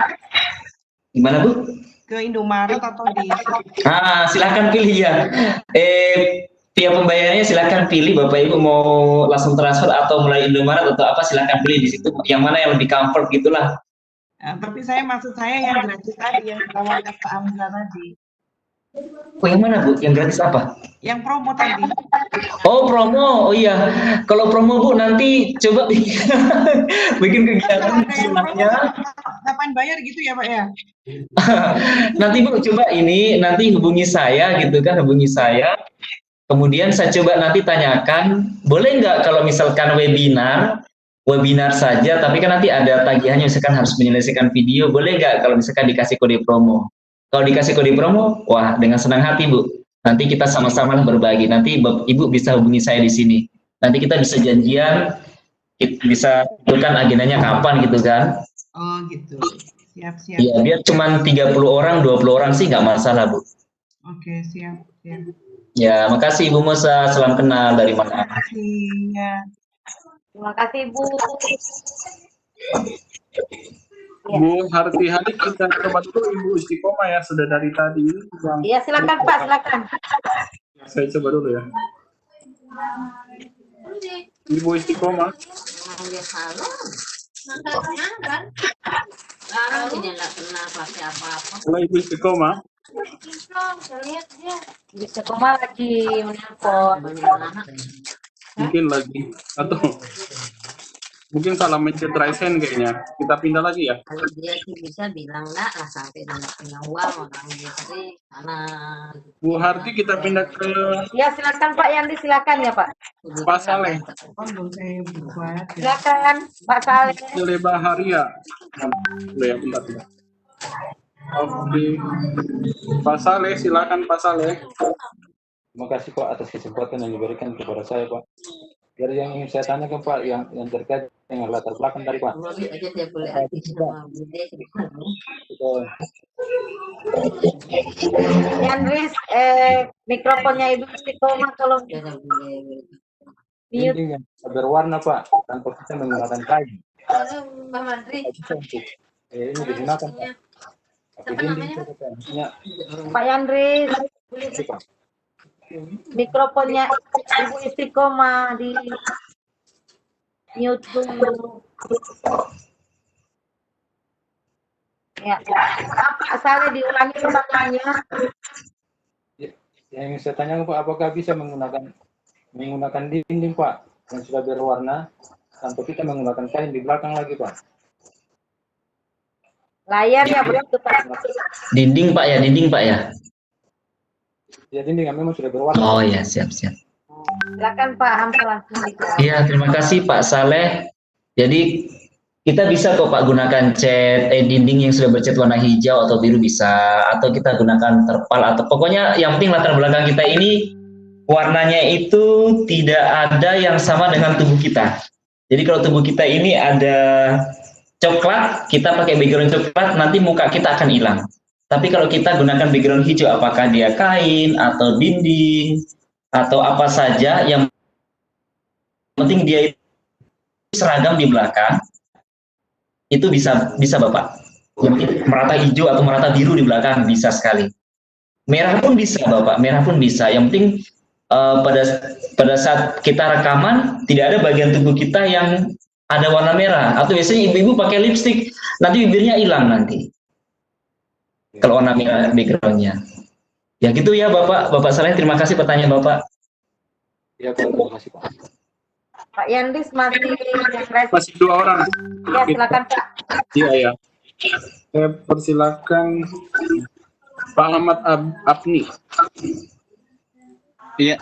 Gimana, Bu? Ke Indomaret atau di... Silakan pilih ya. Via pembayarannya silakan pilih, Bapak Ibu mau langsung transfer atau mulai Indomaret atau apa, silakan pilih di situ. Yang mana yang lebih comfort gitulah. Tapi maksud saya yang gratis tadi yang ditawarkan Pak Hamzah tadi. Oh, yang mana, Bu? Yang gratis apa? Yang promo tadi. Oh, promo. Oh iya. Kalau promo, Bu, nanti coba bikin kegiatan semuanya. Kapan bayar gitu ya, Pak ya? Nanti Bu coba nanti hubungi saya gitu kan, hubungi saya. Kemudian saya coba nanti tanyakan, boleh nggak kalau misalkan webinar saja, tapi kan nanti ada tagihannya, misalkan harus menyelesaikan video, boleh nggak kalau misalkan dikasih kode promo? Kalau dikasih kode promo, wah dengan senang hati Bu. Nanti kita sama-sama berbagi. Nanti Ibu bisa hubungi saya di sini. Nanti kita bisa janjian, kita bisa tentukan agendanya kapan gitu kan? Oh gitu. Siap. Iya, biar cuma 30 orang, 20 orang sih nggak masalah Bu. Oke, siap. Ya, makasih Ibu Musa, salam kenal dari mana? Iya. Terima kasih, Bu. Bu Harti kita coba dulu Ibu Istiqomah ya, sudah dari tadi. Iya, silakan Pak, silakan. Saya coba dulu ya. Ibu Istiqomah. Halo Ibu Istiqomah. Bisa kemana lagi menelpon. Mungkin lagi atau mungkin salah mencet resen kayaknya. Kita pindah lagi ya. Kalau dia sih bisa bilang enggak lah sampai nggak punya uang orang dia tadi karena Bu Harti kita pindah ke. Ya silakan Pak Yandri, silakan ya Pak. Pak Saleh. Silakan Pak Saleh. Saleh Baharia. Boleh ya, bentar. Oke. Pak Saleh, silakan Pak Saleh. Terima kasih Pak atas kesempatan yang diberikan kepada saya Pak. Dari yang ingin saya tanyakan Pak, yang terkait dengan latar belakang tadi Pak. boleh aja dia boleh aktif sama Bude. Yandris, mikrofonnya Ibu Istiqomah tolong. Dinding yang berwarna Pak, tanpa kita menggunakan kayu. Mbak Madri. Ini digunakan Pak. Pak Yandris, mikrofonnya Ibu Istiqomah di YouTube. Ya, Pak Saleh diulangi pertanyaannya. Yang ingin saya tanyakan Pak, apakah bisa menggunakan dinding Pak yang sudah berwarna tanpa kita menggunakan kain di belakang lagi Pak? Layar ya begitu Pak. Dinding Pak ya. Ya dinding yang memang sudah berwarna. Oh ya, siap. Silakan Pak Hamzah langsung. Iya, terima kasih Pak Saleh. Jadi kita bisa kok Pak gunakan cat dinding yang sudah bercat warna hijau atau biru bisa, atau kita gunakan terpal atau pokoknya yang penting latar belakang kita ini warnanya itu tidak ada yang sama dengan tubuh kita. Jadi kalau tubuh kita ini ada coklat, kita pakai background coklat, nanti muka kita akan hilang. Tapi kalau kita gunakan background hijau, apakah dia kain atau dinding atau apa saja, yang penting dia itu seragam di belakang, itu bisa Bapak. Yang penting merata hijau atau merata biru di belakang bisa sekali. Merah pun bisa, Bapak. Merah pun bisa. Yang penting pada saat kita rekaman tidak ada bagian tubuh kita yang ada warna merah. Atau biasanya ibu-ibu pakai lipstick, nanti bibirnya hilang nanti. Kalau warna merah backgroundnya. Ya gitu ya Bapak. Bapak Saleh, terima kasih pertanyaan Bapak. Ya, terima kasih Pak. Pak Yandris Masih 2 orang. Ya, silakan Pak. Iya, ya. Saya persilakan Pak Ahmad Abni. Iya.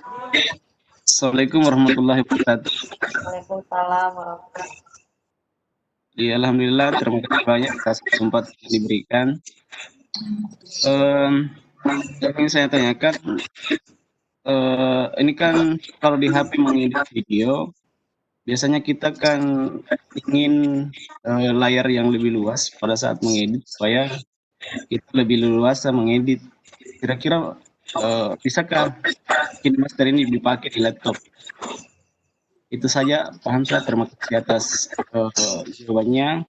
Assalamualaikum warahmatullahi wabarakatuh. Waalaikumsalam warahmatullahi. Iya, alhamdulillah, terima kasih banyak atas kesempatan yang diberikan. Yang ingin saya tanyakan, ini kan kalau di HP mengedit video, biasanya kita kan ingin layar yang lebih luas pada saat mengedit supaya kita lebih leluasa mengedit. Kira-kira bisakah KineMaster ini dipakai di laptop? Itu saja Pak Hamzah, terima kasih atas jawabannya.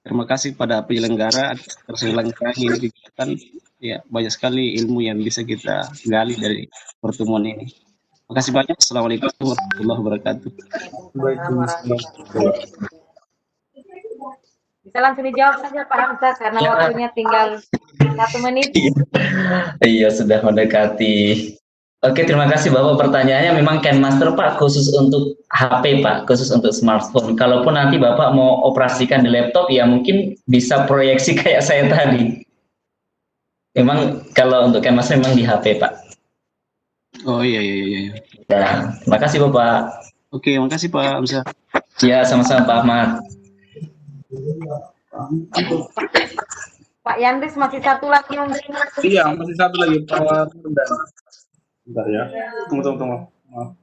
Terima kasih pada penyelenggara atas terselenggaranya ini kegiatan. Ya, banyak sekali ilmu yang bisa kita gali dari pertemuan ini. Terima kasih banyak. Assalamualaikum warahmatullahi wabarakatuh. Bisa langsung dijawab saja Pak Hamzah karena waktunya tinggal 1 menit. Iya, sudah mendekati. Oke, terima kasih Bapak pertanyaannya. Memang KineMaster Pak khusus untuk HP Pak, khusus untuk smartphone. Kalaupun nanti Bapak mau operasikan di laptop, ya mungkin bisa proyeksi kayak saya tadi. Memang kalau untuk KineMaster memang di HP Pak. Oh iya. Ya, terima kasih Bapak. Oke, makasih Pak Hamzah. Ya, sama-sama Pak Ahmad. Pak Yandris masih 1 lagi mungkin. Iya, masih 1 lagi Pak Nurdan. Bentar ya. Tunggu. Maaf.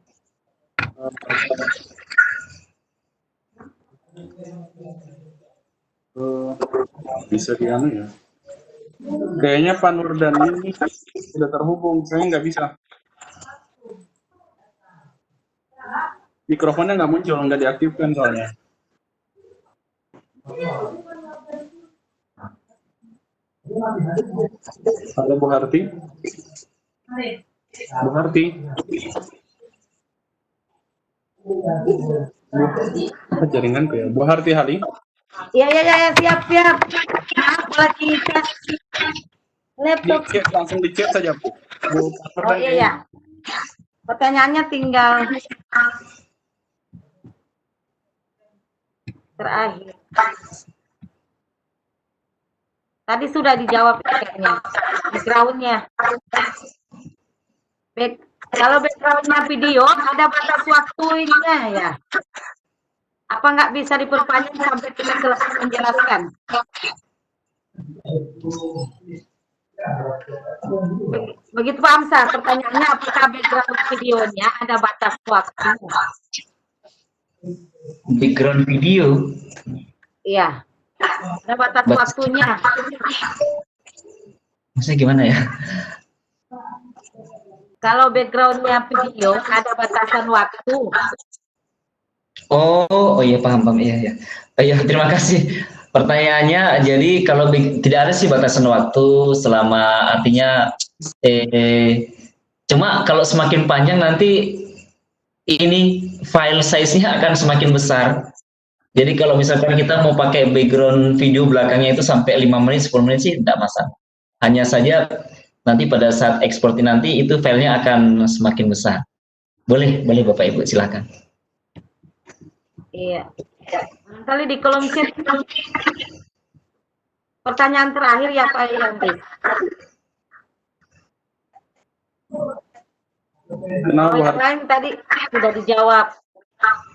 Bisa dianu ya. Kayaknya Pak Nurdan ini sudah terhubung, saya nggak bisa. Mikrofonnya nggak muncul, nggak diaktifkan soalnya. Halo Bu Harti. Bu Harti. Jaringanku ya. Bu Harti Hali. Iya, siap. Maaf lagi tes laptop. Langsung di chat saja, Bu. Oh iya. Pertanyaannya tinggal terakhir. Tadi sudah dijawab kayaknya. Background-nya. Kalau background-nya video ada batas waktunya ya. Apa nggak bisa diperpanjang sampai kita selesai menjelaskan? Begitu Pak Hamzah, pertanyaannya apakah background videonya ada batas waktu? Background video? Iya, ada batas waktunya. Maksudnya gimana ya? Kalau backgroundnya video ada batasan waktu. Oh iya paham iya. Iya, terima kasih. Pertanyaannya, jadi kalau tidak ada sih batasan waktu selama artinya cuma kalau semakin panjang nanti ini file size-nya akan semakin besar. Jadi kalau misalkan kita mau pakai background video belakangnya itu sampai 5 menit, 10 menit sih tidak masalah. Hanya saja nanti pada saat ekspor nanti itu filenya akan semakin besar. Boleh Bapak Ibu, silakan. Iya. Kali di kolom chat. Pertanyaan terakhir ya Pak Yandri. Yang lain tadi sudah dijawab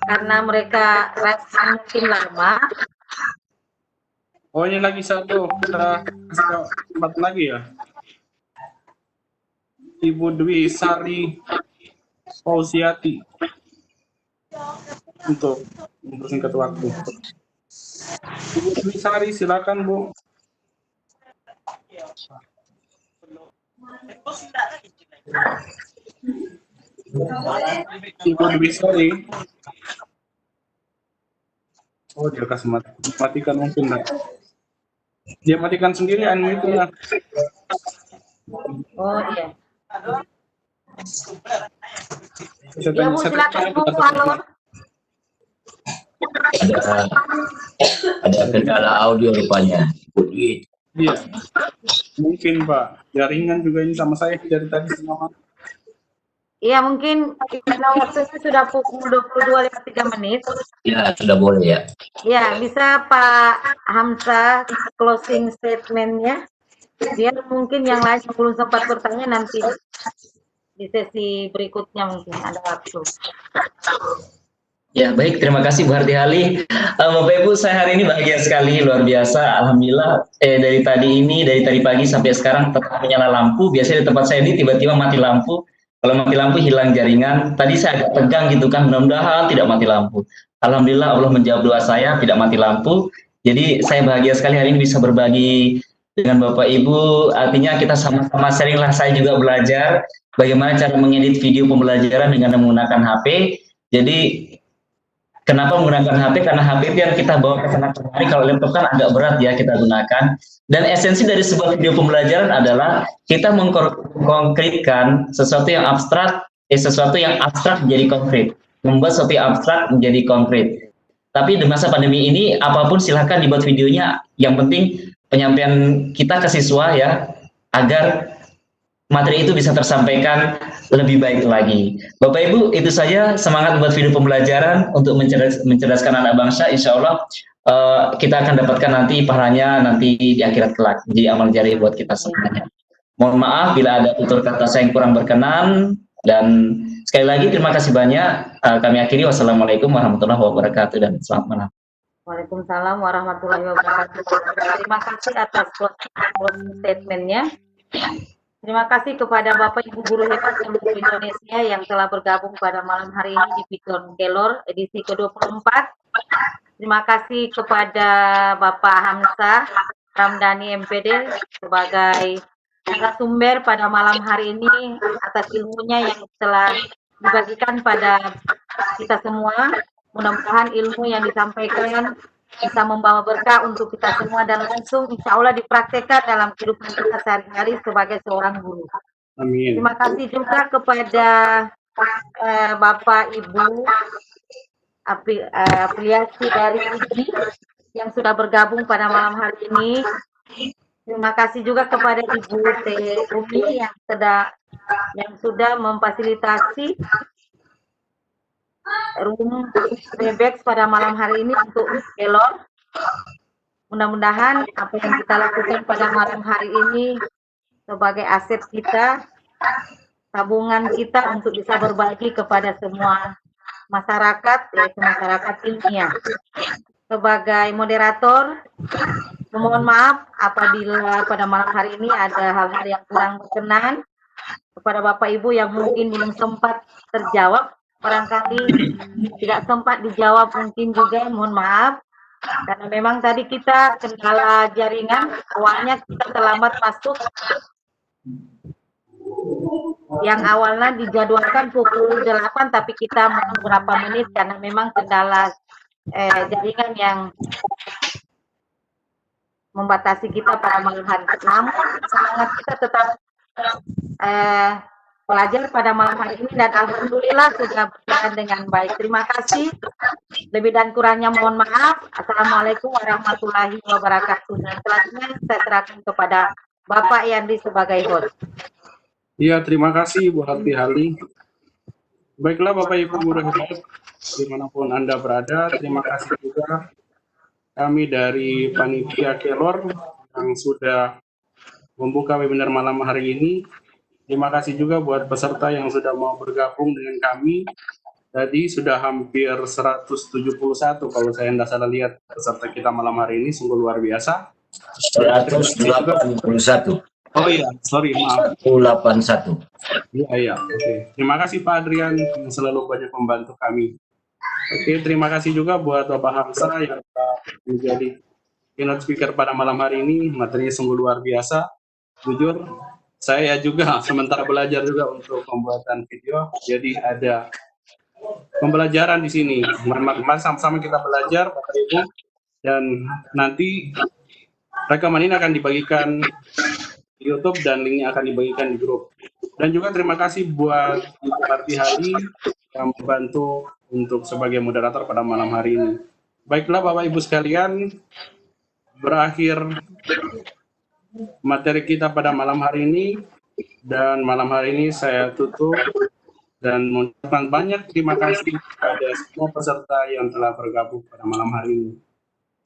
karena mereka respon mungkin lama. Oh ini lagi 1, kita kasih 4 lagi ya. Ibu Dwi Sari Fauziati untuk mempersingkat waktu. Ibu Dwi Sari, silakan Bu. Ibu Dwi Sari. Oh dia kasih matikan mungkin enggak? Dia matikan sendiri unmute-nya. Oh iya. Saya Ya Bu, silakan Bu. Halo. Ada kendala audio rupanya. Iya, mungkin Pak. Jaringan juga ini sama saya dari tadi semua. Iya, mungkin karena waktunya sudah pukul 22.53. Ya, sudah boleh ya. Ya, bisa Pak Hamzah closing statement-nya. Biar mungkin yang lain yang belum sempat bertanya nanti di sesi berikutnya mungkin ada waktu. Ya, baik. Terima kasih Bu Harti Hali. Bapak Ibu, saya hari ini bahagia sekali, luar biasa. Alhamdulillah, dari tadi pagi sampai sekarang tetap menyala lampu. Biasanya di tempat saya ini tiba-tiba mati lampu. Kalau mati lampu hilang jaringan. Tadi saya agak tegang gitu kan, mudah-mudahan tidak mati lampu. Alhamdulillah Allah menjawab doa saya, tidak mati lampu. Jadi saya bahagia sekali hari ini bisa berbagi dengan Bapak Ibu. Artinya kita sama-sama sharing lah, saya juga belajar bagaimana cara mengedit video pembelajaran dengan menggunakan HP. Jadi kenapa menggunakan HP? Karena HP itu yang kita bawa ke sana kemari. Kalau laptop kan agak berat ya kita gunakan. Dan esensi dari sebuah video pembelajaran adalah kita mengkonkretkan sesuatu yang abstrak, sesuatu yang abstrak menjadi konkret. Membuat sesuatu yang abstrak menjadi konkret. Tapi di masa pandemi ini, apapun silahkan dibuat videonya. Yang penting penyampaian kita ke siswa ya, agar materi itu bisa tersampaikan lebih baik lagi. Bapak Ibu, itu saja, semangat buat video pembelajaran untuk mencerdaskan anak bangsa. Insya Allah kita akan dapatkan nanti pahalanya nanti di akhirat kelak. Jadi amal jariah buat kita semuanya. Mohon maaf bila ada tutur kata saya yang kurang berkenan, dan sekali lagi terima kasih banyak. Kami akhiri, wassalamualaikum warahmatullahi wabarakatuh dan selamat malam. Waalaikumsalam warahmatullahi wabarakatuh. Terima kasih atas closing statement-nya. Terima kasih kepada Bapak Ibu guru hebat seluruh Indonesia yang telah bergabung pada malam hari ini di Piton Kelor edisi ke-24. Terima kasih kepada Bapak Hamzah Ramdhani MPD sebagai narasumber pada malam hari ini atas ilmunya yang telah dibagikan pada kita semua. Mudah-mudahan ilmu yang disampaikan bisa membawa berkah untuk kita semua dan langsung insya Allah dipraktekkan dalam kehidupan kita sehari-hari sebagai seorang guru. Amin. Terima kasih juga kepada Bapak Ibu afiliasi dari UGI yang sudah bergabung pada malam hari ini. Terima kasih juga kepada Ibu Umi yang sudah memfasilitasi room Webex pada malam hari ini untuk Kelor. Mudah-mudahan apa yang kita lakukan pada malam hari ini sebagai aset kita, tabungan kita untuk bisa berbagi kepada semua masyarakat, yaitu masyarakat ilmiah. Sebagai moderator, mohon maaf apabila pada malam hari ini ada hal-hal yang kurang berkenan. Kepada Bapak Ibu yang mungkin belum sempat terjawab, barangkali tidak sempat dijawab mungkin juga, mohon maaf. Karena memang tadi kita kendala jaringan, awalnya kita terlambat masuk. Yang awalnya dijadwalkan pukul 8, tapi kita beberapa menit karena memang kendala jaringan yang membatasi kita pada malam hari. Namun semangat kita tetap belajar pada malam hari ini dan alhamdulillah sudah berjalan dengan baik. Terima kasih. Lebih dan kurangnya mohon maaf. Assalamualaikum warahmatullahi wabarakatuh. Dan selanjutnya saya serahkan kepada Bapak Yandi sebagai host. Iya, terima kasih Bu Harti Hali. Baiklah Bapak Ibu guru hebat dimanapun Anda berada, terima kasih juga kami dari Panitia Kelor yang sudah membuka webinar malam hari ini. Terima kasih juga buat peserta yang sudah mau bergabung dengan kami. Tadi sudah hampir 171 kalau saya tidak salah lihat peserta kita malam hari ini, sungguh luar biasa. 181. Oh iya, sorry, maaf. 81. Iya, oke. Terima kasih Pak Adrian yang selalu banyak membantu kami. Oke, terima kasih juga buat Bapak Hamzah yang menjadi keynote speaker pada malam hari ini. Materinya sungguh luar biasa. Jujur, saya juga sementara belajar juga untuk pembuatan video. Jadi ada pembelajaran di sini. Mari sama-sama kita belajar, Bapak Ibu. Dan nanti rekaman ini akan dibagikan di YouTube dan linknya akan dibagikan di grup. Dan juga terima kasih buat Ibu Arti Hadi yang membantu untuk sebagai moderator pada malam hari ini. Baiklah Bapak Ibu sekalian, berakhir materi kita pada malam hari ini, dan malam hari ini saya tutup dan mengucapkan banyak terima kasih kepada semua peserta yang telah bergabung pada malam hari ini.